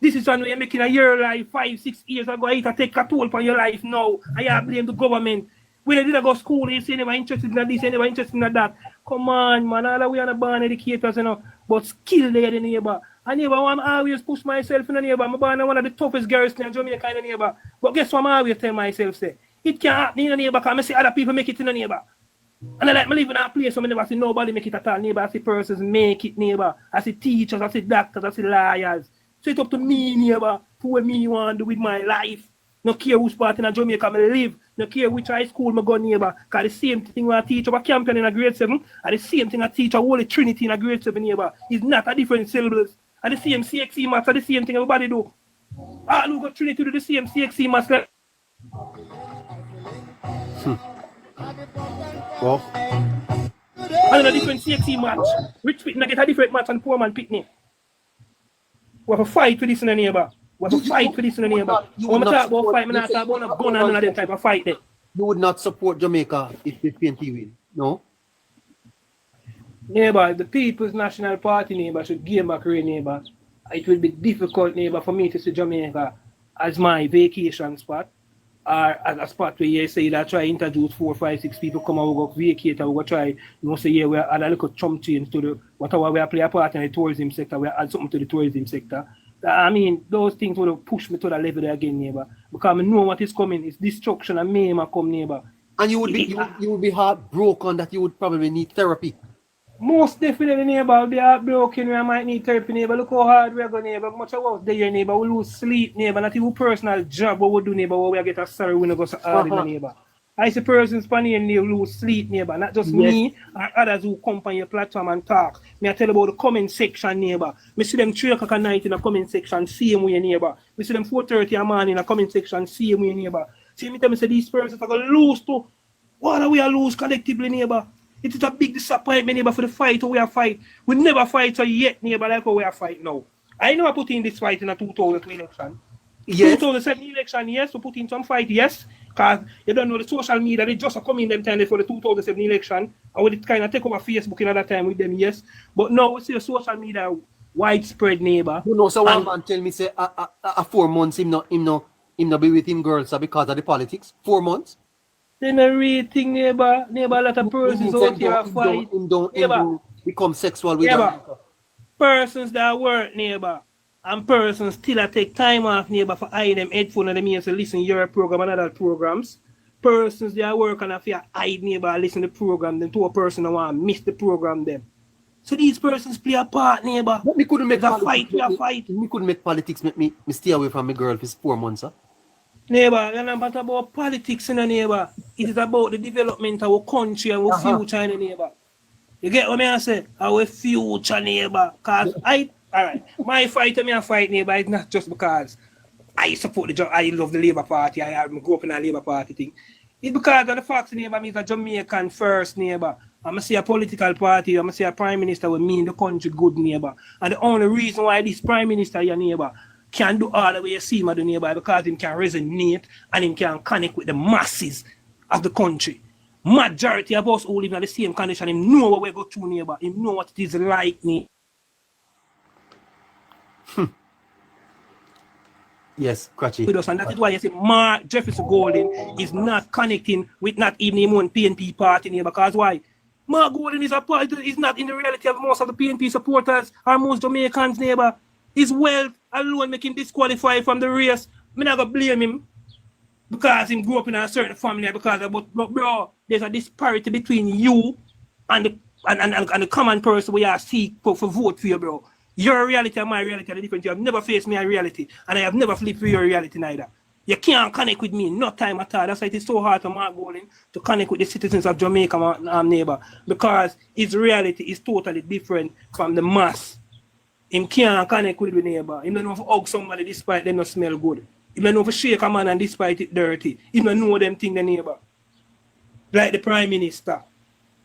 decision you're making a year life 5-6 years ago. It take a toll on your life now. And you blame the government. When they did go school, you say never interested in this, never interested in that. Come on, man, all we are not born educators, you know, but skill there, the neighbor. I never want to always push myself in the neighbor. I'm born one of the toughest girls in Jamaica in the neighbor. But guess what I always tell myself, say, it can't happen in the neighbor because I see other people make it in the neighbor. And I like me live in a place where I never see nobody make it at all, neighbor. I see persons make it, neighbor. I see teachers, I see doctors, I see lawyers. So it's up to me, neighbor, to what me want to do with my life. No care which part in Jamaica I live. No care which high school I go, neighbor. Because the same thing I teach about Campion in a grade 7 and the same thing I teach at Holy Trinity in a grade 7, neighbor. It's not a different syllables. And the same CXE maths are the same thing everybody do. All who go Trinity do the same CXE maths. Like... Well. And a different CXE maths. Rich people get a different maths and poor man picnic. We have to fight for this in the neighbor. We have to fight for this in the neighbor. When I talk about fight, I talk about a gun and another type of fight there. You would not support Jamaica if the PNP win, no? Neighbor, the People's National Party, neighbor, should gain back reign, neighbor. It will be difficult, neighbor, for me to see Jamaica as my vacation spot or as a spot where you say that try to introduce 4, 5, 6 people come and we go vacate and we go try, you know, say, yeah, we add a little chump change to the, whatever we play a part in the tourism sector, we add something to the tourism sector. I mean, those things would have pushed me to the level again, neighbor. Because I know what is coming. It's destruction and mayhem come, neighbor. And you would be heartbroken that you would probably need therapy. Most definitely, neighbor. I'll be heartbroken. We might need therapy, neighbor. Look how hard we're going, neighbor. Much of us there, neighbor. We lose sleep, neighbor. Not even personal job. What we do, neighbor, where we get a salary when we go so hard in the neighbor. I see persons spanning they lose sleep, neighbor. Not just me or others who come on your platform and talk. Me I tell about the comment section, neighbor. Me see them 3 o'clock at night in the comment section, same way, neighbor. Me see them 4:30 in the morning in the comment section, same way, neighbor. See me tell me say these persons are going to lose too. What are we going to lose collectively, neighbor? It is a big disappointment, neighbor, for the fight we are fight. We never fight so yet, neighbor, like how we are fight now. I know I put in this fight in the 2002 election. Yes. 2007 election, yes, we put in some fight, yes. Because you don't know the social media, they just come in them time for the 2007 election. And we kind of take over Facebook in that time with them, yes. But now we see the social media widespread, neighbor. You know, so one man tell me say 4 months him not be with him girls because of the politics. 4 months. Then a real thing, neighbor. Neighbor, a lot of persons out here fight. Him don't become sexual with them. Persons that work, neighbor. And persons still take time off, neighbor, for hide them headphone and them here to listen to your program and other programs. Persons they work and if you hide, neighbor, listen to the program, then to a person who want to miss the program them. So these persons play a part, neighbor. But me couldn't make a fight. Me couldn't make politics make me stay away from my girl for 4 months, huh? Neighbor, you're not about politics in the neighbor. It is about the development of our country and our future in the neighbor. You get what I say? Our future, neighbor. Because alright, my fight to me a fight, neighbor, it's not just because I support I love the Labour Party, I grew up in a Labour Party thing. It's because of the fact, neighbor, me is a Jamaican first, neighbor. I'm going to say a political party, I'm going to say a prime minister will mean the country good, neighbor. And the only reason why this prime minister, your neighbor, can do all the way you see him, the neighbor, because he can resonate and he can connect with the masses of the country. Majority of us who live in the same condition, he know what we go through, neighbor. He know what it is like, neighbor. Yes, Scratchy. with us, and that is why you see Mark Jefferson Golden is not connecting with not even his own PNP party name. Because why? Mark Golden is not in the reality of most of the PNP supporters or most Jamaicans neighbor. His wealth alone make him disqualified from the race. I'm not gonna blame him because he grew up in a certain family. But bro, there's a disparity between you and the common person where you seek for vote for you, bro. Your reality and my reality are different. You have never faced me a reality, and I have never flipped through your reality neither. You can't connect with me, no time at all. That's why it is so hard for Mark Golden to connect with the citizens of Jamaica, neighbor, because his reality is totally different from the mass. Him can't connect with the neighbor. He don't know if hug somebody despite them not smell good. He don't know if shake a man and despite it dirty. He don't know them thing the neighbor. Like the Prime Minister.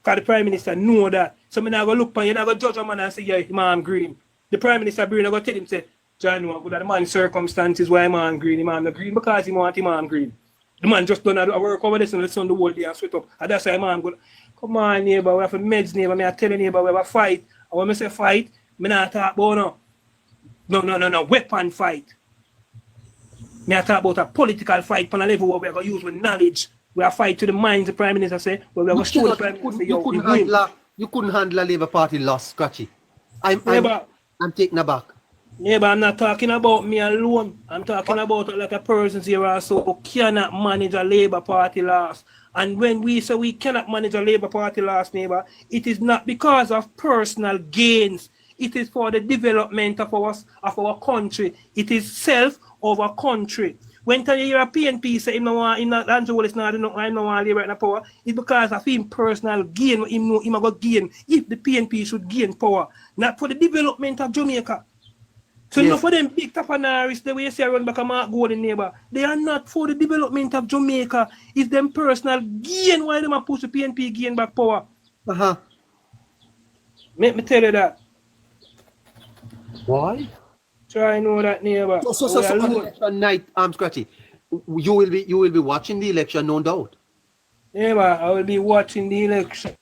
Because the Prime Minister know that. So I'm not going to look on you, not going to judge a man and say, yeah, man green. The Prime Minister green, I'm going to tell him, say, John, what good are the man's circumstances why man green? Man not green because he want him man green. The man just done a work over this and the sun the whole day and sweat up. And that's why man good. Come on, neighbor, we have a meds neighbor. I tell you, neighbor, we have a fight. And when I say fight, I not talk about no, weapon fight. I talk about a political fight on a level where we're going to use with knowledge. We are fight to the minds, the Prime Minister say, well, we're going to show the Prime Minister. You couldn't handle a Labour Party loss, Scratchy. I'm taken aback. Yeah, but I'm not talking about me alone. I'm talking about a lot of persons here also who cannot manage a Labour Party loss. And when we say we cannot manage a Labour Party loss, neighbor, it is not because of personal gains. It is for the development of our country. It is self over country. When you hear a PNP say him no want Andrew Holness not Labour in power, it's because of him personal gain. Him know him go gain if the PNP should gain power, not for the development of Jamaica. So enough for them big tapanaris the way you say run back a Mark Golden neighbor. They are not for the development of Jamaica. It's them personal gain why them push the PNP gain back power. Make me tell you that. Why? Try know that neighbor. So on election night, Scratchy, you will be watching the election, no doubt. Neighbor, I will be watching the election.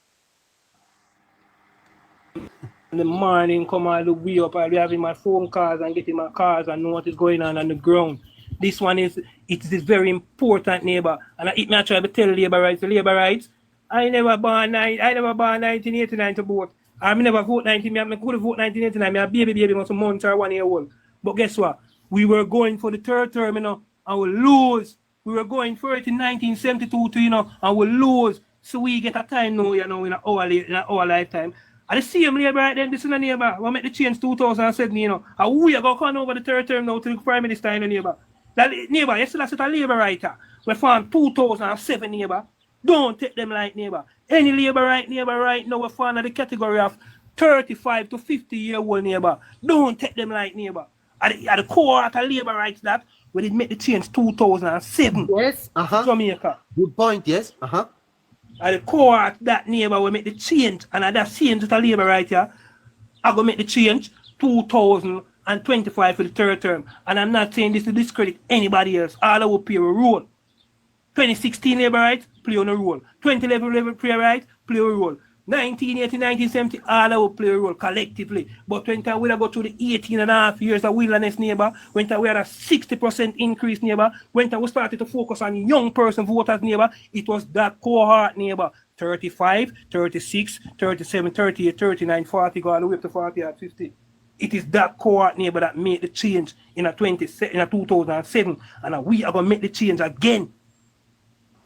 In the morning, come all the way up, I'll be having my phone calls and getting my cars and know what is going on the ground. This one is very important, neighbor. And I try to tell Labour rights. I never born 1989 to vote. I never vote 19. I could have voted 1989. I'm a baby was a month or 1 year old. But guess what? We were going for the third term, and we lose. We were going for it in 1972 to, and we lose. So we get a time now, in our lifetime. And the same Labour right then, this is a neighbor. We make the change 2007, and we are going to come over the third term now to the Prime Minister in the neighbor. That neighbor, you still have a Labour writer. We found 2007 neighbor. Don't take them like neighbor. Any neighbor right now, we found the category of 35 to 50-year-old neighbor. Don't take them like neighbor. At the core of the Labour rights that we did make the change 2007. Yes, Jamaica. Good point, yes. At the core of that neighbor, we make the change, and at that change with the Labour right here, I go make the change 2025 for the third term. And I'm not saying this to discredit anybody else. All I will play a role. 2016 Labour rights, play on a role. 2011 Labour rights, play a role. 1980, 1970, all I will play a role collectively. But when we go through the 18.5 years of wilderness neighbor, when we had a 60% increase neighbor, when we started to focus on young person voters neighbor, it was that cohort neighbor. 35, 36, 37, 38, 39, 40, go all the way up to 40 or 50. It is that cohort neighbor that made the change in 2007. And we are going to make the change again.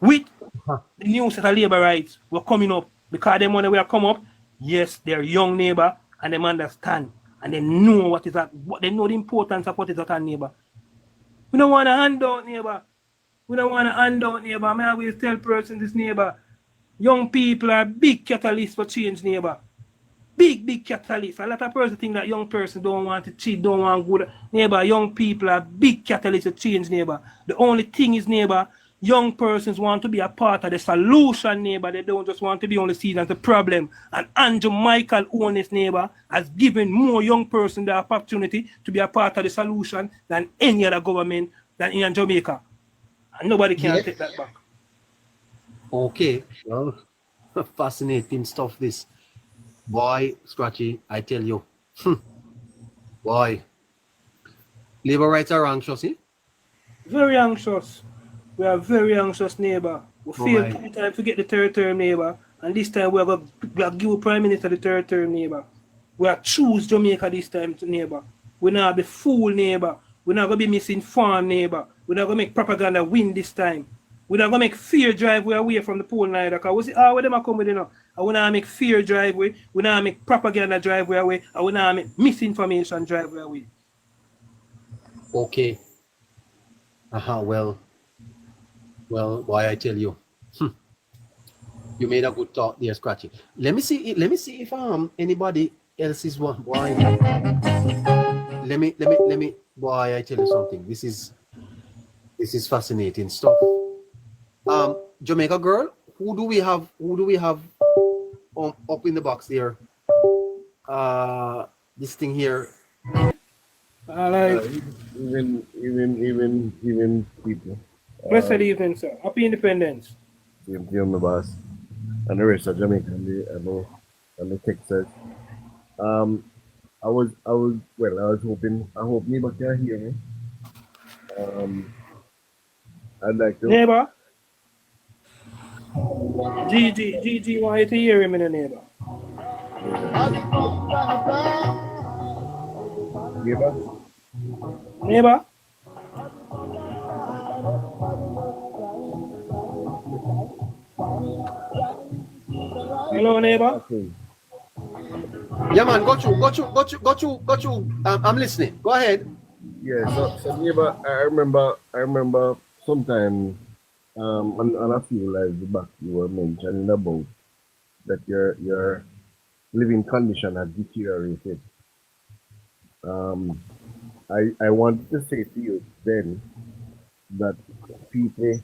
With the new set of Labour rights, we're coming up. Because them when we are come up, yes, they're young neighbor and they understand and they know what is that. They know the importance of what is that a neighbor. We don't want to hand out neighbor. We don't want to hand out neighbor. I always tell persons this neighbor. Young people are big catalysts for change neighbor. Big catalysts. A lot of persons think that young person don't want to cheat, don't want good neighbor. Young people are big catalysts to change neighbor. The only thing is neighbor. Young persons want to be a part of the solution, neighbor. They don't just want to be only seen as the problem. And Andrew Michael Holness, neighbor, has given more young persons the opportunity to be a part of the solution than any other government than in Jamaica. And nobody can take that back. Okay. Well, fascinating stuff this. Boy, Scratchy, I tell you. Boy. Labour rights are anxious, eh? Very anxious. We are very anxious, neighbor. We Oh failed my. 2 times to get the third term, neighbor. And this time we are going to give Prime Minister the third term, neighbor. We are choose Jamaica this time, neighbor. We not be fool, neighbor. We're not going to be misinformed, neighbor. We're not going to make propaganda win this time. We're not going to make fear drive we away from the poll neither. Because we see, where them are coming, you know. And we not make fear drive we not make propaganda drive we away. And we not make misinformation drive we away. Okay. Well, boy, I tell you, you made a good talk there, Scratchy. Let me see if anybody else is one. Boy, let me. Boy, I tell you something. This is fascinating stuff. Jamaica girl, who do we have up in the box there? This thing here. Even people. Blessed evening, sir. Happy Independence. Same to you, my boss. And the rest of Jamaica and the Texas. I was hoping, I hope neighbor can hear me. I'd like to. Neighbor? GG, want you to hear him in the neighbor. Neighbor? Hello, neighbor? Yeah, man, got you. I'm listening. Go ahead. Yeah, so neighbor, I remember sometime on a few lives back you were mentioning about that your living condition has deteriorated. I wanted to say to you then that people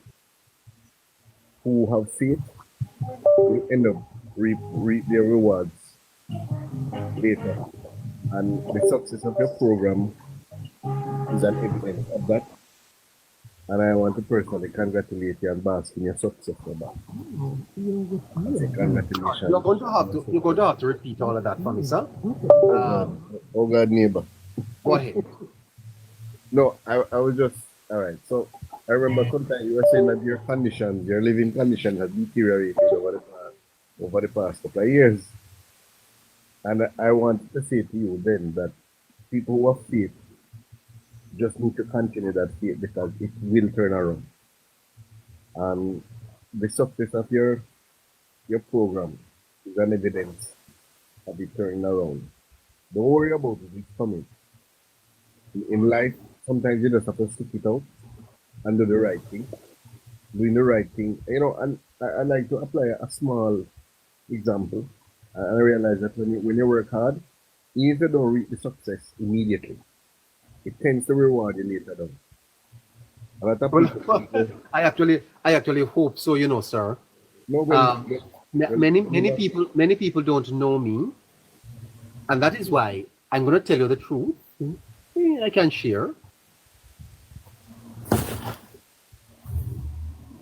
who have faith will end up reap their rewards later. And the success of your program is an evidence of that. And I want to personally congratulate you and bask in your success for that. I say congratulations. You're going to have to repeat all of that for me, sir. Oh God, neighbor. Go ahead. No, I was just all right. So I remember sometime you were saying that your conditions, your living condition has deteriorated over the past couple of years. And I wanted to say to you then that people who have faith just need to continue that faith because it will turn around. The success of your program is an evidence of it turning around. Don't worry about it, it's coming. In life, sometimes you just have to stick it out and do the right thing. Doing the right thing, you know, and I like to apply a small example. I realize that when you work hard, even if you don't reach the success immediately, it tends to reward you later on. A lot of people, I actually hope so, you know, sir. No, many people don't know me, and that is why I'm going to tell you the truth. I can share.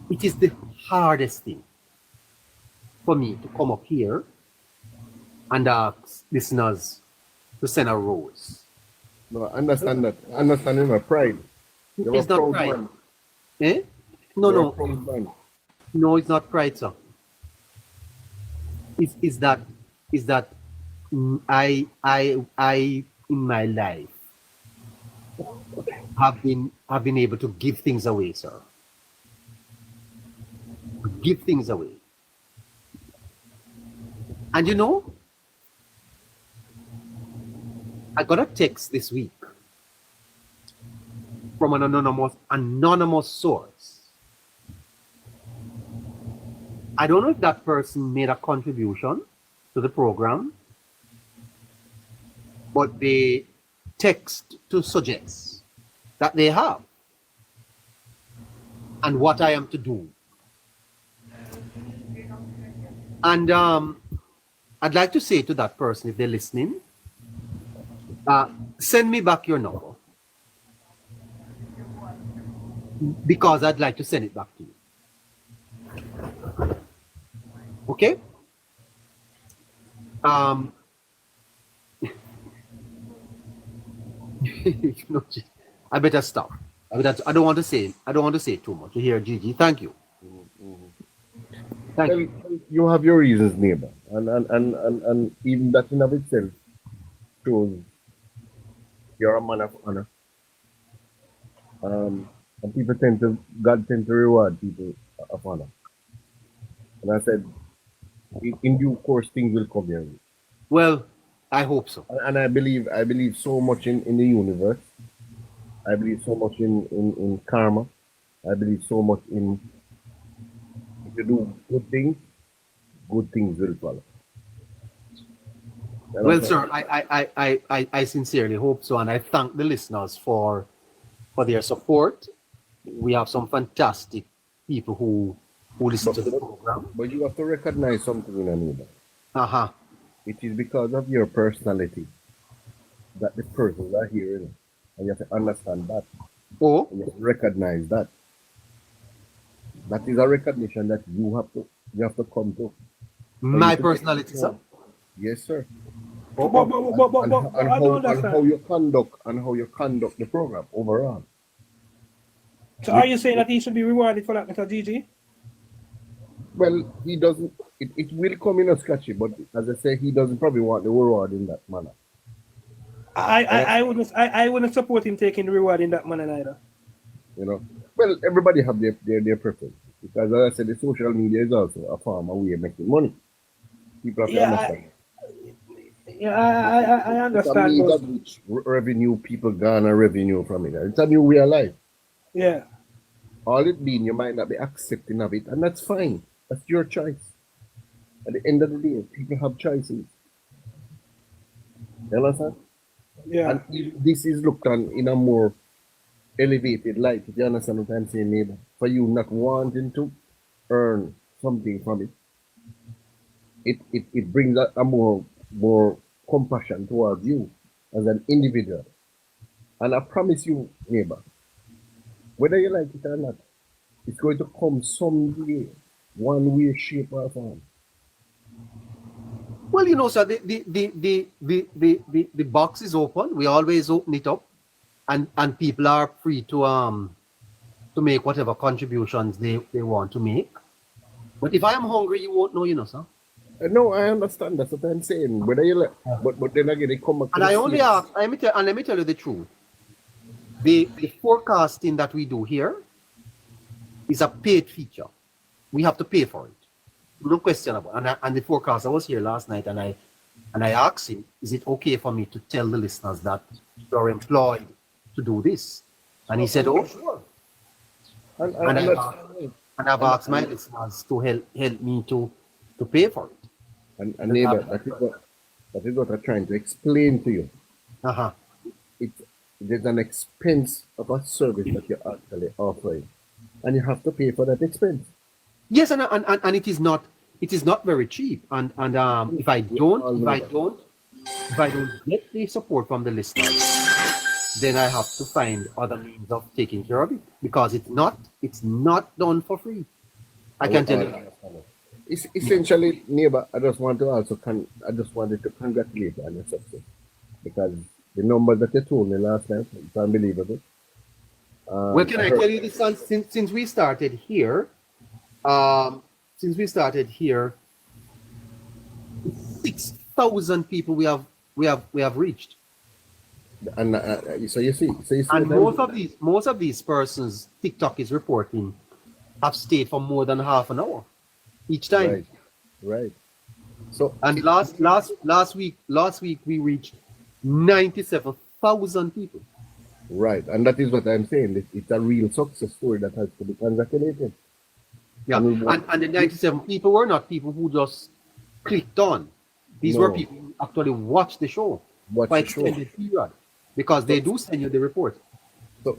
It is the hardest thing for me to come up here and ask listeners to send a rose. No, I understand that. I understand in my pride. It's not pride. Man. Eh? No. No, it's not pride, sir. Is that I in my life have been able to give things away, sir. Give things away. And you know, I got a text this week from an anonymous source. I don't know if that person made a contribution to the program, but they text to suggest that they have and what I am to do. And I'd like to say to that person, if they're listening, send me back your number, because I'd like to send it back to you. Okay? I better stop. I don't want to say too much. You hear, Gigi? Thank you. Thank you. Well, you have your reasons, neighbor, and even that in of itself shows you're a man of honor. And God tend to reward people of honor. And I said, in due course, things will come your way. Well, I hope so. And I believe so much in the universe. I believe so much in karma. I believe so much in, if you do good things will follow. Well, sir, I sincerely hope so, and I thank the listeners for their support. We have some fantastic people who listen to the program. But you have to recognize something in another. Uh-huh. It is because of your personality that the persons are hearing. And you have to understand that. Oh. And you have to recognize that. That is a recognition that you have to come to. My personality, sir? Yes, sir. But I don't understand. And how you conduct the program overall. So are you saying that he should be rewarded for that, Mr. Gigi? Well, he doesn't. It will come in a sketchy, but as I say, he doesn't probably want the reward in that manner. I wouldn't support him taking the reward in that manner either. You know, well, everybody have their preference, because as I said, the social media is also a form of way of making money. People have to understand. I understand. It's a means of which revenue people garner revenue from it. It's a new way of life. Yeah. All it being, you might not be accepting of it, and that's fine. That's your choice. At the end of the day, people have choices. You understand? Yeah. And if this is looked on in a more elevated light, if you understand what I'm saying, neighbor, for you not wanting to earn something from it, it brings a more compassion towards you as an individual. And I promise you, neighbor, whether you like it or not, it's going to come someday, one way, shape, or form. Well, you know, sir, the box is open. We always open it up, and people are free to make whatever contributions they want to make. But if I am hungry, you won't know, you know, sir. No, I understand. That's what I'm saying. Whether you like, but then again, they come back. And I only ask. Let me tell you the truth. The forecasting that we do here is a paid feature. We have to pay for it. No question about it. And the forecaster was here last night, and I asked him, is it okay for me to tell the listeners that you're employed to do this? And he said, oh, sure. And I've asked my listeners to help me to pay for it. And neighbor, that is what I'm trying to explain to you. Uh-huh. There's an expense of a service that you're actually offering, and you have to pay for that expense. Yes, and it is not very cheap. And if I don't get the support from the listeners, then I have to find other means of taking care of it, because it's not done for free. I can tell you. It's essentially, neighbor, I just wanted to congratulate you on your success, because the numbers that you told me last night, it's unbelievable. Well, can I tell you this? Since we started here, 6,000 people we have reached. And so you see, and most of these persons TikTok is reporting have stayed for more than half an hour each time. Right. So and last week we reached 97,000 people. Right, and that is what I'm saying. It's a real success story that has to be congratulated. Yeah, and the 97 people were not people who just clicked on. These were people who actually watched the show for extended period, because they do send you the report.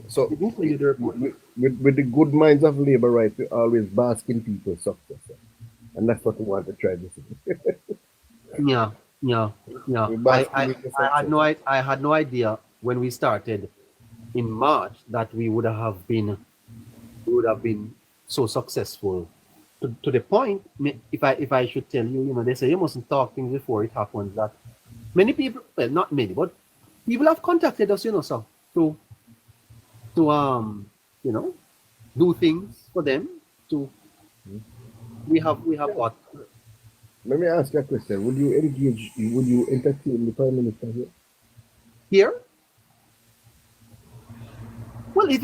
So they do send you the report. With the good minds of labor, right, we always bask in people's success, and that's what we want to try to see. Yeah. I had no idea when we started in March that we would have been so successful to the point. If I should tell you, they say you mustn't talk things before it happens. That many people, well, not many, but people have contacted us, sir, to to do things for them. We have what Let me ask you a question. Would you entertain the Prime Minister here? here. Well, if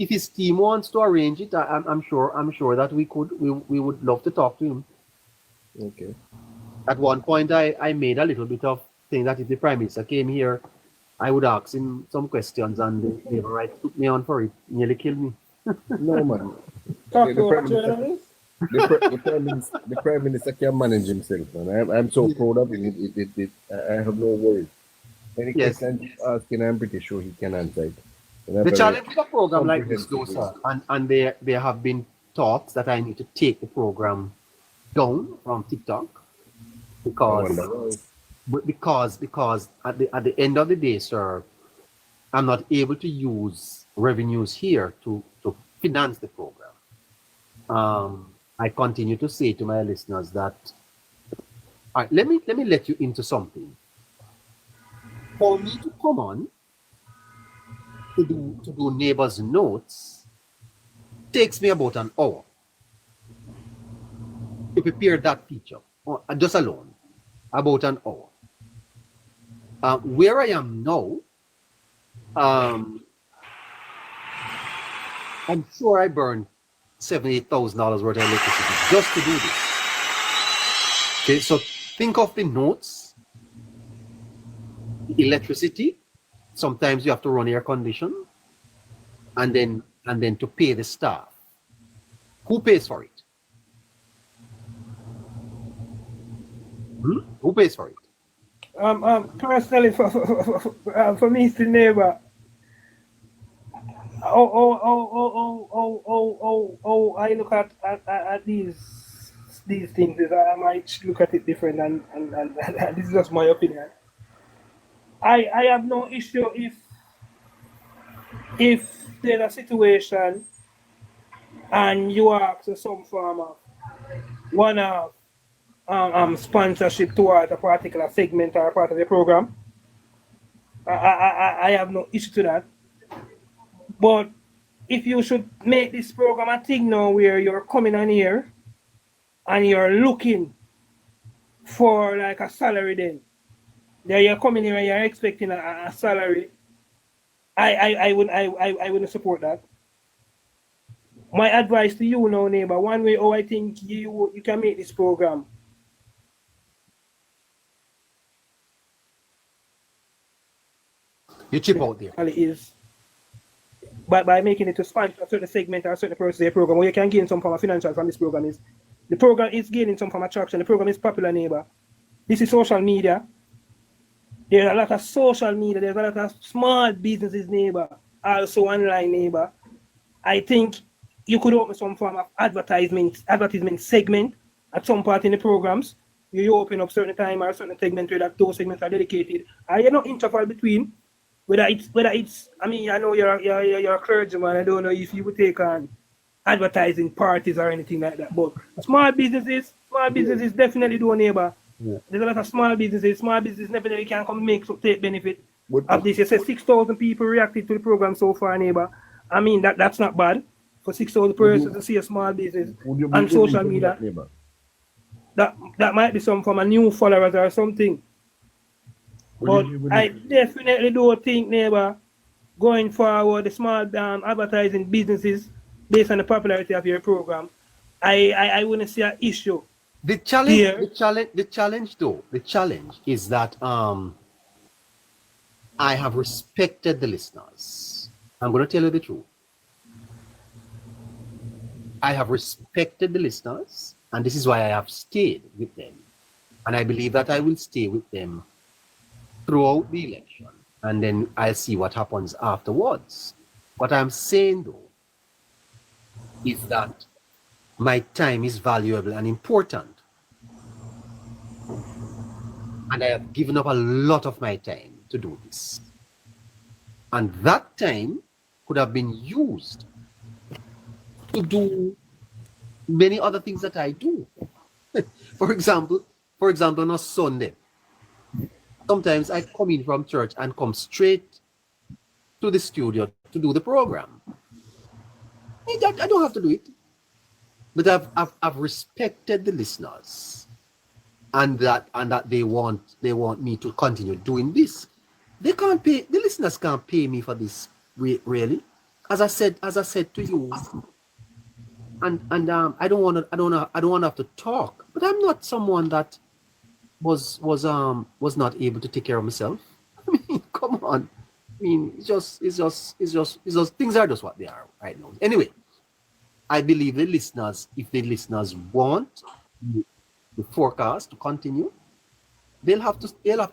his team wants to arrange it, I'm sure that we would love to talk to him. Okay. At one point, I made a little bit of thing that if the Prime Minister came here, I would ask him some questions, and the Labour right took me on for it. Nearly killed me. No, man. Talk The Prime Minister can manage himself, man. I'm so proud of him. I have no worries. Any Yes. questions he's asking, I'm pretty sure he can answer it. The challenge with a program like this, though, sir, and there have been talks that I need to take the program down from TikTok because at the end of the day, sir, I'm not able to use revenues here to finance the program. I continue to say to my listeners that, all right, let me let you into something. For me to come on to do neighbors' notes takes me about an hour to prepare that feature, just alone, about an hour. Where I am now, I'm sure I burned $78,000 worth of electricity just to do this. Okay, so think of the notes, the electricity. Sometimes you have to run air condition, and then to pay the staff. Who pays for it? Who pays for it? Personally, for me, it's the neighbor. I look at these things is I might look at it different, and this is just my opinion. I have no issue if there's a situation and you ask some farmer one sponsorship towards a particular segment or a part of the program. I have no issue to that. But if you should make this program a thing now where you're coming on here and you're looking for like a salary, then you're coming here and you're expecting a salary, I wouldn't support that. My advice to you now, neighbor, one way I think you can make this program. You chip out there. Is by making it to sponsor a certain segment or a certain person of the program, where you can gain some form of financial from this program. Is the program is gaining some form of traction. The program is popular, neighbor. This is social media. There's a lot of social media. There's a lot of small businesses, neighbor. Also online, neighbor. I think you could open some form of advertisement segment at some part in the programs. You open up certain time or a certain segment where those segments are dedicated. And you're not interval between. Whether it's I mean, I know you're a clergyman. I don't know if you would take on advertising parties or anything like that. But small businesses definitely do, neighbor. Yeah. There's a lot of small businesses. Small businesses definitely can come take benefit of this. You said 6,000 people reacted to the program so far, neighbor. I mean that's not bad for 6,000 persons to see a small business on social media. That might be some from a new followers or something. But I definitely do think, neighbor, going forward, the small advertising businesses, based on the popularity of your program, I wouldn't see an issue. The challenge is that I have respected the listeners. I'm going to tell you the truth. I have respected the listeners, and this is why I have stayed with them. And I believe that I will stay with them throughout the election, and then I'll see what happens afterwards. What I'm saying, though, is that my time is valuable and important. And I have given up a lot of my time to do this. And that time could have been used to do many other things that I do. For example, on a Sunday, sometimes I come in from church and come straight to the studio to do the program. I don't have to do it. But I've respected the listeners, and that they want me to continue doing this. They can't pay. The listeners can't pay me for this, really. As I said to you, and I don't want to have to talk. But I'm not someone that was not able to take care of myself. I mean, come on. I mean, it's just things are just what they are right now. Anyway, I believe the listeners, if the listeners want the forecast to continue, they'll have to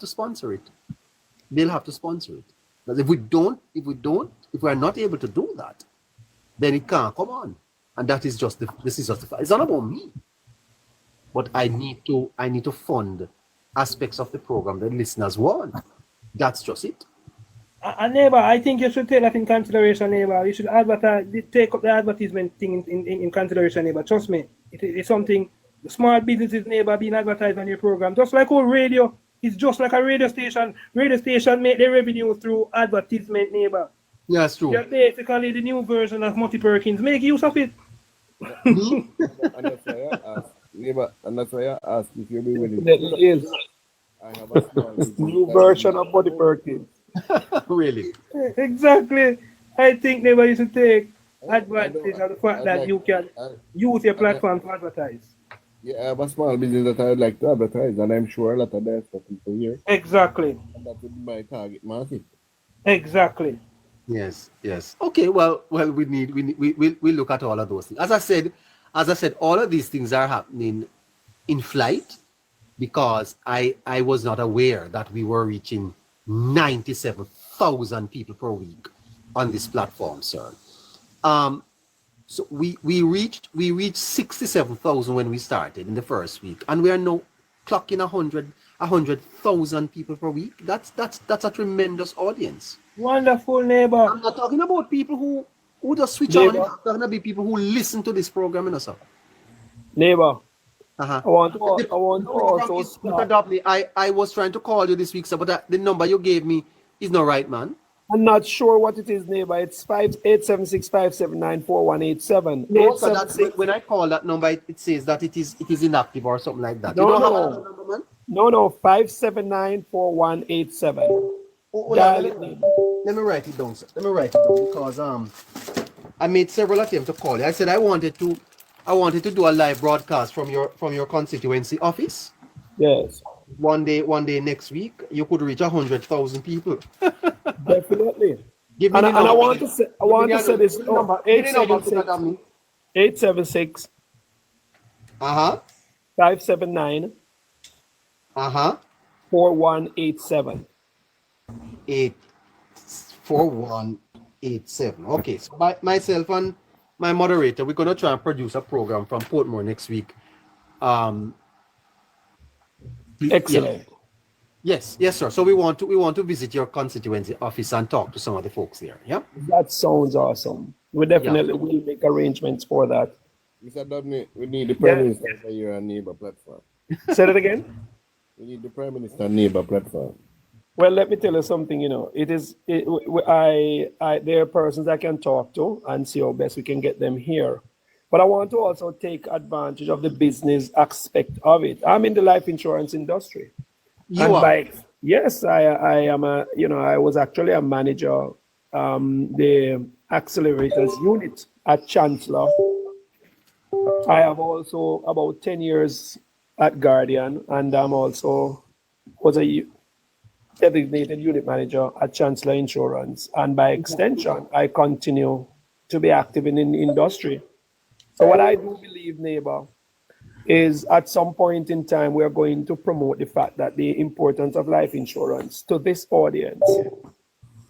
sponsor it. They'll have to sponsor it. Because if we are not able to do that, then it can't come on. And that is just this is just the fact. It's not about me. But I need to fund aspects of the program that listeners want. That's just it. And neighbor, I think you should take that in consideration, neighbor. You should take up the advertisement thing in consideration, neighbor. Trust me, it's something. The small businesses, neighbor, being advertised on your program, just like our radio. It's just like a radio station. Radio station make their revenue through advertisement, neighbor. Yeah, that's true. You're basically the new version of Monty Perkins. Make use of it. And that's why I asked, neighbor, and that's why I asked if you'll be willing. Yes. I have a small New version of Monty Perkins. Really? Exactly. I think neighbor, you should take advantage of the fact that you can use your platform to advertise. Yeah, I have a small business that I would like to advertise, and I'm sure a lot of that's for people here. Exactly. And that would be my target market. Exactly. Yes. Okay. Well, we look at all of those things. As I said, all of these things are happening in flight because I was not aware that we were reaching 97,000 people per week on this platform, sir. So we reached 67,000 when we started in the first week, and we are now clocking 100,000 people per week. That's a tremendous audience. Wonderful, neighbor. I'm not talking about people who just switch on. I'm talking about people who listen to this program, you know, sir. Neighbor. Uh-huh. I want to also start. I was trying to call you this week, sir, but the number you gave me is not right, man. I'm not sure what it is, neighbor. It's 876-579-4187. No, so that's when I call that number, it says that it is inactive or something like that. No, you don't have that number, man? No, 579-4187. Let me write it down, sir. Let me write it down because I made several attempts to call you. I said I wanted to do a live broadcast from your constituency office. Yes. One day next week, you could reach 100,000 people. Definitely. Give me and the I want to say this number 876 579 4187. 4187. Okay, so myself and my moderator, we're gonna try and produce a program from Portmore next week. Excellent. Yes, sir. So we want to visit your constituency office and talk to some of the folks there. Yeah. That sounds awesome. We definitely will make arrangements for that. Mr. Dubney, we need the Prime Minister for your neighbor platform. Say that again. We need the Prime Minister neighbor platform. Well, let me tell you something. You know, there are persons I can talk to and see how best we can get them here. But I want to also take advantage of the business aspect of it. I'm in the life insurance industry. Yes, I am I was actually a manager, the accelerators unit at Chancellor. I have also about 10 years at Guardian, and I'm also was a designated unit manager at Chancellor Insurance. And by extension, I continue to be active in the industry. So what I do believe, neighbor, is at some point in time, we're going to promote the fact that the importance of life insurance to this audience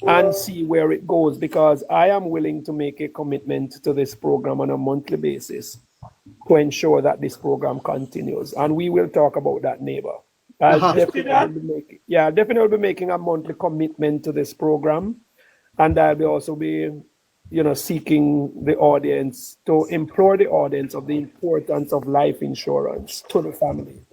and see where it goes, because I am willing to make a commitment to this program on a monthly basis to ensure that this program continues. And we will talk about that, neighbor. I'll definitely be making a monthly commitment to this program. And I'll also be seeking the audience to implore the audience of the importance of life insurance to the family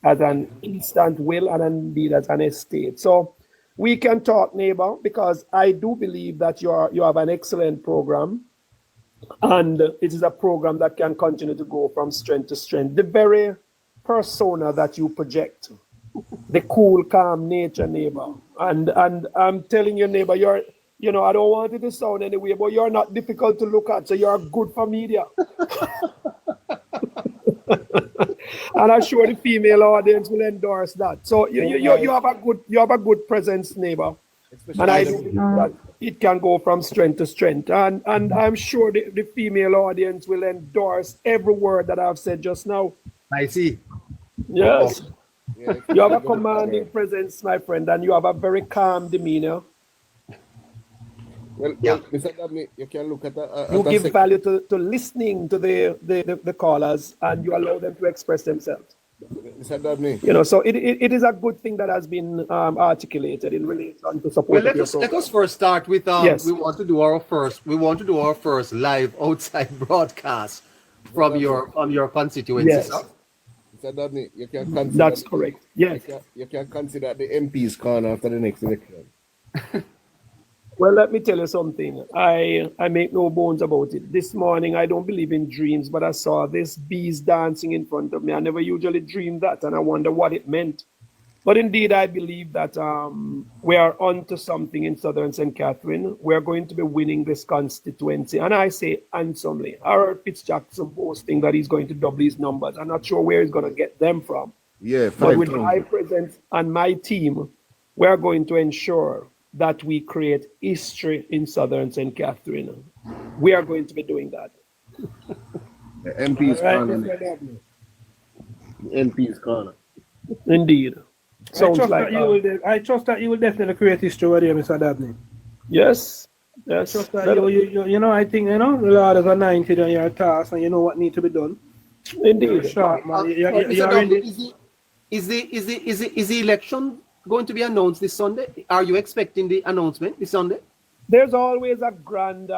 as an instant will and indeed as an estate. So we can talk, neighbor, because I do believe that you have an excellent program, and it is a program that can continue to go from strength to strength. The very persona that you project, the cool, calm nature, neighbor, and I'm telling you, neighbor, I don't want it to sound anyway, but you're not difficult to look at, so you're good for media. And I'm sure the female audience will endorse that. So you have a good presence, neighbor. And I believe that it can go from strength to strength. And I'm sure the female audience will endorse every word that I've said just now. I see. Yes. You have a commanding presence, my friend, and you have a very calm demeanor. Well, Mr. Dabney, you can look at that. You give value to listening to the callers, and you allow them to express themselves. Mr. Dabney. So it is a good thing that has been articulated in relation to support. Well, let us first start with yes. we want to do our first live outside broadcast from your constituency. Yes. Mr. Dabney, you can consider that's correct. Yes. You can consider the MP's corner after the next election. Well, let me tell you something. I make no bones about it. This morning, I don't believe in dreams, but I saw this bees dancing in front of me. I never usually dream that, and I wonder what it meant. But indeed, I believe that we are onto something in Southern St. Catherine. We're going to be winning this constituency. And I say handsomely. I heard Fitzjackson boasting that he's going to double his numbers. I'm not sure where he's going to get them from. Yeah, but with my presence and my team, we're going to ensure that we create history in Southern St. Catherine. We are going to be doing that. The MP's corner. The MP's corner. Indeed. I trust that you will definitely create history over there, Mr. Dabney. Yes. Yes. I trust that I think, the Lord is anointed on your task, and you know what needs to be done. Indeed. Sharp, man. Is the election going to be announced this Sunday? Are you expecting the announcement this Sunday? There's always a grand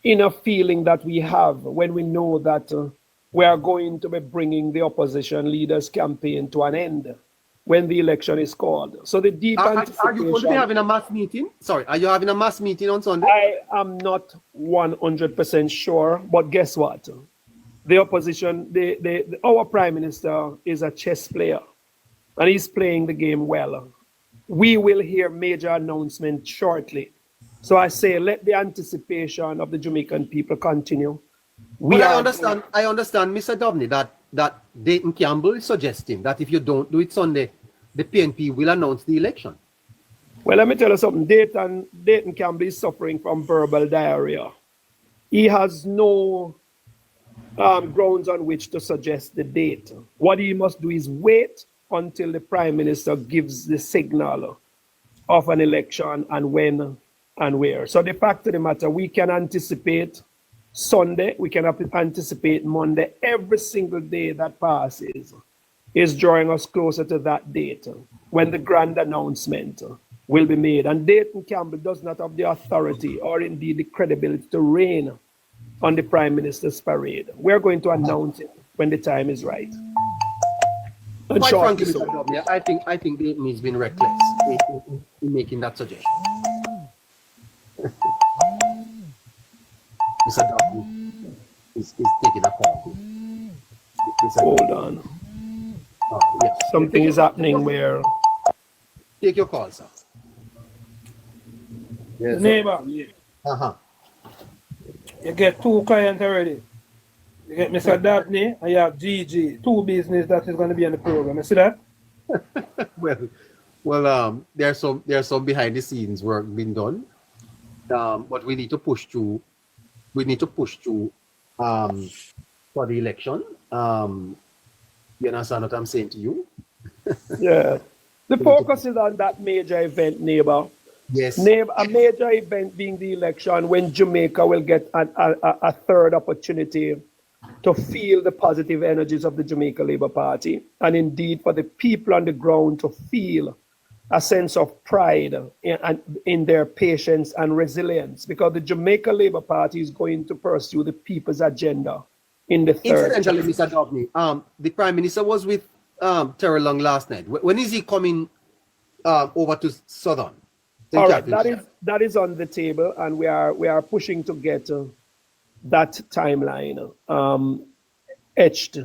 inner feeling that we have when we know that we are going to be bringing the opposition leaders' campaign to an end when the election is called. So the deep anticipation. Are you going to be having a mass meeting? Sorry, are you having a mass meeting on Sunday? I am not 100% sure, but guess what? The opposition, our Prime Minister is a chess player, and he's playing the game well. We will hear major announcements shortly. So I say, let the anticipation of the Jamaican people continue. I understand, Mr. Dabney, that Dayton Campbell is suggesting that if you don't do it Sunday, the PNP will announce the election. Well, let me tell you something. Dayton Campbell is suffering from verbal diarrhea. He has no grounds on which to suggest the date. What he must do is wait until the Prime Minister gives the signal of an election and when and where. So the fact of the matter, we can anticipate Sunday, we can anticipate Monday. Every single day that passes is drawing us closer to that date when the grand announcement will be made. And Dayton Campbell does not have the authority or indeed the credibility to reign on the Prime Minister's parade. We're going to announce it when the time is right. And quite frankly, Mr. Dabney, I think Dayton has been reckless in making that suggestion. Mr. Dabney is taking a call. Hold on. Yes. Something is happening where... Take your call, sir. Yes, neighbor. Uh-huh. You get two clients already. You get Mr. Dabney and you have GG. Two business that is going to be on the program. You see that? Well, there's some behind the scenes work being done. But we need to push through. We need to push through for the election. You understand what I'm saying to you? Yeah. The focus is on that major event, neighbor. Yes. A major event being the election when Jamaica will get a third opportunity to feel the positive energies of the Jamaica Labour Party, and indeed for the people on the ground to feel a sense of pride in their patience and resilience, because the Jamaica Labour Party is going to pursue the people's agenda in the third. Incidentally, Mr. Dabney, the Prime Minister was with Terrell Long last night. When is he coming over to Southern. St. All right, Catherine's. that is on the table, and we are pushing to get that timeline etched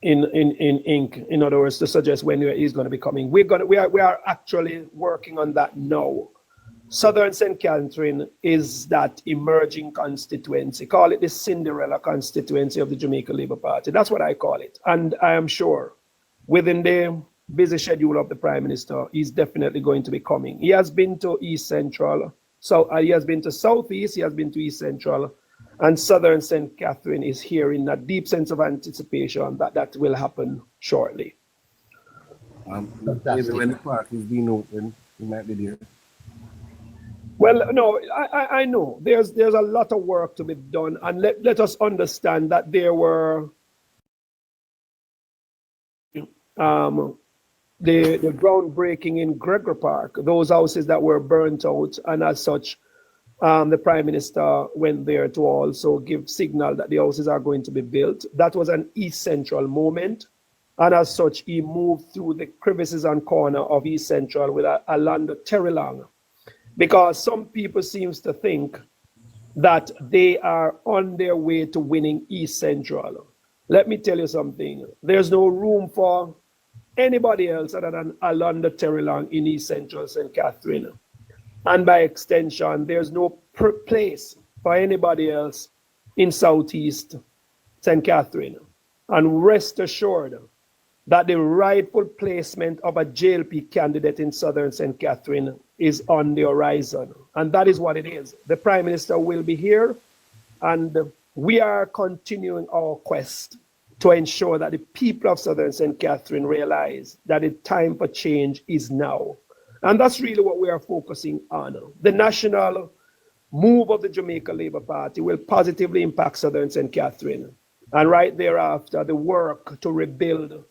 in ink. In other words, to suggest when he's going to be coming. We are actually working on that now. Southern St. Catherine is that emerging constituency. Call it the Cinderella constituency of the Jamaica Labour Party. That's what I call it. And I am sure within the busy schedule of the Prime Minister, he's definitely going to be coming. He has been to East Central. So he has been to Southeast, he has been to East Central. And Southern St. Catherine is here in a deep sense of anticipation that will happen shortly. Maybe when the park is being open, you might be there. Well, no, I know there's a lot of work to be done, and let us understand that there were the groundbreaking in Gregory Park, those houses that were burnt out, and as such, the Prime Minister went there to also give signal that the houses are going to be built. That was an East Central moment, and as such, he moved through the crevices and corner of East Central with a land of Terry Long. Because some people seems to think that they are on their way to winning East Central. Let me tell you something. There's no room for anybody else other than Alonda Terry Long in East Central St. Catherine. And by extension, there's no place for anybody else in Southeast St. Catherine. And rest assured that the rightful placement of a JLP candidate in Southern St. Catherine is on the horizon. And that is what it is. The Prime Minister will be here, and we are continuing our quest to ensure that the people of Southern St. Catherine realize that the time for change is now. And that's really what we are focusing on. The national move of the Jamaica Labour Party will positively impact Southern St. Catherine. And right thereafter, the work to rebuild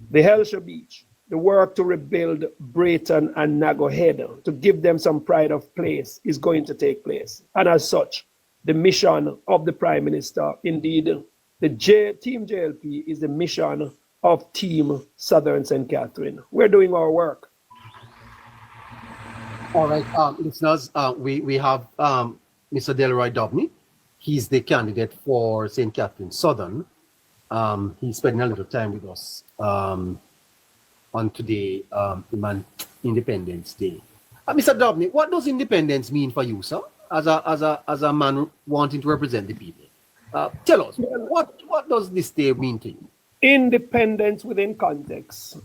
the Helsha Beach, the work to rebuild Brayton and Nago Head, to give them some pride of place, is going to take place. And as such, the mission of the Prime Minister, indeed, the Team JLP is the mission of Team Southern St. Catherine. We're doing our work. All right, listeners, we have Mr. Delroy Dobney. He's the candidate for St. Catherine Southern. He's spending a little time with us on today, Independence Day. Mr. Dobney, what does independence mean for you, sir, as a man wanting to represent the people? Tell us, what does this day mean to you? Independence within context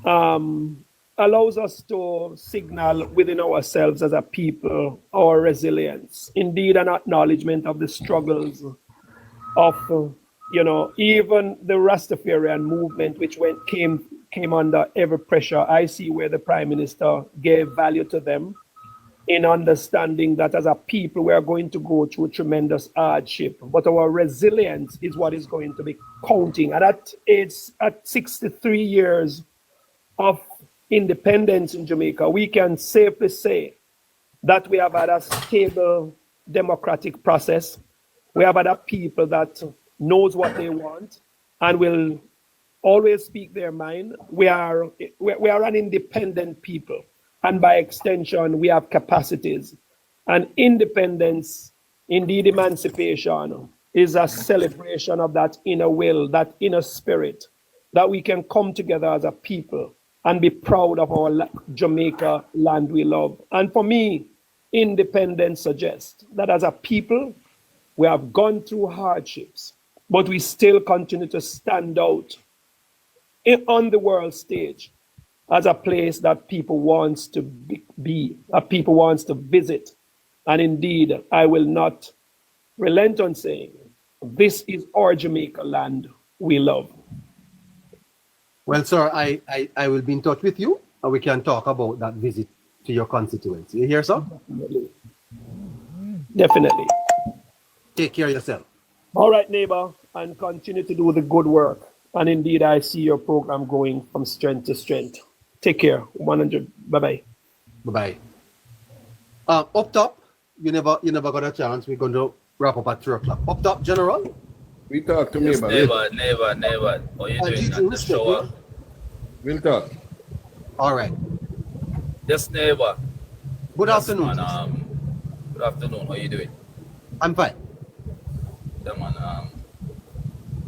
allows us to signal within ourselves as a people our resilience, indeed an acknowledgement of the struggles of even the Rastafarian movement, which came under every pressure. I see where the Prime Minister gave value to them in understanding that as a people we are going to go through tremendous hardship, but our resilience is what is going to be counting. And at 63 years of independence in Jamaica, we can safely say that we have had a stable democratic process. We have had a people that knows what they want and will always speak their mind. We are an independent people, and by extension, we have capacities. And independence, indeed emancipation, is a celebration of that inner will, that inner spirit, that we can come together as a people and be proud of our Jamaica land we love. And for me, independence suggests that as a people, we have gone through hardships, but we still continue to stand out on the world stage as a place that people wants to be, that people wants to visit. And indeed, I will not relent on saying, this is our Jamaica land we love. Well, sir, I will be in touch with you, and we can talk about that visit to your constituency. You hear, sir? Definitely. Take care of yourself. All right, neighbor, and continue to do the good work. And indeed, I see your program going from strength to strength. Take care. 100. Bye-bye. Bye-bye. Up top, you never got a chance. We're going to wrap up at 3 o'clock. Up top, General. We talk to yes, me, never. What are you doing at the shower? We'll talk. All right. Yes, neighbor. Good Yes, afternoon. man. Good afternoon. How you doing? I'm fine. Yeah, man.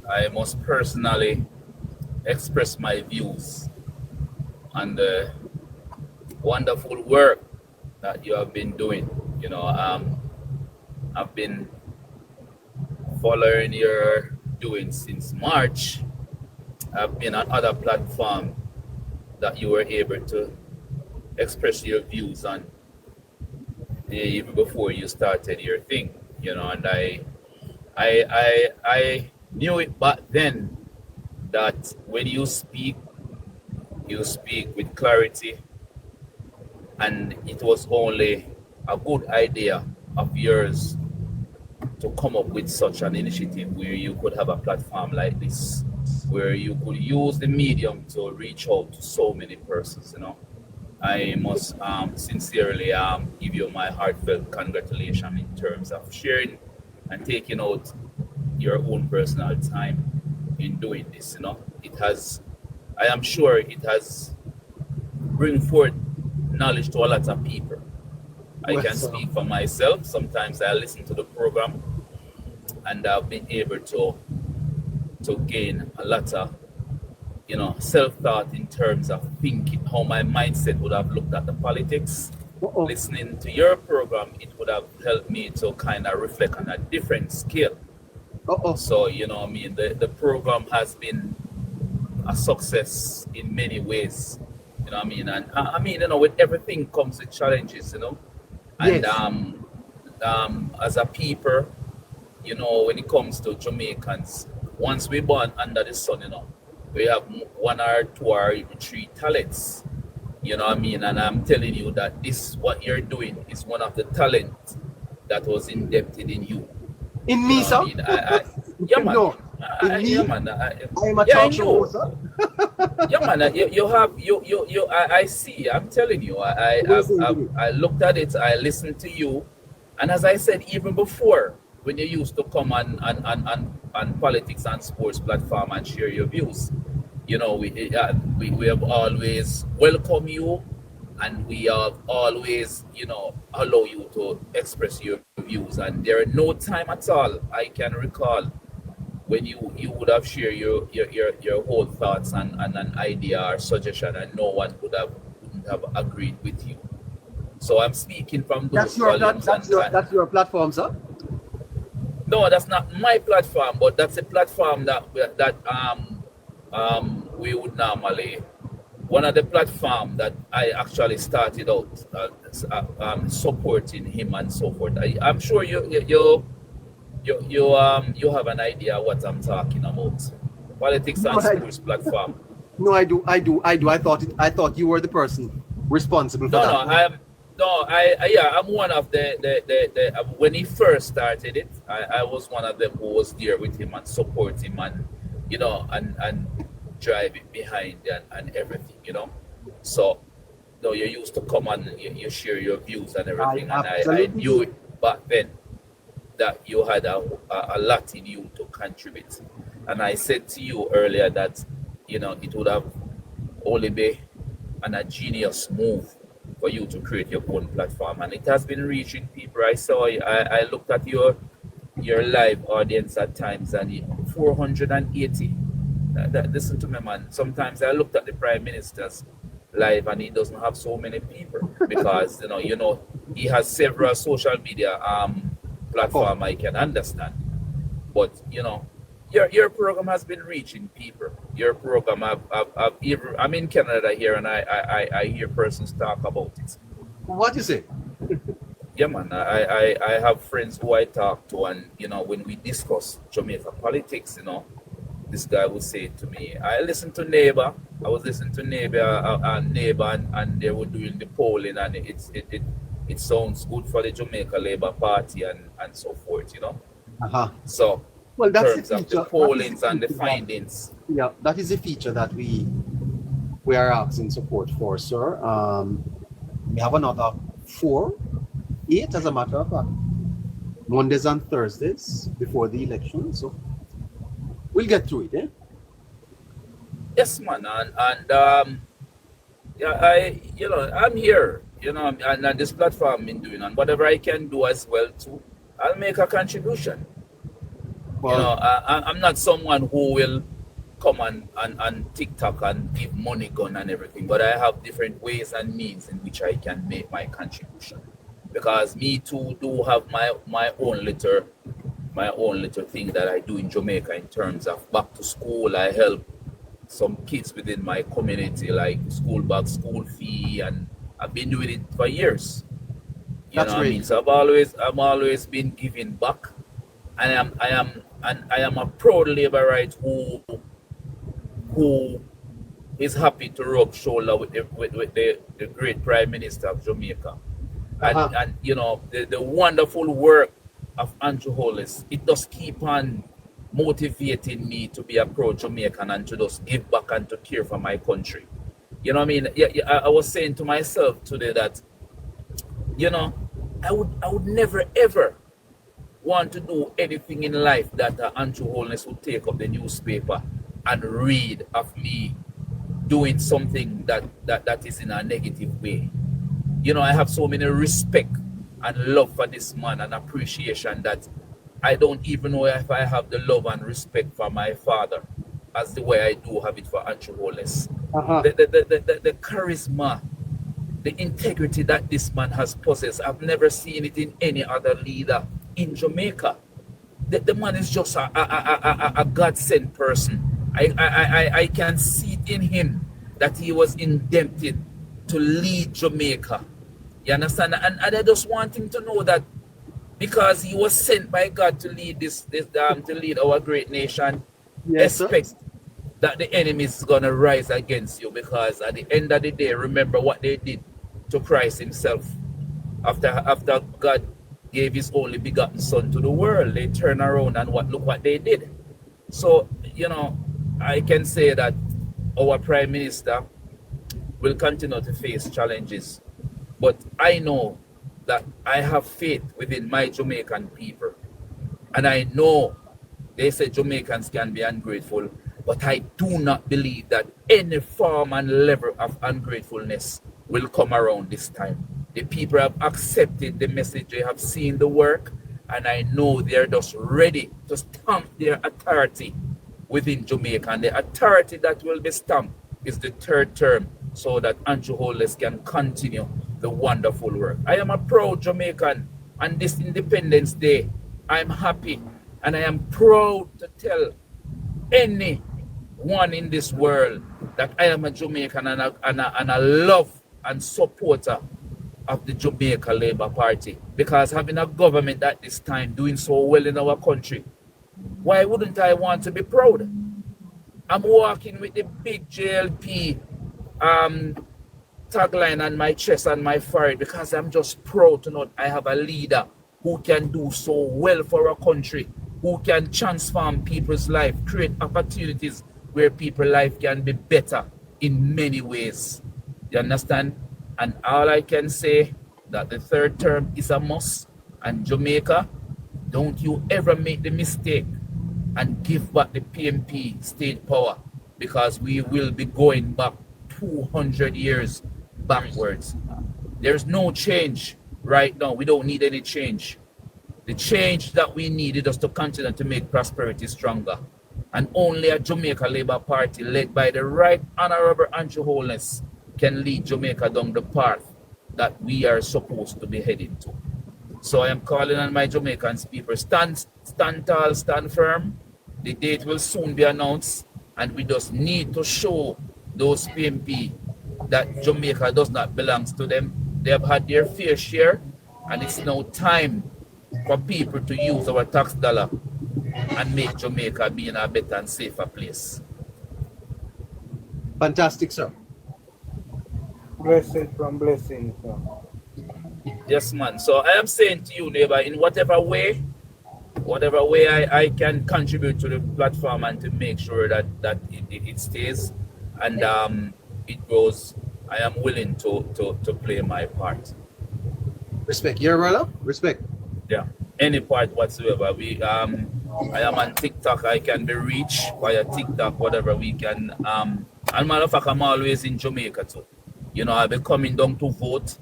I must personally express my views on the wonderful work that you have been doing. You know, I've been following your doing since March. I've been on other platforms that you were able to express your views on even before you started your thing. You know, and I knew it back then that when you speak with clarity, and it was only a good idea of yours to come up with such an initiative where you could have a platform like this, where you could use the medium to reach out to so many persons. You know, I must sincerely give you my heartfelt congratulations in terms of sharing and taking out your own personal time in doing this. You know, it has, I am sure it has bring forth knowledge to a lot of people. I Well, can sir. speak for myself. Sometimes I listen to the program and I've been able to gain a lot of, you know, self-thought in terms of thinking how my mindset would have looked at the politics. Uh-oh. Listening to your program, it would have helped me to kind of reflect on a different scale. Uh-oh. So, you know, I mean, the program has been a success in many ways. You know what I mean? And I mean, you know, with everything comes with challenges, you know. And Yes. as a people, you know, when it comes to Jamaicans, once we born under the sun, you know, we have one or two or even three talents. You know what I mean? And I'm telling you that this, what you're doing, is one of the talent that was indebted in you. In You me, know what I sir? mean? Yeah, man. No. In Yeah, me? man. I am a Yeah, talk in show you. host, sir. Yeah, man. You have you. I see. I'm telling you. What are you saying to me? I looked at it. I listened to you, and as I said even before, when you used to come on politics and sports platform and share your views, you know, we have always welcome you, and we have always, you know, allow you to express your views. And there are no time at all I can recall when you would have shared your whole thoughts and an idea or suggestion, and no one wouldn't have agreed with you. So I'm speaking from those volumes. That's your platform, sir? No, that's not my platform, but that's a platform that we would normally, one of the platform that I actually started out supporting him and so forth. I'm sure you have an idea what I'm talking about. Politics No, and sports platform. No, I do. I thought you were the person responsible for that. I'm one of the when he first started it, I was one of them who was there with him and support him, and you know, and drive it behind and everything, you know. So no, you used to come and you share your views and everything, and I knew it back then that you had a lot in you to contribute. And I said to you earlier that, you know, it would have only been a genius move for you to create your own platform, and it has been reaching people. I looked at your live audience at times, and 480. Listen to me, man. Sometimes I looked at the Prime Minister's live, and he doesn't have so many people because you know he has several social media platform. I can understand, but you know, your program has been reaching people. Your program, I'm in Canada here, and I hear persons talk about it. What is it? Yeah, man. I have friends who I talk to, and you know, when we discuss Jamaica politics, you know, this guy would say to me, I listened to Neighbor. I was listening to Neighbor, and they were doing the polling, and it sounds good for the Jamaica Labour Party and so forth, you know. So, well, that's in terms of the pollings and the findings. Yeah, that is a feature that we are asking support for, sir. We have another 8 as a matter of fact, Mondays and Thursdays before the election. So we'll get through it, eh? Yes, man, and Yeah, I'm here, and this platform been doing, and whatever I can do as well too, I'll make a contribution. Well, I'm not someone who will come on TikTok and give money gun and everything, but I have different ways and means in which I can make my contribution. Because me too do have my own little thing that I do in Jamaica in terms of back to school. I help some kids within my community, like school bag, school fee, and I've been doing it for years. You that's know what I great. mean? So I've always been giving back. I am a proud laborite who is happy to rub shoulder with the great Prime Minister of Jamaica. And the wonderful work of Andrew Holness, it does keep on motivating me to be a pro-Jamaican and to just give back and to care for my country. You know what I mean? Yeah, I was saying to myself today that, I would never ever want to do anything in life that Andrew Holness would take up the newspaper and read of me doing something that is in a negative way. I have so many respect and love for this man and appreciation that I don't even know if I have the love and respect for my father as the way I do have it for Andrew Holness. The charisma, the integrity that this man has possessed, I've never seen it in any other leader in Jamaica. The man is just a God-sent person. I can see it in him that he was indebted to lead Jamaica. You understand? And I just want him to know that because he was sent by God to lead to lead our great nation, Yes, expect that the enemy is gonna rise against you, because at the end of the day, remember what they did to Christ himself. After God gave his only begotten son to the world, they turned around and look what they did. So, I can say that our Prime Minister will continue to face challenges. But I know that I have faith within my Jamaican people. And I know they say Jamaicans can be ungrateful, but I do not believe that any form and level of ungratefulness will come around this time. The people have accepted the message, they have seen the work, and I know they're just ready to stamp their authority within Jamaica. And the authority that will be stamped is the third term, so that Andrew Holness can continue the wonderful work. I am a proud Jamaican, and this Independence Day, I'm happy and I am proud to tell anyone in this world that I am a Jamaican and a love and supporter of the Jamaica Labour Party, because having a government at this time doing so well in our country, why wouldn't I want to be proud? I'm walking with the big JLP tagline on my chest and my forehead, because I'm just proud to know I have a leader who can do so well for our country, who can transform people's life, create opportunities where people's life can be better in many ways. You understand? And all I can say that the third term is a must. And Jamaica, don't you ever make the mistake and give back the PNP state power, because we will be going back 200 years backwards. There's no change right now. We don't need any change. The change that we need is just to continue to make prosperity stronger. And only a Jamaica Labour Party led by the Right Honorable Andrew Holness can lead Jamaica down the path that we are supposed to be heading to. So I am calling on my Jamaicans people, stand tall, stand firm. The date will soon be announced, and we just need to show those PNP that Jamaica does not belong to them. They have had their fair share, and it's now time for people to use our tax dollar and make Jamaica be in a better and safer place. Fantastic, sir. Blessed from blessing, sir. Yes, man. So I am saying to you, neighbor, in whatever way I can contribute to the platform and to make sure that it stays and it grows, I am willing to play my part. Respect. You're right up. Respect. Yeah. Any part whatsoever. I am on TikTok. I can be reached via TikTok, whatever we can. And matter of fact, I'm always in Jamaica too. You know, I'll be coming down to vote.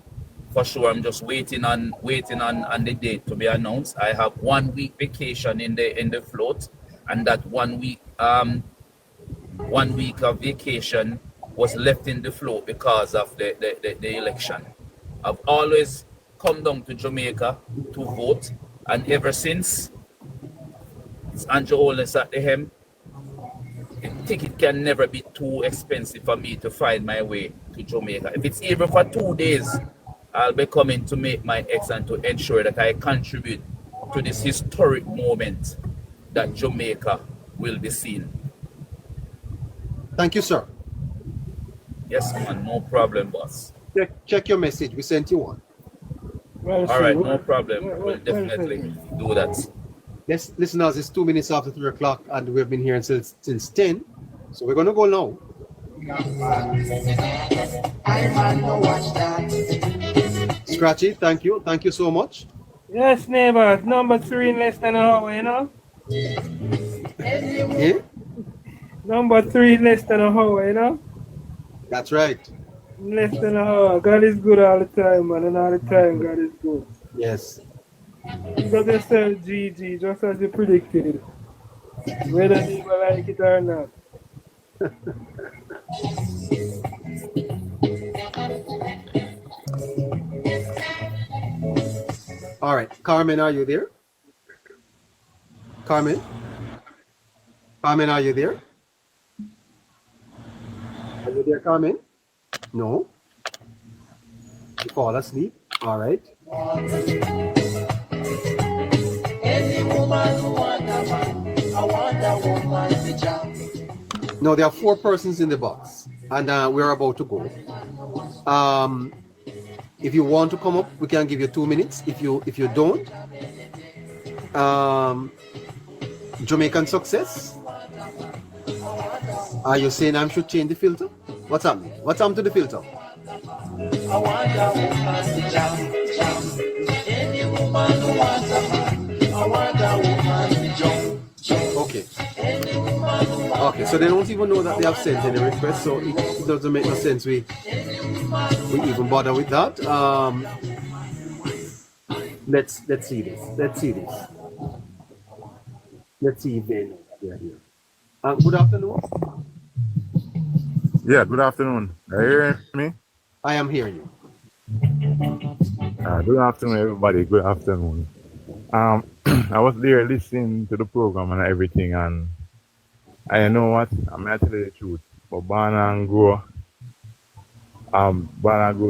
For sure, I'm just waiting on the date to be announced. I have 1 week vacation in the float, and that 1 week of vacation was left in the float because of the election. I've always come down to Jamaica to vote, and ever since it's Andrew Holness at the helm, the ticket can never be too expensive for me to find my way to Jamaica. If it's even for 2 days, I'll be coming to make my X and to ensure that I contribute to this historic moment that Jamaica will be seen. Thank you, sir. Yes, man, no problem, boss. Check your message. We sent you one. All right, no problem. We'll definitely do that. Yes, listeners, it's 2 minutes after 3 o'clock, and we've been here since 10. So we're going to go now. Scratchy, thank you. Thank you so much. Yes, neighbor. Number 3 in less than an hour, you know? Yeah? Number 3 in less than an hour, you know? That's right. Less than an hour. God is good all the time, man. And all the time, God is good. Yes. You got yourself GG, just as you predicted. Whether people like it or not. All right. Carmen, are you there? Carmen? Carmen, are you there? Are you there, Carmen? No? You fall asleep? All right. Any woman who want a man, I want a woman to jump. No, there are 4 persons in the box, and we're about to go. If you want to come up, we can give you 2 minutes. If you don't, Jamaican success. Are you saying I should change the filter? What's happening? What's happened to the filter? I want a woman to jump. Any woman who wants a man, I want a woman to jump. Okay. Okay, so they don't even know that they have sent any request, so it doesn't make no sense we even bother with that. Let's see this. Let's see if they are here. Good afternoon. Yeah, good afternoon. Are you hearing me? I am hearing you. Good afternoon, everybody. Good afternoon. I was there listening to the program and everything, and I know what I'm gonna tell you the truth. But born and grow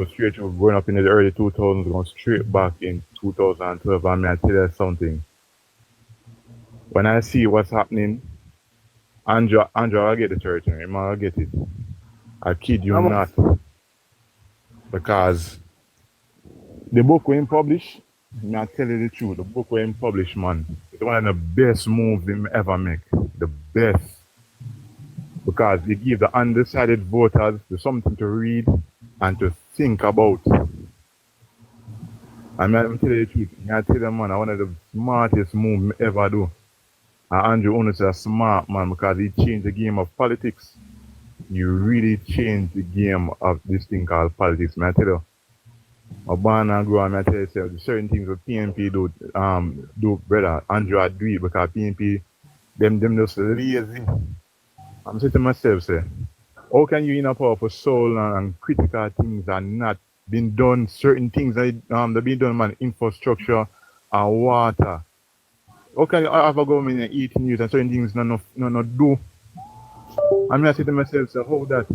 straight from growing up in the early 2000s, going straight back in 2012. I'm gonna tell you something. When I see what's happening, Andrew, I'll get the territory. I'll get it. I kid you not. Because the book when published, I tell you the truth, the book when published, man, it's one of the best moves they ever make. The best. Because they give the undecided voters something to read and to think about. I'm tell you the truth. I tell you, man, one of the smartest moves ever do. And Andrew Holness is a smart man because he changed the game of politics. You really changed the game of this thing called politics. I tell you, a born and grow, I tell you, certain things that PNP do, brother. Andrew, I do it because PNP, them just lazy. I'm saying to myself, say, how can you in a power for so long and critical things are not been done, certain things that they've been done, man, infrastructure and water. How can you have a government and 18 years and certain things not do? I mean, I say to myself, so how that?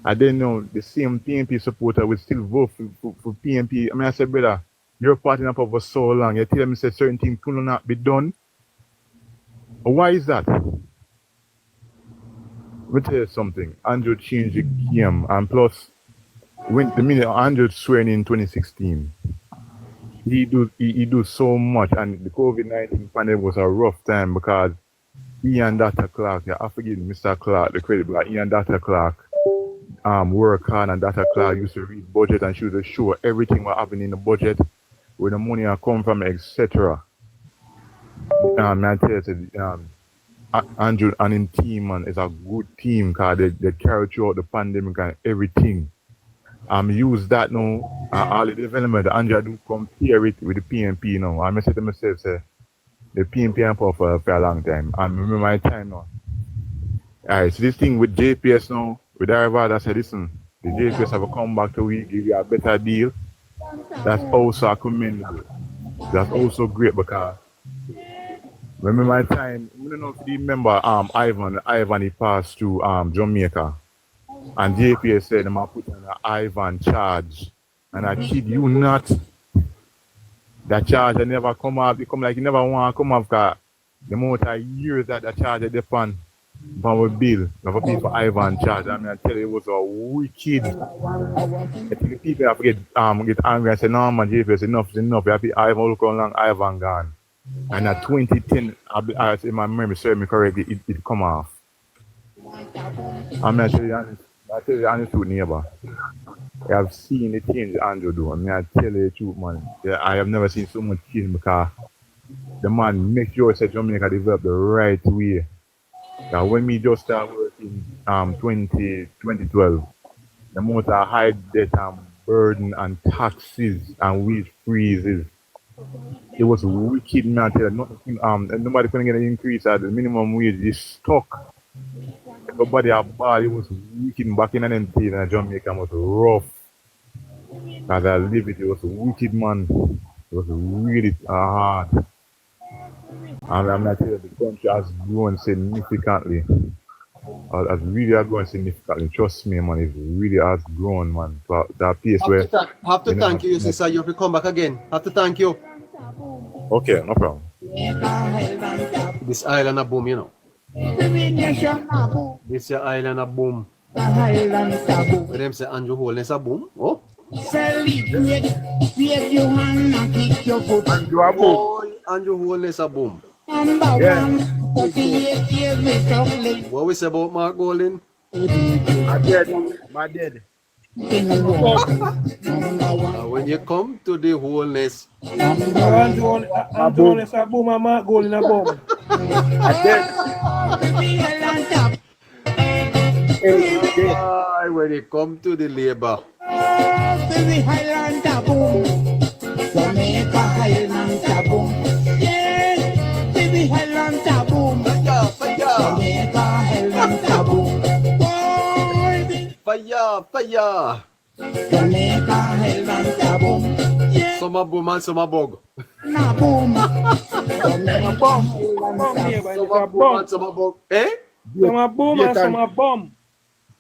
I didn't know the same PNP supporter would still vote for PNP. I mean, I said, brother, you're partying up for so long. You tell me say certain things could not be done. Why is that? Let me tell you something. Andrew changed the game, and plus, when the minute Andrew swearing in 2016, he do so much, and the COVID-19 pandemic was a rough time because he and Dr. Clark, I forget Mr. Clark, the credit, but he and Dr. Clark work hard, and Dr. Clark used to read budget and she used to show everything what happened in the budget, where the money come from, etc. I tell you, Andrew and his team, man, is a good team because they carry throughout the pandemic and everything. use that now, all the development, Andrea do compare it with the PNP now. I say to myself, say, the PNP and for a long time. And remember my time now. Alright, so this thing with JPS now, with everybody that said, listen, the JPS have come back to we give you a better deal. That's also commendable. That's also great because remember my time, I don't know if you remember Ivan he passed through Jamaica. And JPS said I'm put on an Ivan charge. And I kid you not, that charge never come up. It come like you never want to come up because the amount of years that the charge depend on our bill. Never pay for Ivan charge. I mean I tell you it was a wicked. I think the people have get angry and say, no man, JPS enough is enough. You have to Ivan look how long Ivan gone. And at 2010, I say my memory serves me correctly, it come off. I mean I tell you the honest truth, neighbor. I have seen the change Andrew do. I mean, I tell you the truth, man. Yeah, I have never seen so much change because the man make sure that Jamaica develop the right way. Now, when me just started working 2012, the amount of high debt and burden and taxes and wage freezes, it was wicked, man. I tell you, nobody couldn't get an increase at the minimum wage. It's stuck. Everybody bad. It was wicked back in the days and Jamaica was rough. As I live it was wicked, man. It was really hard. And I'm not telling you, the country has grown significantly. Has really grown significantly. Trust me, man. It really has grown, man. To that place where. Have to thank you, sister. You have to come back again. Have to thank you. Okay, no problem. This island a boom, you know. This your island a boom. When them say Andrew Holness a boom, oh. Andrew a boom. Andrew Holness a boom. Yeah. What we say about Mark Golden? My dead. When you come to the Holness, Andrew Holness a boom and Mark Golden a boom. When you come to the Labour, fire. Some a boom and some a bug. Some a boom and some a bug. Eh? Some a boom and some a bomb.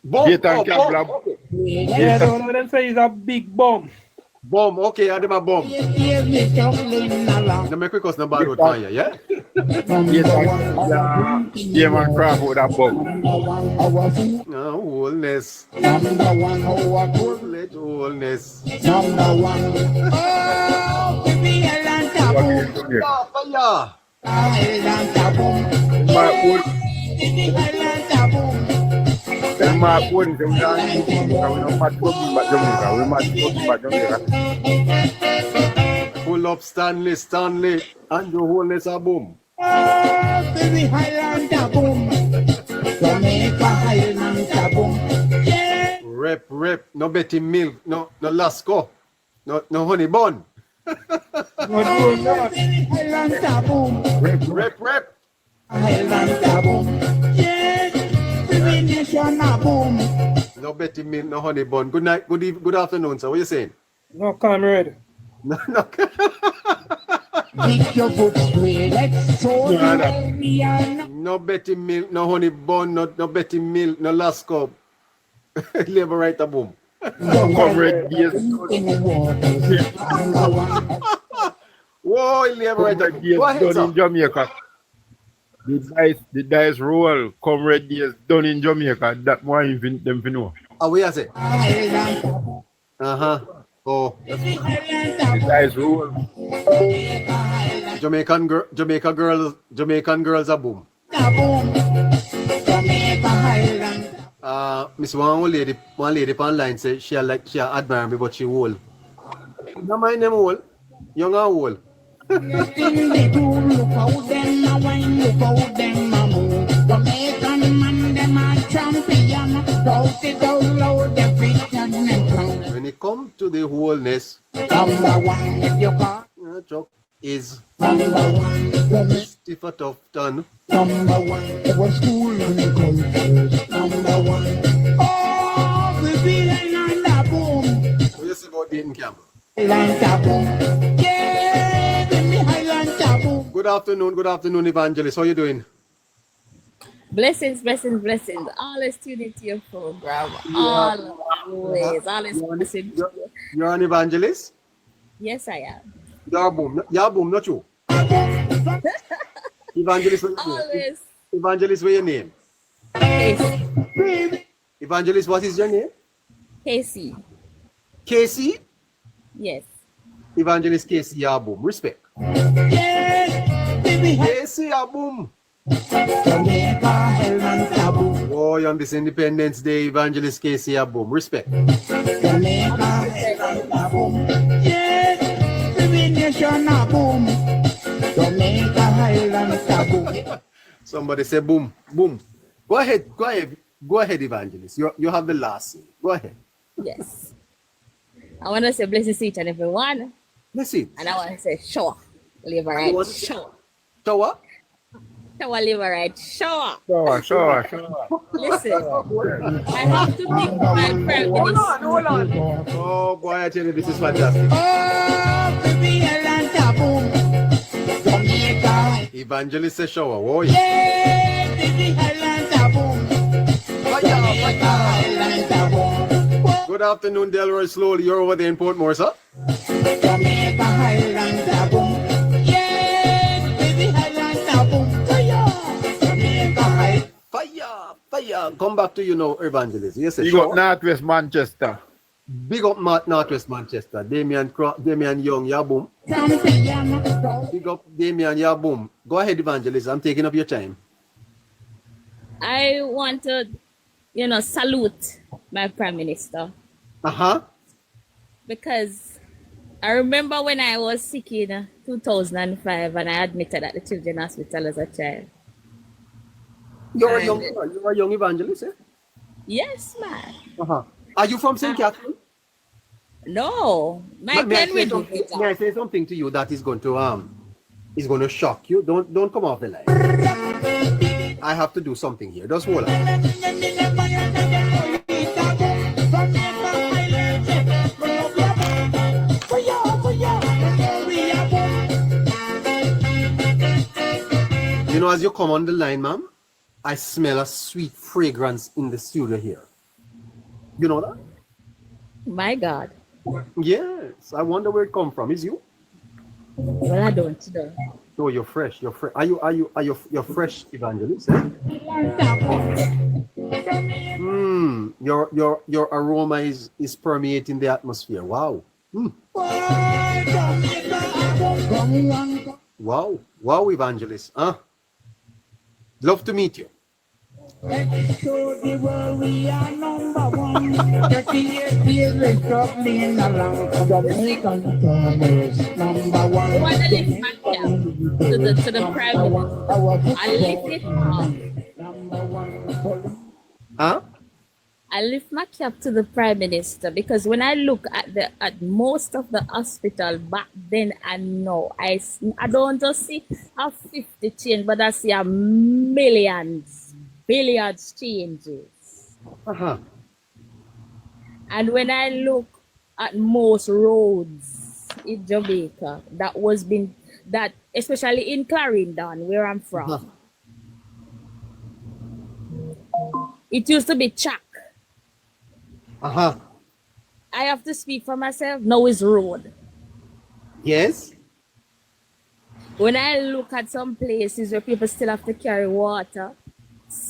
Bomb? Okay. Yeah, the one of them say is a big bomb. Bomb, okay, I do my bomb. Now make quick no bad road fire, yeah? Yeah, man, crap with that bomb. No, Holness. Holness. Mark wouldn't we don't match Jamaica. We match Jamaica. Pull up Stanley. Andrew Holness a boom. Rep. No Betty Milk. No Lasco. No honey bun. Rep. No Betty Milk, no honey bun. Good night, good afternoon, sir. What are you saying? No, comrade. No. No Betty Milk, no honey bun, no Betty Milk, no Lasco. Labor right a boom. Comrade, yes. Whoa, labor right a boom. Go ahead, done in Jamaica. The dice roll, comrade days done in Jamaica. That more them to know. Ah, we are say. Oh. The dice roll. Jamaican girls a boom. Miss one lady online say she admire me, but she old. No mind them old, young and old. When welcome to the Holness. Number one, if you call. Chuck is Number one, Stiffer Tough Ton. number one, it was school and the cultures. Number one. Oh, the feeling and the boom. What do you say about Dayton Camp? Highland taboo. Yeah, in the Highland taboo. Good afternoon, Evangelist. How you doing? Blessings, blessings, blessings. Always tune into your program. Always listen to you. You're an evangelist? Yes, I am. You're boom, not you. Evangelist, what your name? Always. Evangelist, what's your name? Casey. Evangelist, what is your name? Casey. Casey? Yes. Evangelist Casey Yaboom. Respect. Yes, baby. Casey Yaboom. Jamaica, Highland taboo. Oh, on this Independence Day, Evangelist Casey Yaboom. Respect. Jamaica, Highland taboo. Yes, baby nation a boom. Jamaica, Highland taboo. Somebody say boom, boom. Go ahead, Evangelist. You have the last say. Go ahead. Yes. I want to say blessings to each and everyone. Let's see. And I want to say shower. Live right. Shower. Shower? Shower, live right. Shower. Sure. Listen, I have to pick my prime minister. Hold on. Oh boy, I tell you, this is fantastic. Oh, baby, Highland taboo. Jamaica. Evangelist say shower. Oh, Yeah, baby, Highland taboo. Jamaica, Highland taboo. Good afternoon, Delroy Slowly. You're over there in Portmore, sir? Jamaica, Highland taboo. Yeah, baby, Highland taboo. Jamaica, Highland. Fire. Come back to you now, Evangelist. Yes, You got Northwest Manchester. Big up Northwest Manchester. Damian Young, Yaboom. Big up Damian Yaboom. Go ahead, Evangelist. I'm taking up your time. I want to, salute my prime minister. Uh-huh. Because I remember when I was sick in 2005 and I admitted at the Children's Hospital as a child. You're a young evangelist, eh? Yes, man. Uh-huh. Are you from St. Catherine? No. May I say something to you that is going to shock you? Don't come off the line. I have to do something here. Just hold on. You know, as you come on the line, ma'am, I smell a sweet fragrance in the studio here. You know that? My God. Yes. I wonder where it come from. Is you? Well, I don't know. No, you're fresh. You're fresh. Are you fresh, Evangelist? Eh? Your aroma is permeating the atmosphere. Wow. Wow, Evangelist. Love to meet you. Let's show the world we are number one. 38 years we're struggling along. Jamaican farmers, number one. I want to lift my cap to the prime minister. I lift it up. Number one. Huh? I lift my cap to the prime minister because when I look at most of the hospital back then and now, I don't just see a 50 change, but I see a billions changes. Uh-huh. And when I look at most roads in Jamaica, that especially in Clarendon, where I'm from, Uh-huh. it used to be chalk. Uh-huh. I have to speak for myself. Now it's road. Yes. When I look at some places where people still have to carry water,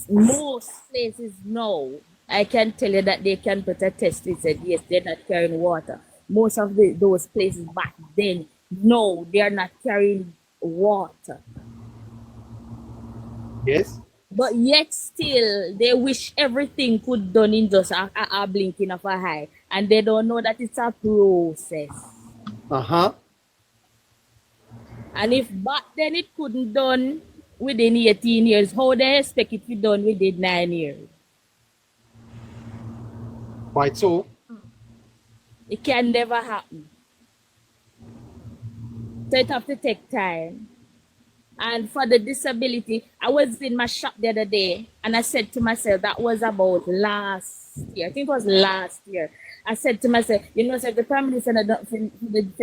most places now, I can tell you that they can put a test and said, yes, they're not carrying water. Most of those places back then, no, they are not carrying water. Yes. But yet still, they wish everything could done in just a blinking of an eye. And they don't know that it's a process. Uh-huh. And if back then it couldn't done within 18 years, how they expect it to be done within 9 years? Quite so. It can never happen. So it have to take time. And for the disability, I was in my shop the other day and I said to myself, that was about last year. I think it was last year. I said to myself, you know, so if the Prime Minister for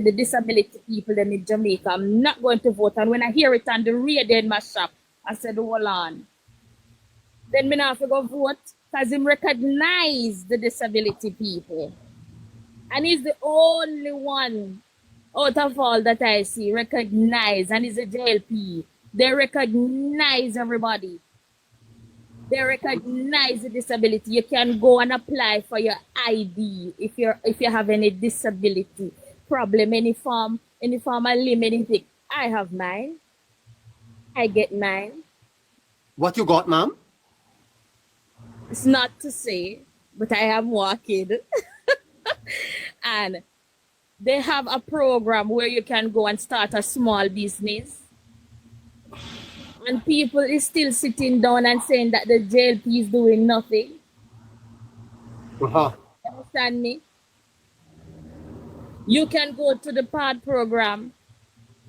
the disability people them in Jamaica, I'm not going to vote. And when I hear it on the radio in my shop, I said, hold on. Then me not have to go vote because him recognize the disability people. And he's the only one out of all that I see recognize, and he's a JLP. They recognize everybody. They recognize the disability. You can go and apply for your ID if you have any disability problem, any form of limb, anything. I have mine. I get mine. What you got, ma'am? It's not to say, but I am working. And they have a program where you can go and start a small business. And people is still sitting down and saying that the JLP is doing nothing. Understand me? You can go to the PAD program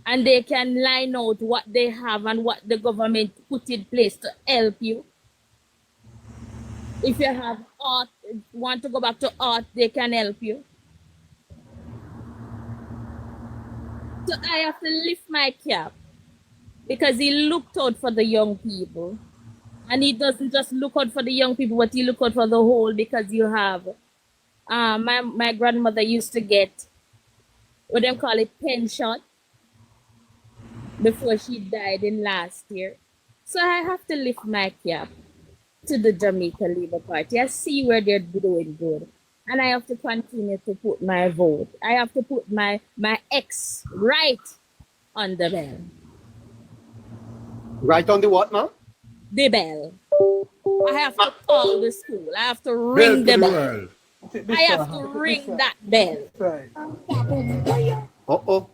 and they can line out what they have and what the government put in place to help you. If you have art, want to go back to art, they can help you. So I have to lift my cap because he looked out for the young people. And he doesn't just look out for the young people, but he look out for the whole, because you have, my grandmother used to get, what they call it, pension before she died in last year. So I have to lift my cap to the Jamaica Labour Party. I see where they're doing good. And I have to continue to put my vote. I have to put my X right on the bell. Right on the what, ma'am? The bell. I have to call the school. I have to ring the bell. I have to ring that bell.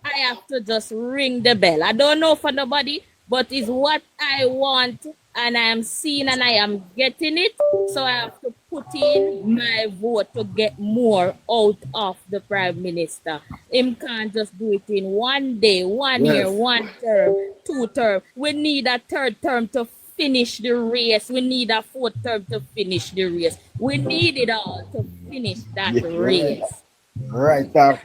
I have to just ring the bell. I don't know for nobody, but it's what I want, and I am seeing and I am getting it. So I have to put in my vote to get more out of the Prime Minister. Him can't just do it in one day, 1 year, 1 term, 2 term. We need a 3rd term to finish the race. We need a 4th term to finish the race. We need it all to finish that race. Right off.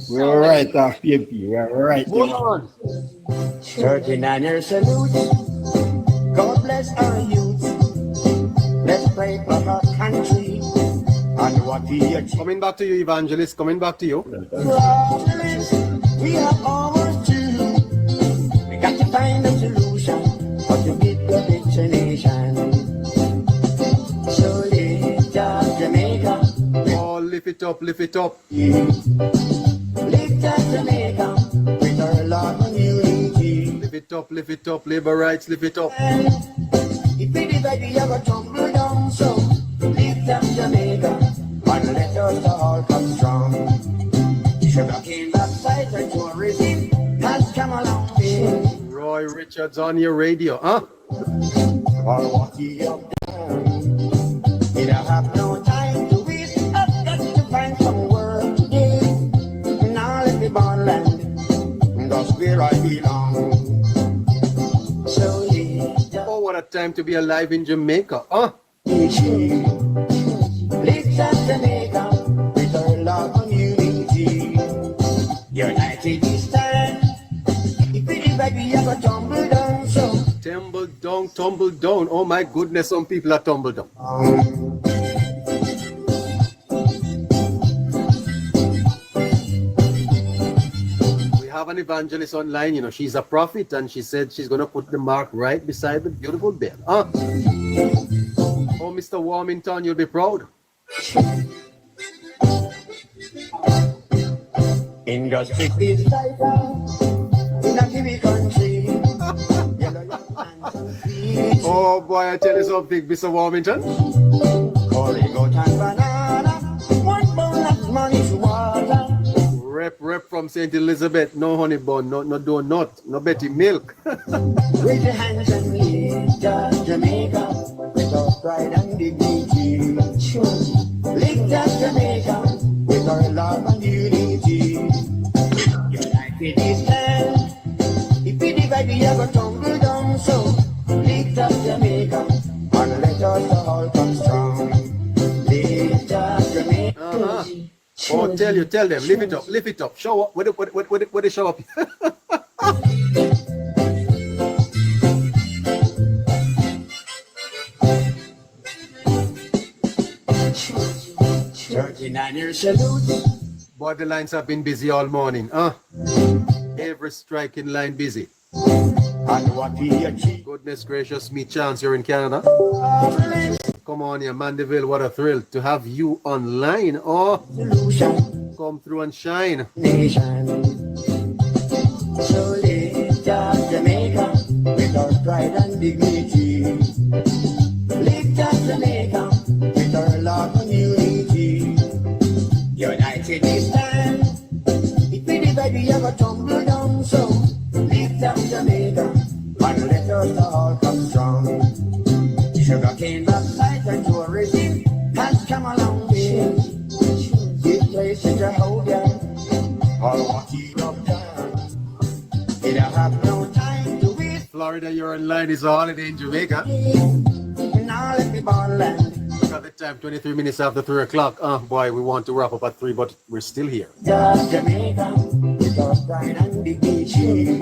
We're right off, PMP. We're right. Hold on. 39-year salute. God bless our youth. Let's pray for our country and what we achieve. Coming back to you, Evangelist. Coming back to you. We have hours to. We got to find a solution for to meet the big nation. So lift up Jamaica. Oh, lift it up, lift it up. Lift up Jamaica with our love and unity. Lift it up, labor rights, lift it up. If it is like we have a tumble down, so lift up Jamaica and let us all come strong. Sugar cane backside and tourism has come along way. Roy Richards on your radio, huh? All what he have done. We don't have no time to waste. I've got to find some work today. Now let me born land, that's where I belong. So oh, what a time to be alive in Jamaica, huh? Lift up Jamaica with our love and unity. United we stand. If it is like we have a tumble down, so tumble down. Oh my goodness, some people are tumbled down. We have an evangelist online, you know, she's a prophet, and she said she's going to put the mark right beside the beautiful bell. Huh? Oh, Mr. Warmington, you'll be proud. Industry is vital in a given country. Oh boy, I tell you something, Mr. Warmington. Corigot and banana, 1 bowl of money to water. Rep from St. Elizabeth, no honey bun, no donut, no Betty milk. With your hands and lift up Jamaica with our pride and dignity. Lift up Jamaica with our love and unity. United we stand. If we divide, we are gonna tumble down. So lift up Jamaica and let us all come strong. Lift up Jamaica. Oh, tell them, lift it up. Show up. What they show up? Salute. Boy, the lines have been busy all morning. Every striking line busy. And what we achieve. Goodness gracious me, Chance, you're in Canada. Come on here, Mandeville, what a thrill to have you online. Oh, come through and shine. Nation. So lift up Jamaica with our pride and dignity. Lift up Jamaica with our love and unity. United we stand. If we divide, we have a tumble down. So lift up Jamaica and let us all come strong. Sugarcane baptized and tourism has come a long way. This place is a whole girl. All what you have done. It have no time to wait. Florida, you're online. It's a holiday in Jamaica. Now let me born land. Look at the time, 23 minutes after 3 o'clock. Boy, we want to wrap up at 3, but we're still here. Just Jamaica with our pride and dignity.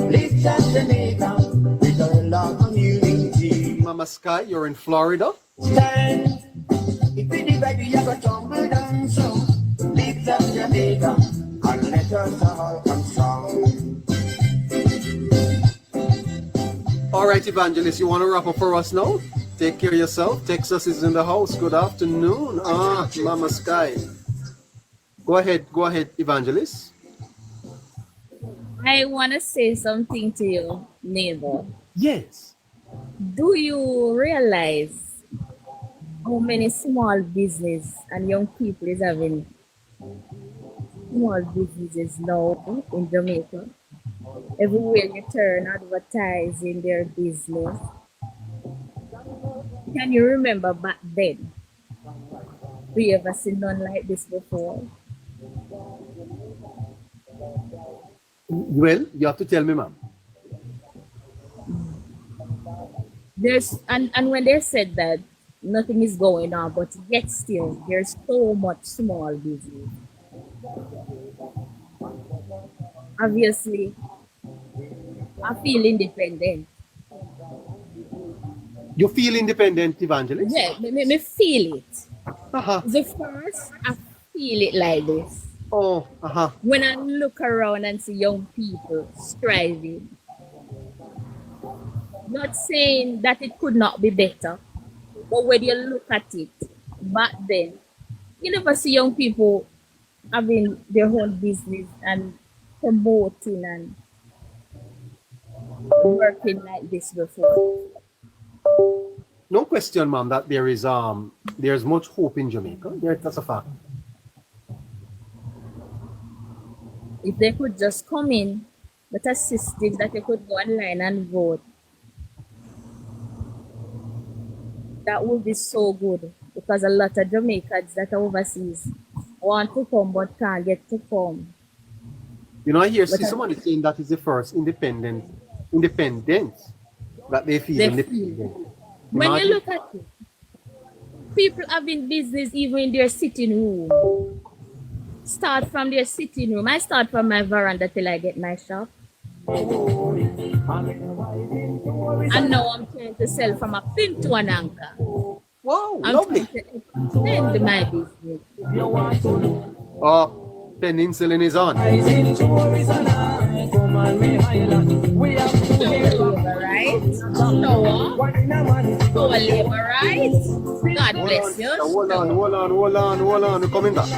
Lift up Jamaica with our love and unity. Mama Sky, you're in Florida. Stand. If we divide, we have a tumble down. So lift up Jamaica and let us all come strong. All right, Evangelist, you want to wrap up for us now? Take care of yourself. Texas is in the house. Good afternoon. Mama Sky. Go ahead, Evangelist. I want to say something to you, neighbor. Yes. Do you realize how many small business and young people is having small businesses now in Jamaica? Everywhere you turn, advertising their business. Can you remember back then? Do you ever see none like this before? Well, you have to tell me, ma'am. There's and when they said that nothing is going on, but yet still there's so much small business. Obviously, I feel independent. You feel independent, Evangelist? Yeah, me feel it. The first, I feel it like this. When I look around and see young people striving, not saying that it could not be better, but when you look at it, back then, you never see young people having their own business and promoting and working like this before. No question, ma'am, that there's much hope in Jamaica. That's a fact. If they could just come in with a system that they could go online and vote, that would be so good, because a lot of Jamaicans that are overseas want to come but can't get to come. You know, I hear somebody saying that is the first independence that they feel independent. When you look at it, people having business even in their sitting room. Start from their sitting room. I start from my veranda till I get my shop. And now I'm trying to sell from a pin to an anchor. Wow, I'm lovely. trying to extend my business. Peninsula is on. Right? Noah, labor rights. God bless you. Hold on. We're coming back.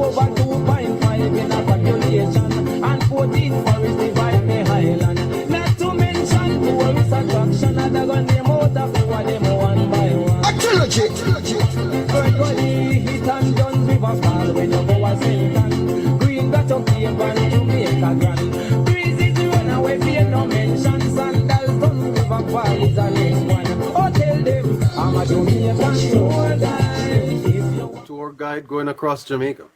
Over 2.5 in a population, and 14 forests divide me highland. Not to mention tourist attraction, and they're gonna name out of them one by one. A trilogy. Everybody hit and done river fall when you go a St. Green got your cave and Jamaica grand. Breezy to run away, fear no mention. Sandals done river fall is the next one. Oh, tell them I'm a Jamaican tour guide. guide going across Jamaica.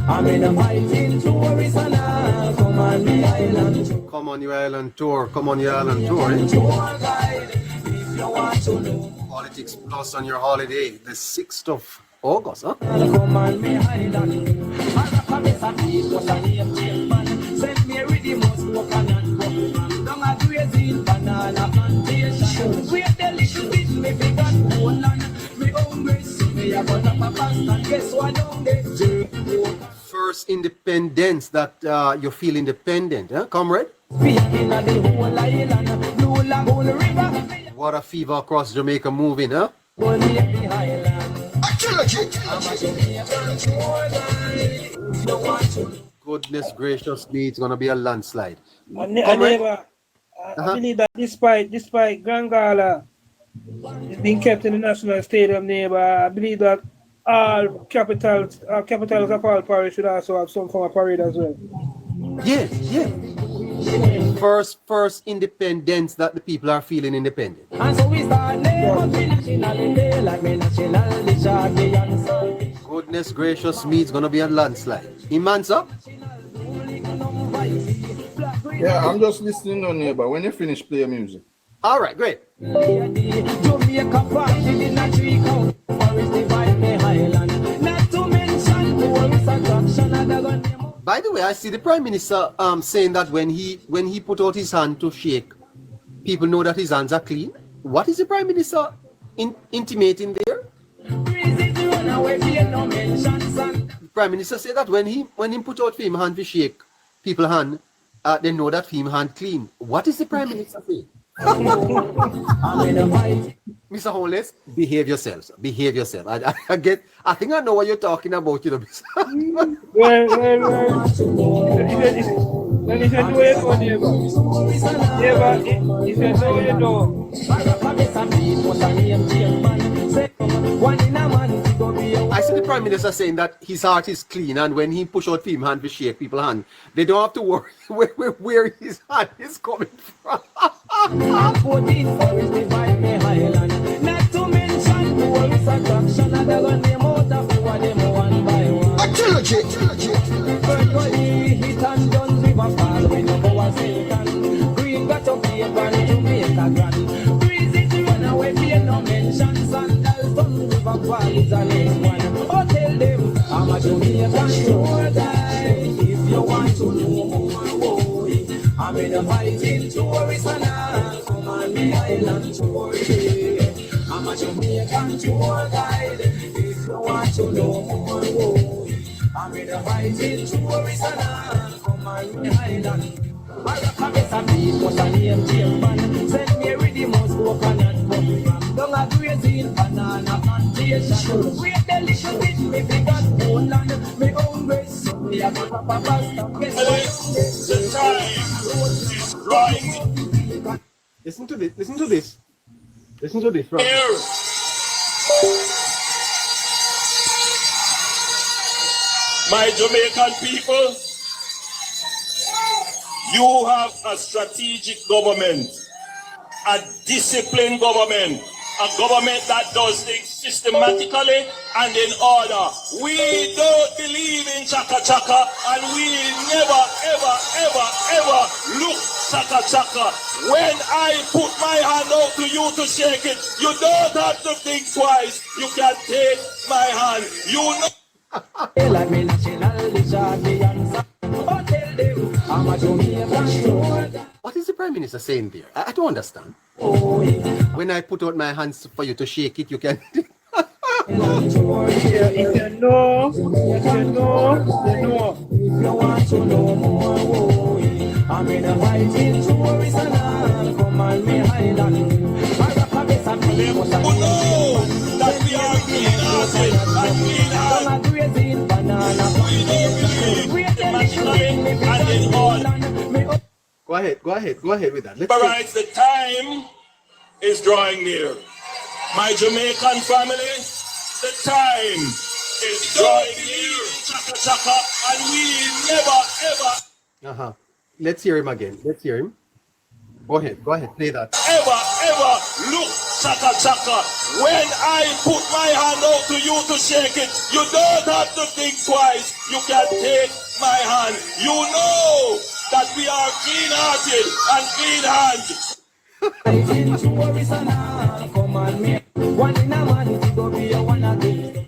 I'm in a fighting tourist and I come on the island. Come on your island tour. Come on your island tour. Eh? Tour guide, if you want to know. Politics Plus on your holiday, the 6th of August, huh? Come on the island. I miss a beat, was a name change man. Send me with the most broken and broken. Don't a grazing banana plantation. Wait a little bit, me big and Poland. Me hungry, see me a gun up a past and guess what down there? First independence that you feel independent, huh, comrade? What a fever across Jamaica moving, huh? Goodness gracious me, it's gonna be a landslide. I believe that despite Grand Gala is being kept in the National Stadium, neighbor, I believe that all capitals of all parishes should also have some form of parade as well. Yes, yes. First independence that the people are feeling independent. And so we start nationality like me national. Goodness gracious me, it's gonna be a landslide. Immense up? Yeah, I'm just listening on neighbor. When you finish, play your music. All right, great. Jamaica party in a tree count. Forest divide me highland. Not to mention tourist attraction. By the way, I see the Prime Minister saying that when he put out his hand to shake, people know that his hands are clean. What is the Prime Minister intimating there? The Prime Minister said that when he put out for him hand to shake, people hand, they know that him hand clean. What is the Prime Minister saying? Mr. Holness, behave yourselves. Behave yourself. I think I know what you're talking about, you know. Well. Then he said, do it for neighbor. He said, no, you know. I see the Prime Minister saying that his heart is clean, and when he push out him hand to shake people's hand, they don't have to worry where his hand is coming from. Not to mention tourist attraction, and they're gonna name out of them one by one. Hit and guns, river fall, we know go a Satan. Green got to be a grand to make a grand. Breezy to run away, be no mention. Sandals, sun, river fall is the next one. Oh, tell them, I'm a Jamaican tour guide. If you want to know more, I'm in a fighting tourist and I come on the island tour. I'm a Jamaican tour guide. If you want to know more, I'm in a fighting tourist and I come on the island. I recommend some people what's a name change man. Send me with the most broken and broken. Don't agree in banana plantation. Wait a little bit, me big and Poland. Me hungry, so me a go up a bus. Guess The time is right. Listen to this. Listen to this. Listen to this. Right? My Jamaican people, you have a strategic government, a disciplined government, a government that does things systematically and in order. We don't believe in chaka chaka, and we never, ever, ever, ever look chaka chaka. When I put my hand out to you to shake it, you don't have to think twice. You can take my hand. You know. What is the Prime Minister saying there? I don't understand. When I put out my hands for you to shake it, you can. If you know, you know. If you want to know more, I'm in a fighting tourist and I'll come on me island. That we are clean-hearted and clean-hearted. Go ahead with that. Alright, the time is drawing near. My Jamaican family, the time is drawing near. Chaka chaka, and we never ever. Let's hear him again. Let's hear him. Go ahead, play that. Ever look, chaka. When I put my hand out to you to shake it, you don't have to think twice. You can take my hand. You know that we are clean-hearted and clean-handed.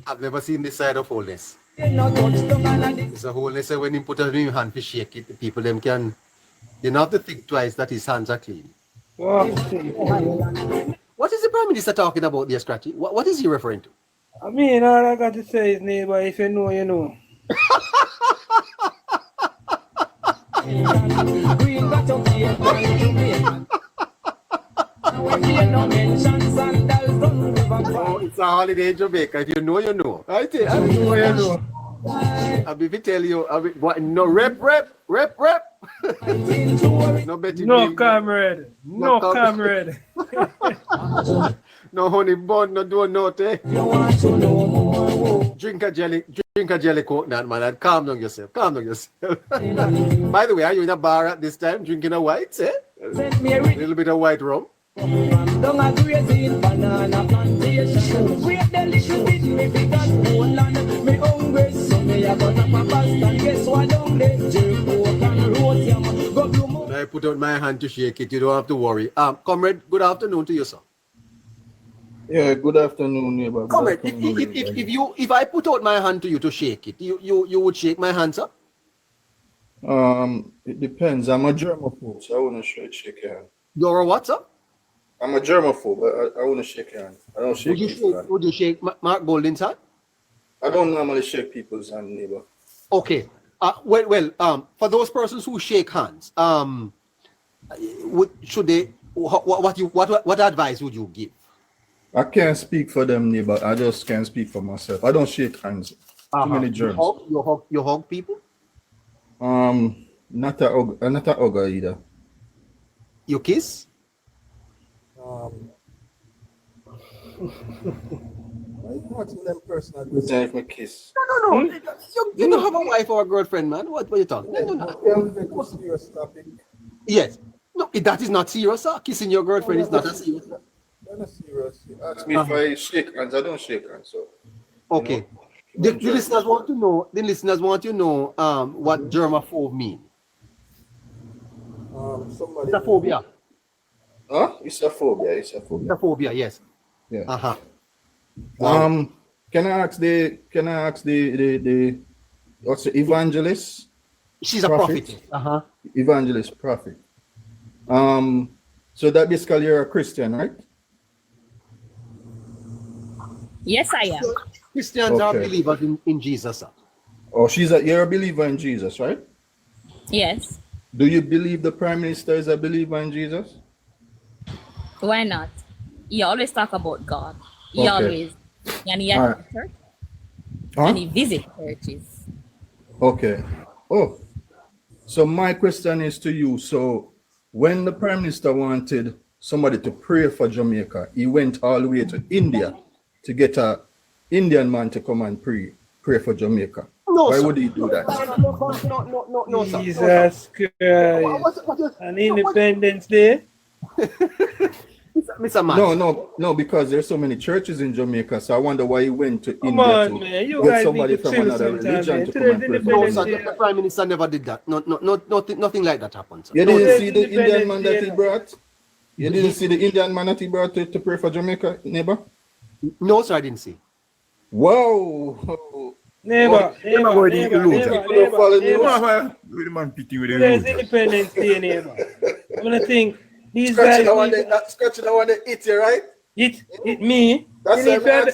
I've never seen this side of Holness. It's a Holness when he put a new hand to shake it, the people them can. You don't have to think twice that his hands are clean. Wow. What is the Prime Minister talking about there, Scratchy? What is he referring to? I mean, all I got to say is, neighbor, if you know, you know. Oh, it's a holiday in Jamaica. If you know, you know. I tell you, you know. I'll be tell you, no rep. No betting. No comrade. No comrade. No honey bun, no do nothing. Drink a jelly coke, man. And calm down yourself. By the way, are you in a bar at this time drinking a white? A little bit of white rum. Don't agree in banana plantation. We have the little bit me big and whole and me hungry. So me a go tap a past and guess what down there? Jerk and roast yam. Go blue mo. When I put out my hand to shake it, you don't have to worry. Comrade, good afternoon to you, sir. Yeah, good afternoon, neighbor. Comrade, if I put out my hand to you to shake it, you would shake my hand, sir? It depends. I'm a germaphobe, so I wouldn't shake your hand. You're a what, sir? I'm a germaphobe, but I wouldn't shake your hand. I don't shake people's hand. Would you shake Mark Golding's hand? I don't normally shake people's hand, neighbor. Okay. For those persons who shake hands, what advice would you give? I can't speak for them, neighbor. I just can't speak for myself. I don't shake hands. Too many germs. You hug people? Not a hugger either. You kiss? Them personal if me kiss. No. You don't have a wife or a girlfriend, man. What are you talking? No. Serious topic. Yes. No, that is not serious, sir. Kissing your girlfriend is not a serious. Not serious. You ask me if I shake hands. I don't shake hands. So. Okay. The listeners want to know. The listeners want to know what germaphobe means. It's a phobia. Huh? It's a phobia. It's a phobia. Yes. Yeah. Can I ask the what's the evangelist? She's a prophet. Evangelist prophet. So that basically you're a Christian, right? Yes, I am. Christians are believers in Jesus, sir. Oh, you're a believer in Jesus, right? Yes. Do you believe the Prime Minister is a believer in Jesus? Why not? He always talk about God. He always. And he has church. And he visit churches. Okay. Oh. So my question is to you. So when the Prime Minister wanted somebody to pray for Jamaica, he went all the way to India to get an Indian man to come and pray for Jamaica. No, Why sir. would he do that? No, sir. Jesus Christ. An Independence Day? Mr. Man. No, because there's so many churches in Jamaica, so I wonder why he went to Come India on, to man. You get guys somebody need to from chill another sometime, religion man. to Today's come and pray for No, Jamaica. sir. The Prime Minister never did that. Nothing like that happened, sir. You No, didn't see the Indian Independence man Day, that he brought? You didn't see the Indian man that he brought to pray for Jamaica, neighbor? No, sir, I didn't see. Whoa. Neighbor. Today's Independence Day, neighbor. I'm going to think these Scratching guys. Scratching I want to eat you, right? It me. That's You need why I'm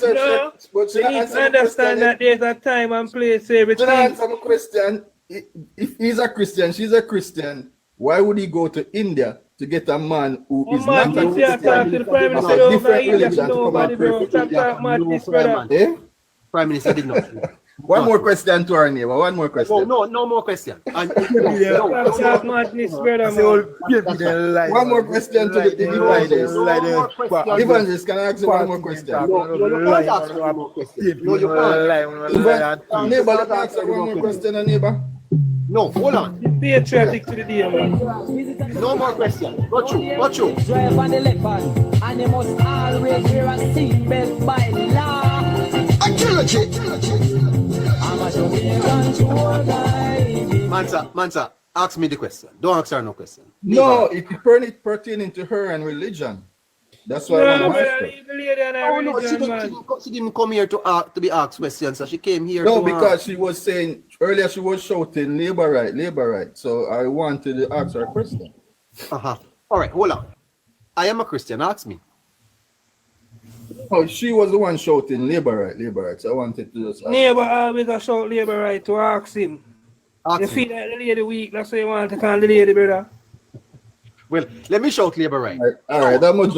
to understand that there's a time and place for everything. I'm a Christian. If he's a Christian, she's a Christian, why would he go to India to get a man who is not a Christian? Talk to the Prime Minister over India to nobody, bro. Stop talking madness, brother. Prime Minister did not. One more question to our neighbor. One more question. No more question. Stop madness, brother, man. One more question to the evangelist. Evangelist, can I ask you one more question? You can't ask one more question. No, you can't. Neighbor, let me ask you one more question, neighbor. No, hold on. Be patriotic to the day, man. No more questions. Go through. Drive on the leopard, and you must always wear a seatbelt by law. I'm a Jamaican tour guide. Mansa, ask me the question. Don't ask her no question. No, it's pertaining to her and religion. That's why I want to ask her. Oh no, she didn't come here to be asked questions. So she came here. No, because she was saying earlier she was shouting labor right. So I wanted to ask her a question. All right, hold on. I am a Christian. Ask me. Oh, she was the one shouting labor right. So I wanted to just ask. Neighbor always a shout labor right to ask him. Ask you him. feel like the lady weak, that's why you want to call the lady, brother. Well, let me shout labor right. All right, I'm gonna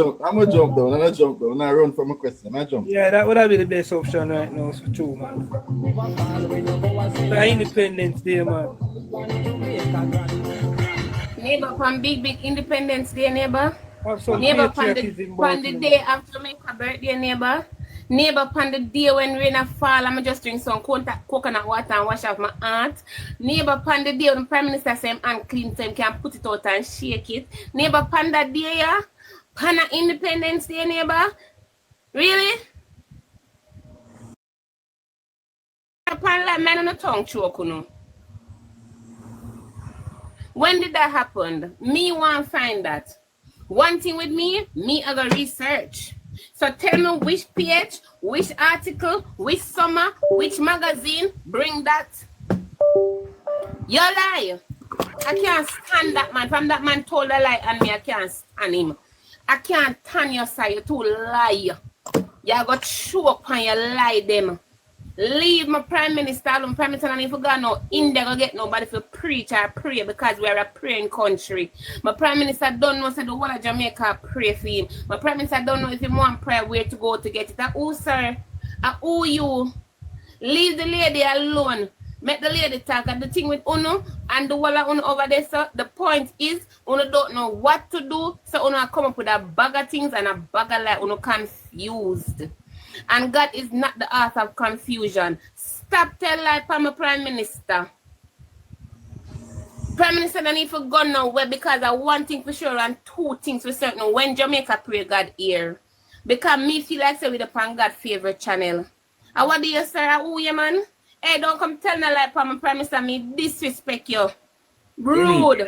jump down. I run from a question. I jump. Yeah, that would be the best option right now for true, man. The Independence Day, man. Neighbor, from big Independence Day, neighbor. Neighbor, on the day of Jamaica birthday, neighbor. Neighbor, on the day when rain a fall, I'm just drink some coconut water and wash off my aunt. Neighbor, on the day when the Prime Minister says I'm clean, so he can put it out and shake it. Neighbor, on that day, yeah? On the Independence Day, neighbor? Really? Upon like man on the tongue choke, you know. When did that happen? Me want find that. One thing with me I go research. So tell me which page, which article, which summer, which magazine, bring that. You lie. I can't stand that man. From that man told a lie and me, I can't stand him. I can't stand your side. You too lie. You got choke on your lie them. Leave my Prime Minister alone. Prime Minister, and if you go no India, go get nobody to preach or pray because we are a praying country. My Prime Minister don't know, say the whole of Jamaica pray for him. My Prime Minister don't know if he want prayer where to go to get it. Who, sir? Who you? Leave the lady alone. Make the lady talk. And the thing with Uno and the wall of Uno over there, so the point is, Uno don't know what to do, so Uno come up with a bag of things and a bag of like Uno confused. And God is not the author of confusion. Stop telling lie from my Prime Minister. Prime Minister don't need to go nowhere because I one thing for sure and two things for certain. When Jamaica pray God here. Because me feel like say with the pan God favorite channel. And what do you say? Who you man? Hey, don't come tell me like from my Prime Minister me disrespect you. Rude.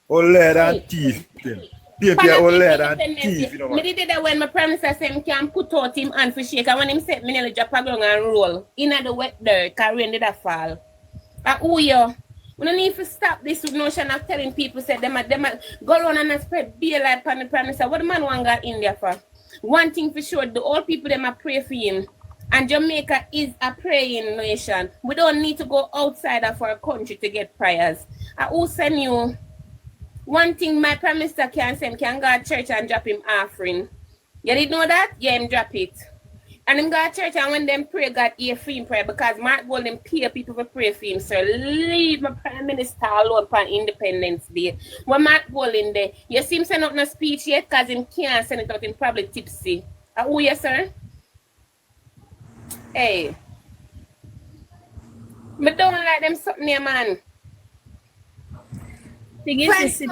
Oh, lead and teeth. Paper all lead and teeth, you know. Me did that when my Prime Minister said he can put out him hand for shake, and when him said me nearly drop a ground and roll in the wet dirt, because rain did a fall. Who you? We don't need to stop this notion of telling people say them go around and spread beer like on the Prime Minister. What the man want got India for? One thing for sure, the old people them a pray for him. And Jamaica is a praying nation. We don't need to go outside of our country to get prayers. Who send you? One thing my Prime Minister can say, can go to church and drop him offering. You didn't know that? Yeah, him drop it. And him go to church and when them pray, God hear for him prayer because Mark Golden pay people to pray for him. So leave my Prime Minister alone for Independence Day. When Mark Golden there, you see him send out no speech yet because him can't send it out, him probably tipsy. Who you, sir? Hey. But don't like them something there, man. Miss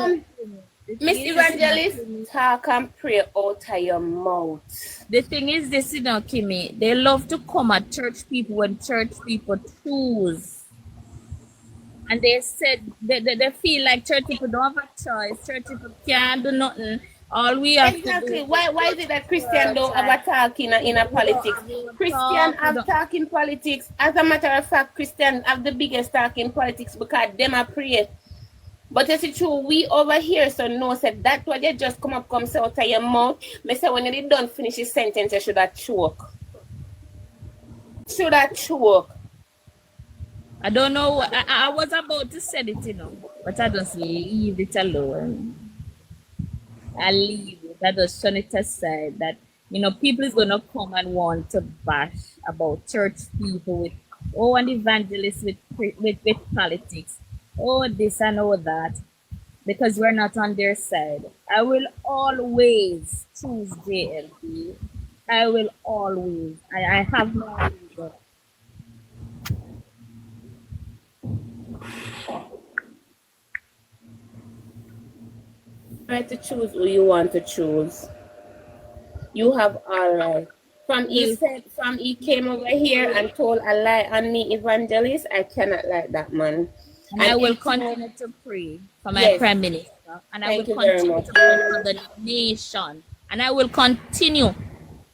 Evangelist, talk and pray out of your mouth. The thing is this, you know, Kimmy, they love to come at church people when church people choose. And they said they feel like church people don't have a choice. Church people can't do nothing. All we have to do. Why is it that Christian don't have a talk in a politics? Christian have talk in politics. As a matter of fact, Christian have the biggest talk in politics because them are pray. But it's true, we over here, so no, said that what you just come say out of your mouth. Me say when you don't finish his sentence, you should have choke. Should have choke. I don't know. I was about to say it, you know, but I just leave it alone. I leave it. I just turn it aside. That, you know, people is gonna come and want to bash about church people with an evangelist with politics. Oh, this and all that, because we're not on their side. I will always choose JLP. I will always. I have no reason. right to choose who you want to choose. You have all right. From he came over here and told a lie on me, evangelist. I cannot like that man. And I will continue to pray for my Yes. Prime Minister. And I will Thank you very continue much. to pray for the nation. And I will continue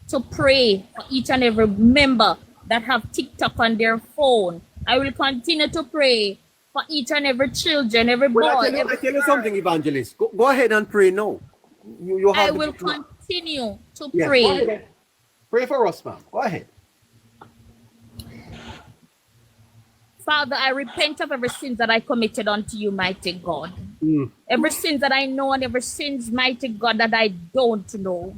to pray for each and every member that have TikTok on their phone. I will continue to pray for each and every children, every boy. Well, I tell you something, evangelist. Go ahead and pray now. You have I will continue to Yes, pray. go ahead. Pray for us, ma'am. Go ahead. Father, I repent of every sin that I committed unto you, mighty God. Every sin that I know and every sins, mighty God, that I don't know.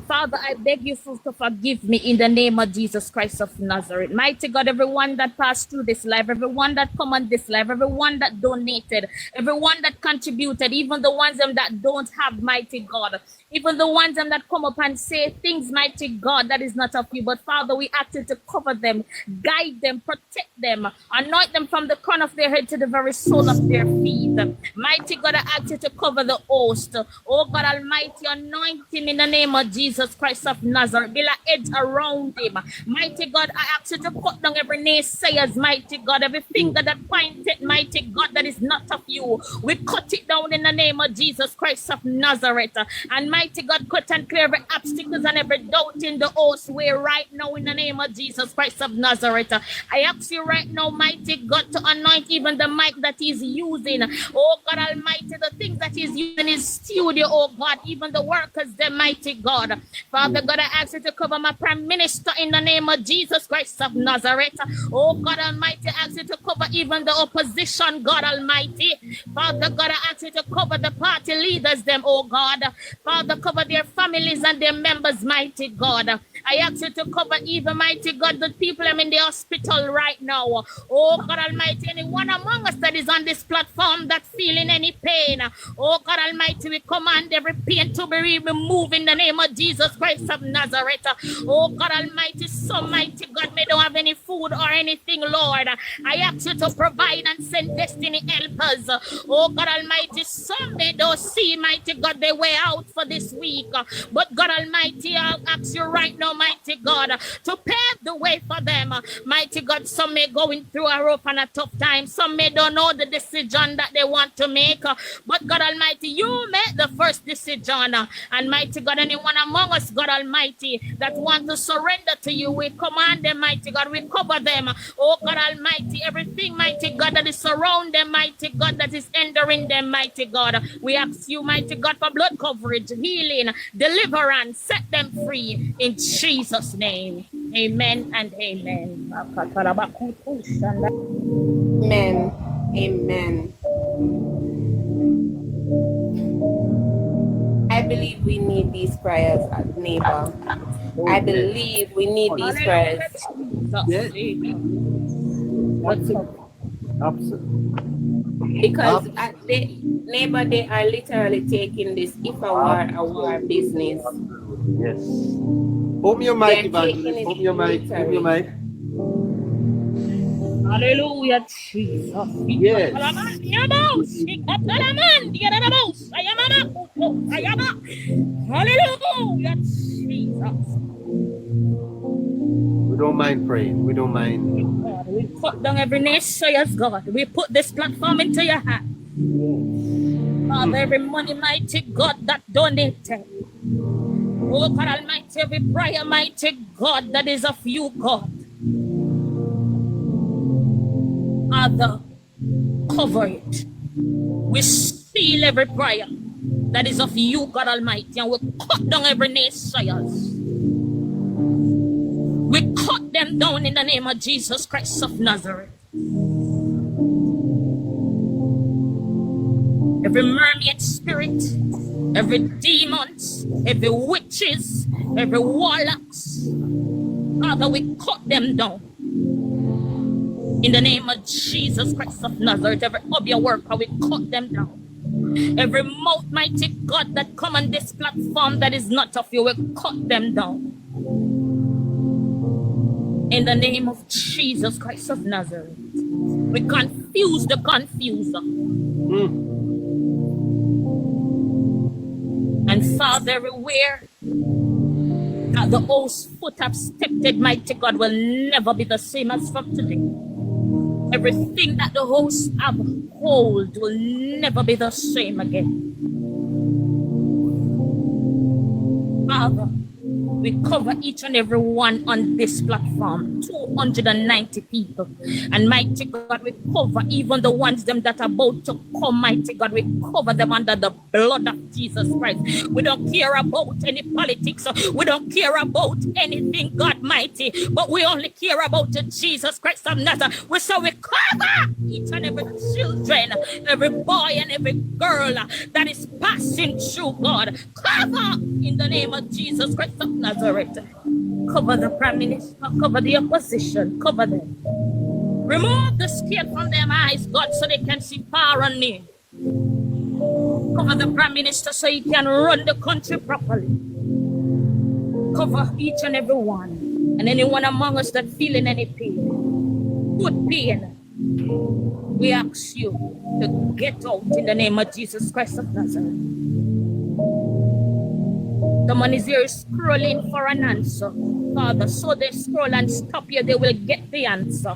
Father, I beg you to forgive me in the name of Jesus Christ of Nazareth. Mighty God, everyone that passed through this life, everyone that come on this life, everyone that donated, everyone that contributed, even the ones that don't have, mighty God, even the ones that come up and say things, mighty God, that is not of you. But Father, we ask you to cover them, guide them, protect them, anoint them from the crown of their head to the very sole of their feet. Mighty God, I ask you to cover the host. Oh God Almighty, anoint him in the name of Jesus Christ of Nazareth. Build a edge around him. Mighty God, I ask you to cut down every naysayers, mighty God, every finger that pointed, mighty God, that is not of you. We cut it down in the name of Jesus Christ of Nazareth. And mighty God, cut and clear every obstacles and every doubt in the host way right now in the name of Jesus Christ of Nazareth. I ask you right now, mighty God, to anoint even the mic that he's using. Oh God Almighty, the things that he's using in his studio, oh God, even the workers, the mighty God. Father God, I ask you to cover my Prime Minister in the name of Jesus Christ of Nazareth. Oh God Almighty, I ask you to cover even the opposition, God Almighty. Father God, I ask you to cover the party leaders, them, oh God. Father, cover their families and their members, mighty God. I ask you to cover even, mighty God, the people in the hospital right now. Oh God Almighty, anyone among us that is on this platform that feeling any pain, oh God Almighty, we command every pain to be removed in the name of Jesus Christ of Nazareth. Oh God Almighty, so mighty God, may don't have any food or anything, Lord. I ask you to provide and send destiny helpers. Oh God Almighty, some may don't see, mighty God, their way out for this week. But God Almighty, I'll ask you right now, mighty God, to pave the way for them. Mighty God, some may going through a rough and a tough time. Some may don't know the decision that they want to make. But God Almighty, you make the first decision. And mighty God, anyone among us, God Almighty, that want to surrender to you, we command them, mighty God, we cover them. Oh God Almighty, everything, mighty God, that is surround them, mighty God, that is entering them, mighty God. We ask you, mighty God, for blood coverage, healing, deliverance, set them free in Jesus' name. Amen and amen. Amen. Amen. I believe we need these prayers, neighbor. I believe we need these prayers. Yes. Absolutely. Because neighbor, they are literally taking this if a war business. Yes. Open your mic, evangelist. Open your mic. Open your mic. Hallelujah, Jesus. Yes. Hallelujah, Jesus. We don't mind praying. We don't mind. God, we put down every nation, yes, God. We put this platform into your hand. Father, every money, mighty God, that donated. Oh, God Almighty, every prayer, mighty God, that is of you, God. Father, cover it. We seal every prayer that is of you, God Almighty, and we cut down every naysayers. We cut them down in the name of Jesus Christ of Nazareth. Every mermaid spirit, every demons, every witches, every warlocks, Father, we cut them down. In the name of Jesus Christ of Nazareth, every obia worker, we cut them down. Every mouth, mighty God, that come on this platform that is not of you, we cut them down. In the name of Jesus Christ of Nazareth, we confuse the confuser. And Father, everywhere that the host foot have stepped, mighty God, will never be the same as from today. Everything that the host have hold will never be the same again. Father, we cover each and every one on this platform, 290 people. And mighty God, we cover even the ones them that are about to come, mighty God. We cover them under the blood of Jesus Christ. We don't care about any politics. We don't care about anything, God mighty. But we only care about Jesus Christ of Nazareth. We cover each and every children, every boy and every girl that is passing through, God. Cover in the name of Jesus Christ of Nazareth. Cover the Prime Minister, cover the opposition, cover them. Remove the scale from their eyes, God, so they can see far and near. Cover the Prime Minister so he can run the country properly. Cover each and every one. And anyone among us that feeling any pain, good pain, we ask you to get out in the name of Jesus Christ of Nazareth. Someone is here scrolling for an answer, Father. So they scroll and stop here, they will get the answer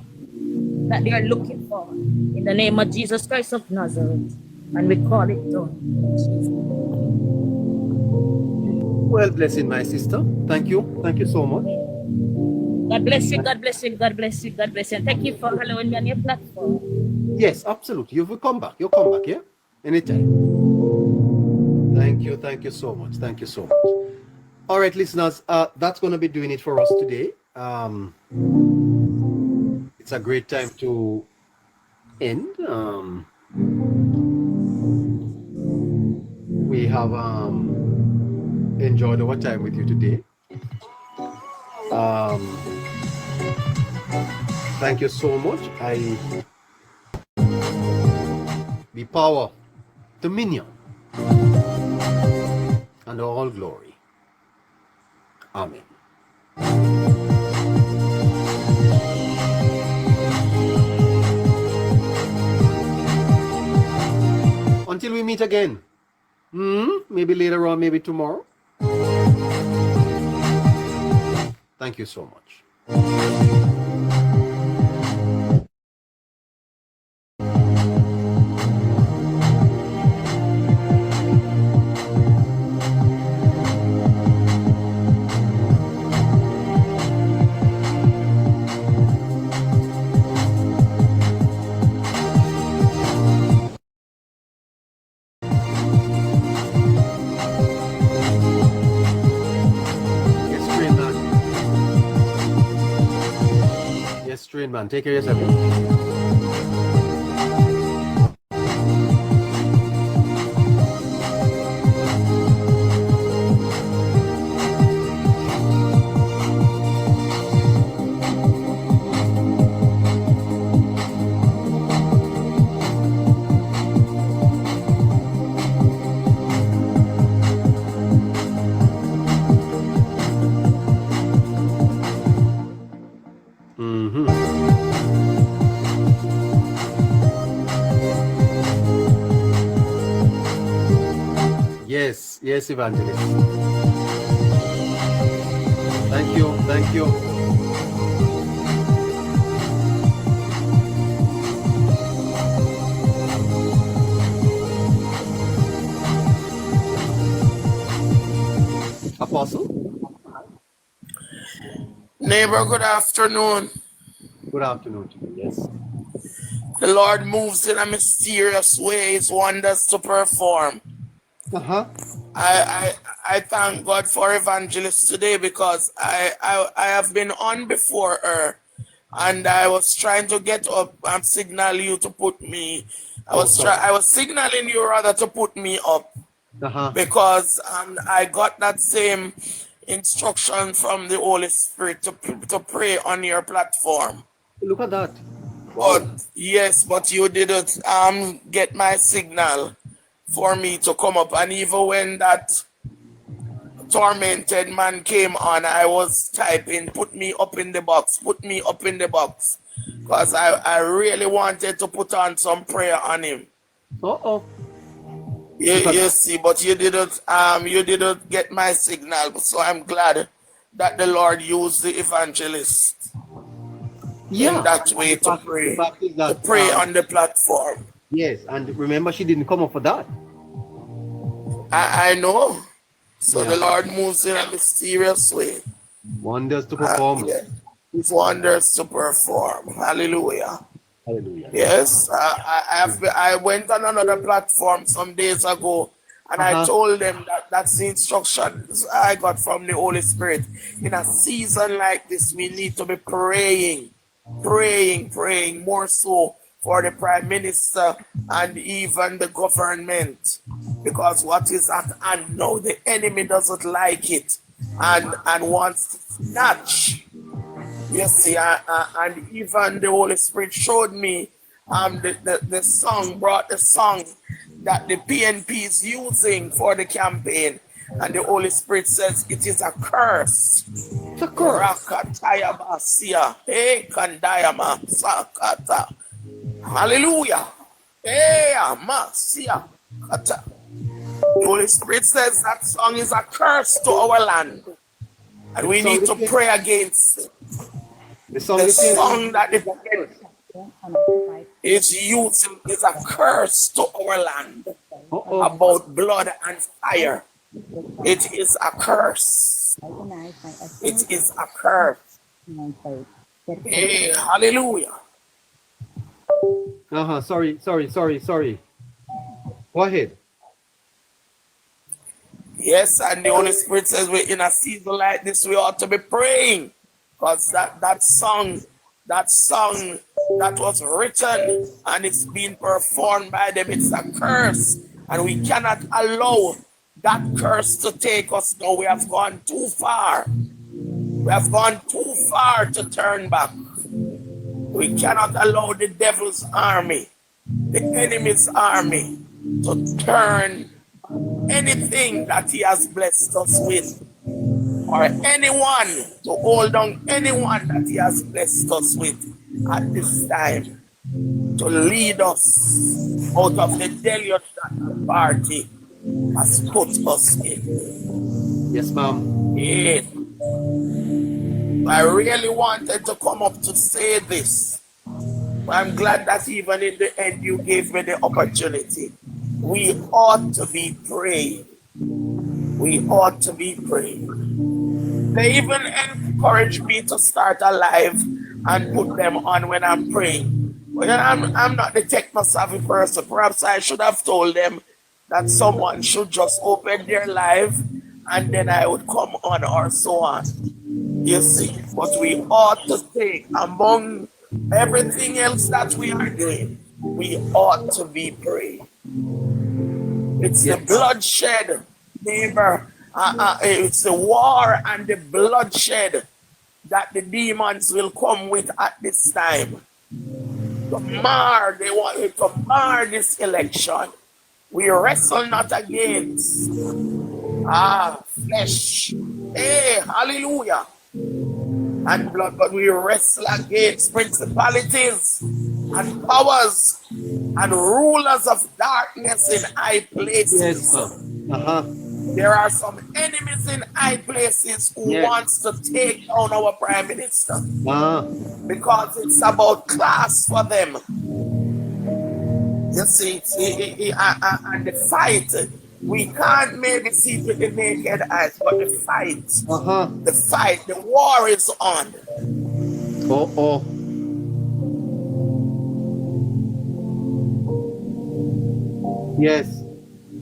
that they are looking for. In the name of Jesus Christ of Nazareth. And we call it done. Well, blessing, my sister. Thank you. Thank you so much. God bless you, God bless you, God bless you, God bless you. And thank you for allowing me on your platform. Yes, absolutely. You will come back. You'll come back, yeah? Anytime. Thank you so much. Thank you so much. All right, listeners, that's going to be doing it for us today. It's a great time to end. We have enjoyed our time with you today. Thank you so much. Be power, dominion, and all glory. Amen. Until we meet again. Maybe later on, maybe tomorrow. Thank you so much. Train man, take care of yourself. Yes, Evangelist. Thank you. Thank you. Apostle? Neighbor, good afternoon. Good afternoon to you, yes. The Lord moves in a mysterious way, his wonders to perform. I thank God for Evangelist today because I have been on before her and I was trying to get up and signal you to put me. I was signaling you rather to put me up because I got that same instruction from the Holy Spirit to pray on your platform. Look at that. But yes, but you didn't get my signal for me to come up, and even when that tormented man came on, I was typing, put me up in the box, put me up in the box, because I really wanted to put on some prayer on him. You see, but you didn't get my signal. So I'm glad that the Lord used the evangelist in that way to pray. To pray on the platform. Yes, and remember she didn't come up for that. I know. So the Lord moves in a mysterious way. Wonders to perform. His wonders to perform. Hallelujah. Hallelujah. Yes, I went on another platform some days ago, and I told them that that's the instructions I got from the Holy Spirit. In a season like this, we need to be praying more so for the Prime Minister and even the government, because what is at hand now, the enemy doesn't like it and wants to snatch. You see, and even the Holy Spirit showed me the song, brought the song that the PNP is using for the campaign. And the Holy Spirit says it is a curse. It's a curse. Hallelujah. The Holy Spirit says that song is a curse to our land. And we need to pray against it. The song that the is using is a curse to our land about blood and fire. It is a curse. It is a curse. Hey, hallelujah. Sorry. Go ahead. Yes, and the Holy Spirit says we're in a season like this, we ought to be praying. Because that song that was written and it's being performed by them, it's a curse. And we cannot allow that curse to take us now. We have gone too far. We have gone too far to turn back. We cannot allow the devil's army, the enemy's army, to turn anything that he has blessed us with, or anyone to hold on anyone that he has blessed us with at this time, to lead us out of the deluge that the party has put us in. Yes, ma'am. Yeah. I really wanted to come up to say this, but I'm glad that even in the end you gave me the opportunity. We ought to be praying. We ought to be praying. They even encourage me to start a live and put them on when I'm praying. But I'm not the techno-savvy person. Perhaps I should have told them that someone should just open their live and then I would come on or so on. You see, but we ought to take among everything else that we are doing, we ought to be praying. It's the bloodshed, neighbor. It's the war and the bloodshed that the demons will come with at this time. They want to mar this election. We wrestle not against flesh. Hey, hallelujah. And blood, but we wrestle against principalities and powers and rulers of darkness in high places. Yes, There are some enemies in high places who wants to take down our Prime Minister because it's about class for them. You see, and the fight, we can't maybe see with the naked eyes, but the fight, the war is on. Yes.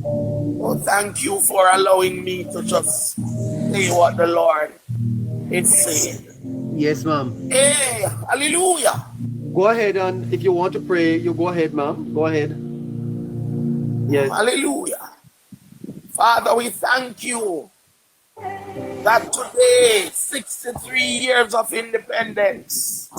Well, thank you for allowing me to just say what the Lord is saying. Yes, ma'am. Hey, hallelujah. Go ahead, and if you want to pray, you go ahead, ma'am. Go ahead. Yes. Hallelujah. Father, we thank you that today, 63 years of independence,